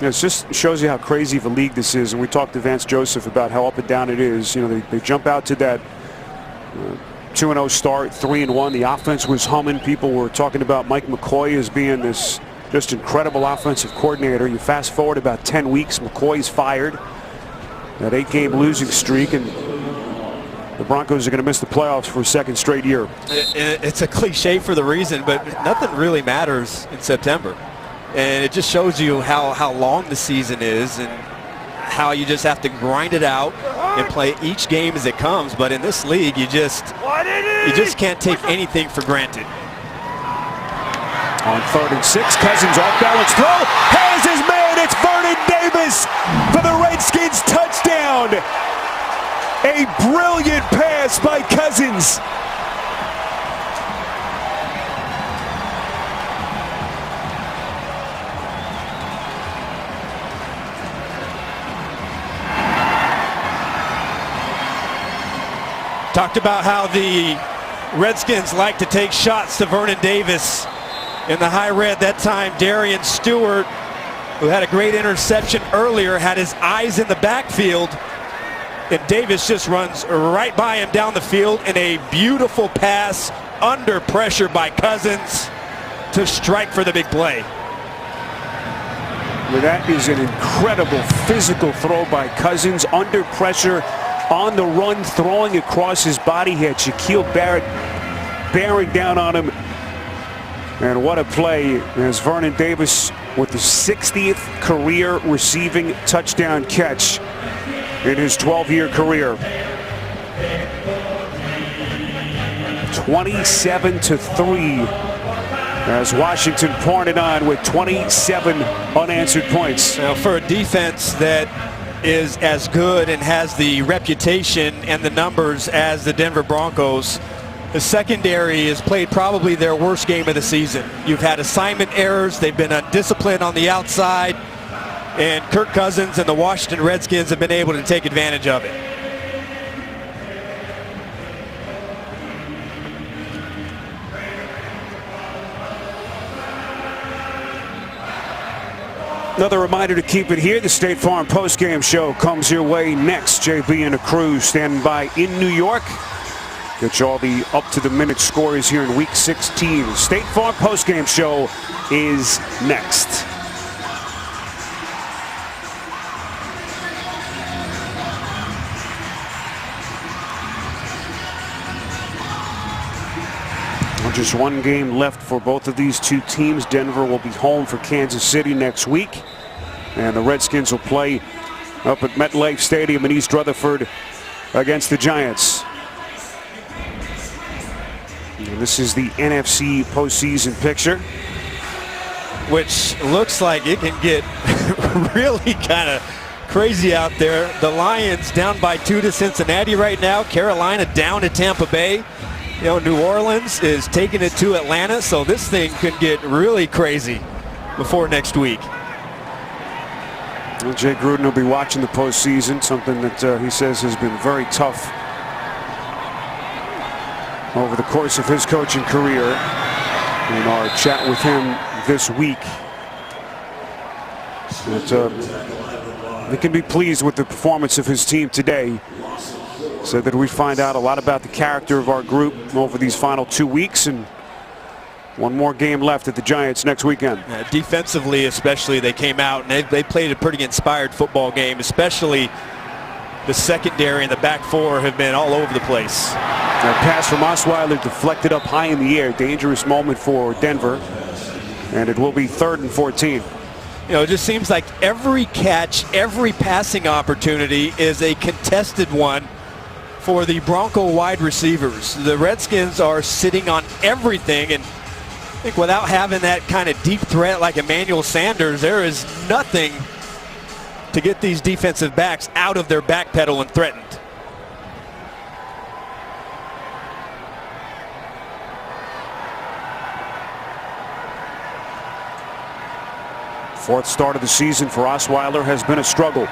It just shows you how crazy of a league this is. And we talked to Vance Joseph about how up and down it is. You know, they jump out to that 2-0 start, 3-1. The offense was humming. People were talking about Mike McCoy as being this just incredible offensive coordinator. You fast forward about 10 weeks, McCoy's fired. That 8-game losing streak, and the Broncos are going to miss the playoffs for a second straight year. It's a cliche for the reason, but nothing really matters in September. And it just shows you how long the season is and how you just have to grind it out and play each game as it comes. But in this league, you just can't take anything for granted. On 3rd and 6, Cousins off balance throw. Has his man. It's Vernon Davis for the Redskins touchdown. A brilliant pass by Cousins. Talked about how the Redskins like to take shots to Vernon Davis. In the high red that time, Darian Stewart, who had a great interception earlier, had his eyes in the backfield. And Davis just runs right by him down the field in a beautiful pass under pressure by Cousins to strike for the big play. Well, that is an incredible physical throw by Cousins under pressure on the run, throwing across his body. He had Shaquille Barrett bearing down on him. And what a play as Vernon Davis with the 60th career receiving touchdown catch in his 12-year career. 27-3 as Washington pouring it on with 27 unanswered points. Now, for a defense that is as good and has the reputation and the numbers as the Denver Broncos, the secondary has played probably their worst game of the season. You've had assignment errors. They've been undisciplined on the outside. And Kirk Cousins and the Washington Redskins have been able to take advantage of it. Another reminder to keep it here. The State Farm postgame show comes your way next. JB and a crew standing by in New York. Get you all the up-to-the-minute scores here in Week 16. The State Farm postgame show is next. Just one game left for both of these two teams. Denver will be home for Kansas City next week, and the Redskins will play up at MetLife Stadium in East Rutherford against the Giants. And this is the NFC postseason picture, which looks like it can get really kind of crazy out there. The Lions down by 2 to Cincinnati right now. Carolina down to Tampa Bay. You know, New Orleans is taking it to Atlanta, so this thing could get really crazy before next week. Well, Jay Gruden will be watching the postseason, something that he says has been very tough over the course of his coaching career. In our chat with him this week, we can be pleased with the performance of his team today. So that we find out a lot about the character of our group over these final 2 weeks, and one more game left at the Giants next weekend. Defensively especially, they came out and they played a pretty inspired football game, especially the secondary and the back four have been all over the place. A pass from Osweiler deflected up high in the air. Dangerous moment for Denver, and it will be 3rd and 14. You know, it just seems like every catch, every passing opportunity is a contested one for the Bronco wide receivers. The Redskins are sitting on everything, and I think without having that kind of deep threat like Emmanuel Sanders, there is nothing to get these defensive backs out of their back pedal and threatened. Fourth start of the season for Osweiler has been a struggle.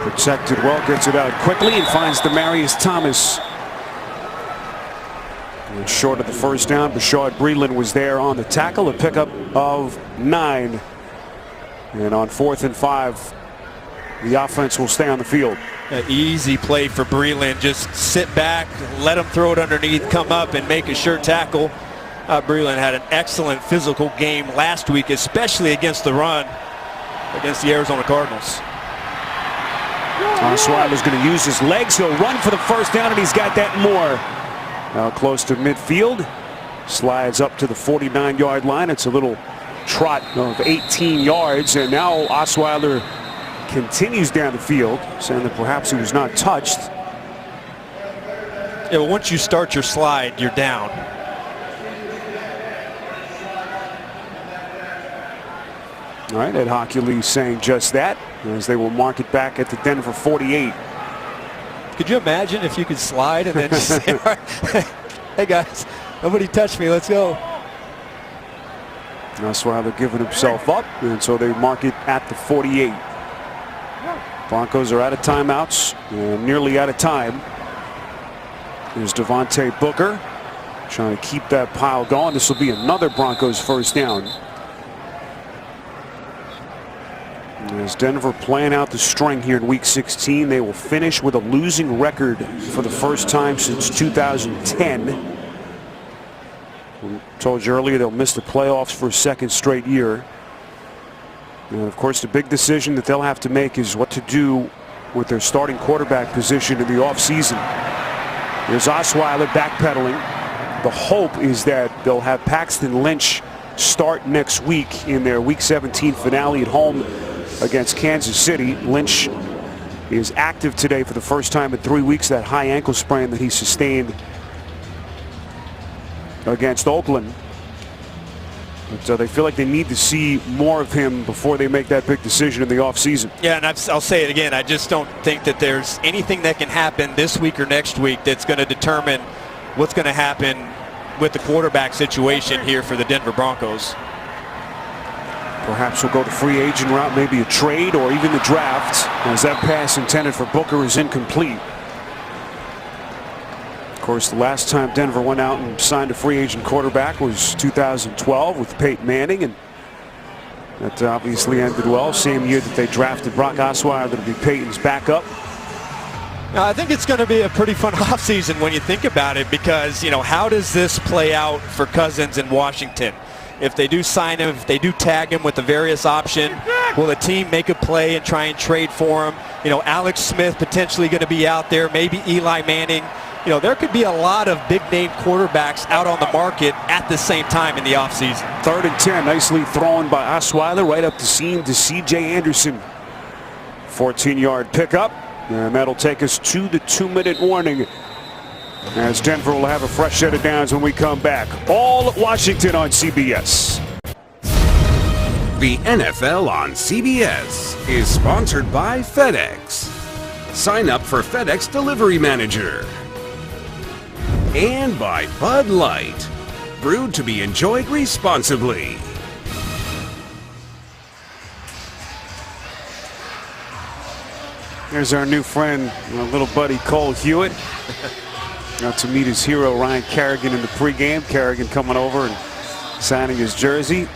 Protected well, gets it out quickly and finds Demaryius Thomas. And short of the first down, Bashaud Breeland was there on the tackle, a pickup of 9. And on 4th and 5, the offense will stay on the field. An easy play for Breeland. Just sit back, let him throw it underneath, come up and make a sure tackle. Breeland had an excellent physical game last week, especially against the run against the Arizona Cardinals. Osweiler's going to use his legs. He'll run for the first down, and he's got that and more. Now close to midfield. Slides up to the 49-yard line. It's a little trot of 18 yards, and now Osweiler continues down the field, saying that perhaps he was not touched. Yeah, well, once you start your slide, you're down. All right, Ed Hockley saying just that, as they will mark it back at the Denver 48. Could you imagine if you could slide and then just say, all right, hey guys, nobody touched me, let's go. Osweiler giving himself up, and so they mark it at the 48. Broncos are out of timeouts and nearly out of time. There's Devontae Booker trying to keep that pile going. This will be another Broncos first down. As Denver playing out the string here in week 16, they will finish with a losing record for the first time since 2010. I told you earlier they'll miss the playoffs for a second straight year. And of course, the big decision that they'll have to make is what to do with their starting quarterback position in the offseason. There's Osweiler backpedaling. The hope is that they'll have Paxton Lynch start next week in their week 17 finale at home against Kansas City. Lynch is active today for the first time in 3 weeks. That high ankle sprain that he sustained against Oakland. So they feel like they need to see more of him before they make that big decision in the offseason. Yeah, and I'll say it again. I just don't think that there's anything that can happen this week or next week that's going to determine what's going to happen with the quarterback situation here for the Denver Broncos. Perhaps we'll go the free agent route, maybe a trade or even the draft, as that pass intended for Booker is incomplete. Of course, the last time Denver went out and signed a free agent quarterback was 2012 with Peyton Manning, and that obviously ended well. Same year that they drafted Brock Osweiler to be Peyton's backup. I think it's going to be a pretty fun offseason when you think about it, because, you know, how does this play out for Cousins in Washington? If they do sign him, if they do tag him with the various option, will the team make a play and try and trade for him? You know, Alex Smith potentially going to be out there, maybe Eli Manning. You know, there could be a lot of big-name quarterbacks out on the market at the same time in the offseason. 3rd and 10, nicely thrown by Osweiler right up the seam to C.J. Anderson. 14-yard pickup, and that'll take us to the 2-minute warning, as Denver will have a fresh set of downs when we come back. All Washington on CBS. The NFL on CBS is sponsored by FedEx. Sign up for FedEx Delivery Manager. And by Bud Light, brewed to be enjoyed responsibly. There's our new friend, our little buddy Cole Hewitt. Got to meet his hero Ryan Kerrigan in the pregame. Kerrigan coming over and signing his jersey.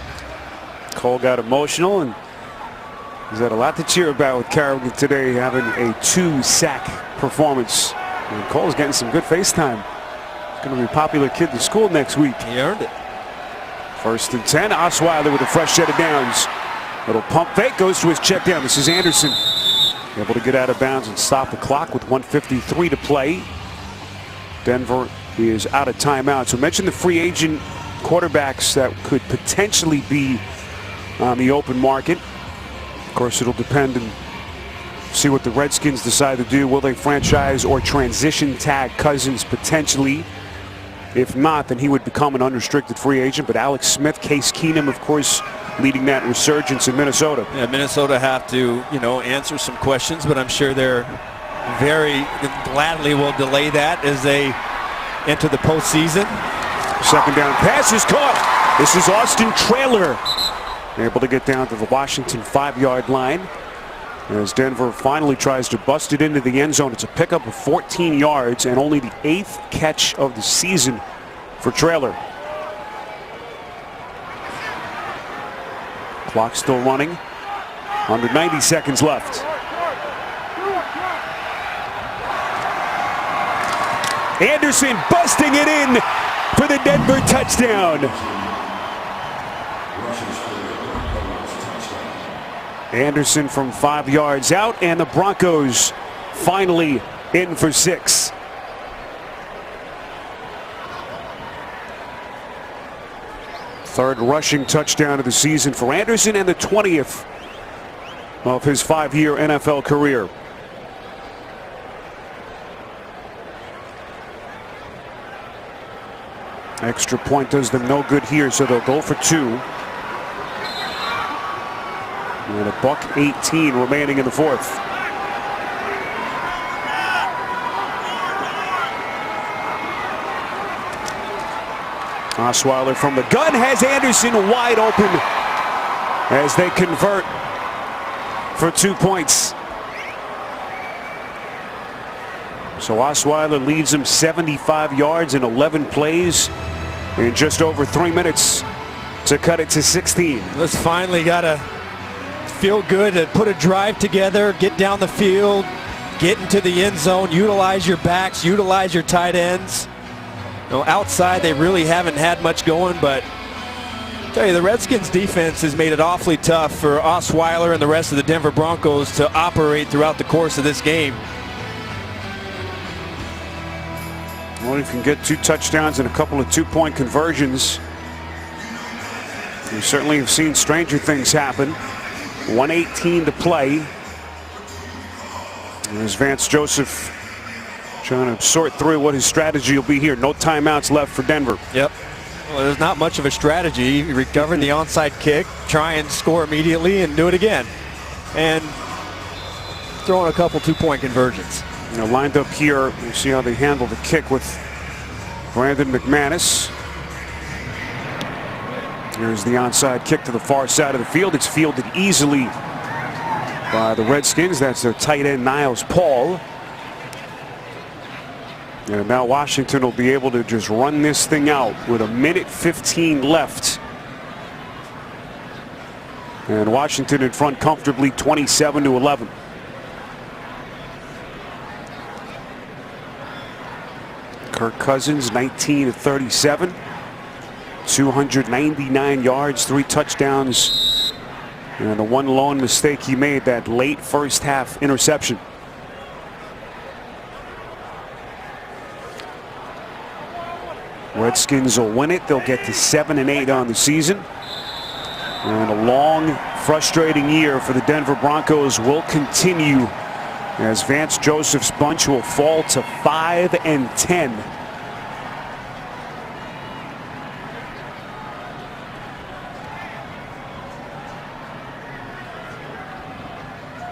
Cole got emotional, and he's had a lot to cheer about with Kerrigan today, having a 2-sack performance. And Cole's getting some good face time. He's going to be a popular kid to school next week. He earned it. 1st and 10. Osweiler with a fresh set of downs. Little pump fake, goes to his check down. This is Anderson. Able to get out of bounds and stop the clock with 1:53 to play. Denver is out of timeout. So mention the free agent quarterbacks that could potentially be on the open market. Of course, it'll depend and see what the Redskins decide to do. Will they franchise or transition tag Cousins potentially? If not, then he would become an unrestricted free agent. But Alex Smith, Case Keenum, of course, leading that resurgence in Minnesota. Yeah, Minnesota have to, answer some questions, but I'm sure they're very gladly will delay that as they enter the postseason. Second down pass is caught. This is Austin Traylor, able to get down to the Washington 5-yard line as Denver finally tries to bust it into the end zone. It's a pickup of 14 yards and only the 8th catch of the season for Traylor. Clock still running. Under 90 seconds left. Anderson busting it in for the Denver touchdown. Anderson from 5 yards out, and the Broncos finally in for 6. Third rushing touchdown of the season for Anderson and the 20th of his 5-year NFL career. Extra point does them no good here, so they'll go for 2. And a $1:18 remaining in the 4th. Osweiler from the gun has Anderson wide open as they convert for 2 points. So Osweiler leads them 75 yards in 11 plays in just over 3 minutes to cut it to 16. Let's finally got to feel good to put a drive together, get down the field, get into the end zone, utilize your backs, utilize your tight ends. Outside they really haven't had much going, but I tell you, the Redskins defense has made it awfully tough for Osweiler and the rest of the Denver Broncos to operate throughout the course of this game. Well, if you can get 2 touchdowns and a couple of 2-point conversions, you certainly have seen stranger things happen. 1:18 to play. There's Vance Joseph trying to sort through what his strategy will be here. No timeouts left for Denver. Yep. Well, there's not much of a strategy. He recovered the onside kick, try and score immediately and do it again. And throwing a couple 2-point conversions. Lined up here, you see how they handle the kick with Brandon McManus. Here's the onside kick to the far side of the field. It's fielded easily by the Redskins. That's their tight end, Niles Paul. And now Washington will be able to just run this thing out with 1:15 left. And Washington in front comfortably, 27-11. Kirk Cousins, 19-37. 299 yards, 3 touchdowns. And the one lone mistake he made, that late first half interception. Redskins will win it. They'll get to 7-8 on the season. And a long, frustrating year for the Denver Broncos will continue as Vance Joseph's bunch will fall to 5-10.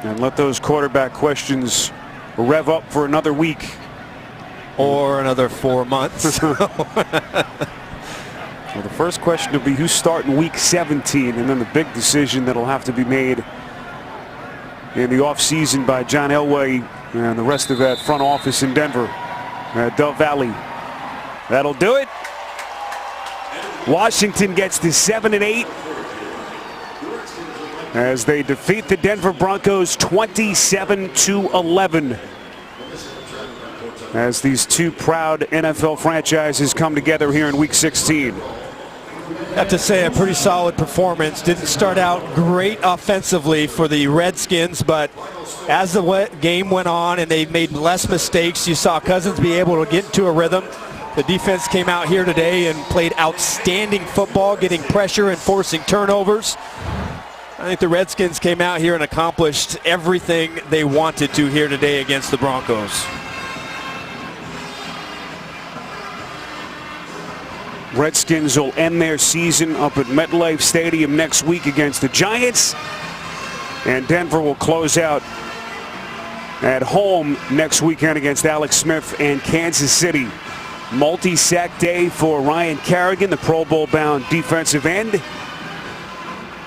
And let those quarterback questions rev up for another week. Or another 4 months. Well, the first question will be who's starting week 17, and then the big decision that'll have to be made in the offseason by John Elway and the rest of that front office in Denver at Dove Valley. That'll do it. Washington gets to 7-8 as they defeat the Denver Broncos 27-11. As these two proud NFL franchises come together here in Week 16. Have to say, a pretty solid performance. Didn't start out great offensively for the Redskins, but as the game went on and they made less mistakes, you saw Cousins be able to get into a rhythm. The defense came out here today and played outstanding football, getting pressure and forcing turnovers. I think the Redskins came out here and accomplished everything they wanted to here today against the Broncos. Redskins will end their season up at MetLife Stadium next week against the Giants. And Denver will close out at home next weekend against Alex Smith and Kansas City. Multi-sack day for Ryan Kerrigan, the Pro Bowl-bound defensive end.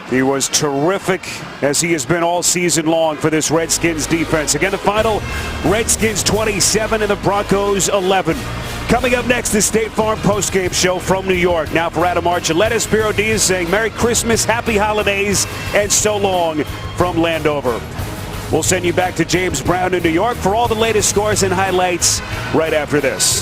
He was terrific, as he has been all season long for this Redskins defense. Again, the final, Redskins 27 and the Broncos 11. Coming up next, the State Farm postgame show from New York. Now for Adam Archuleta, Spiro Diaz saying Merry Christmas, Happy Holidays, and so long from Landover. We'll send you back to James Brown in New York for all the latest scores and highlights right after this.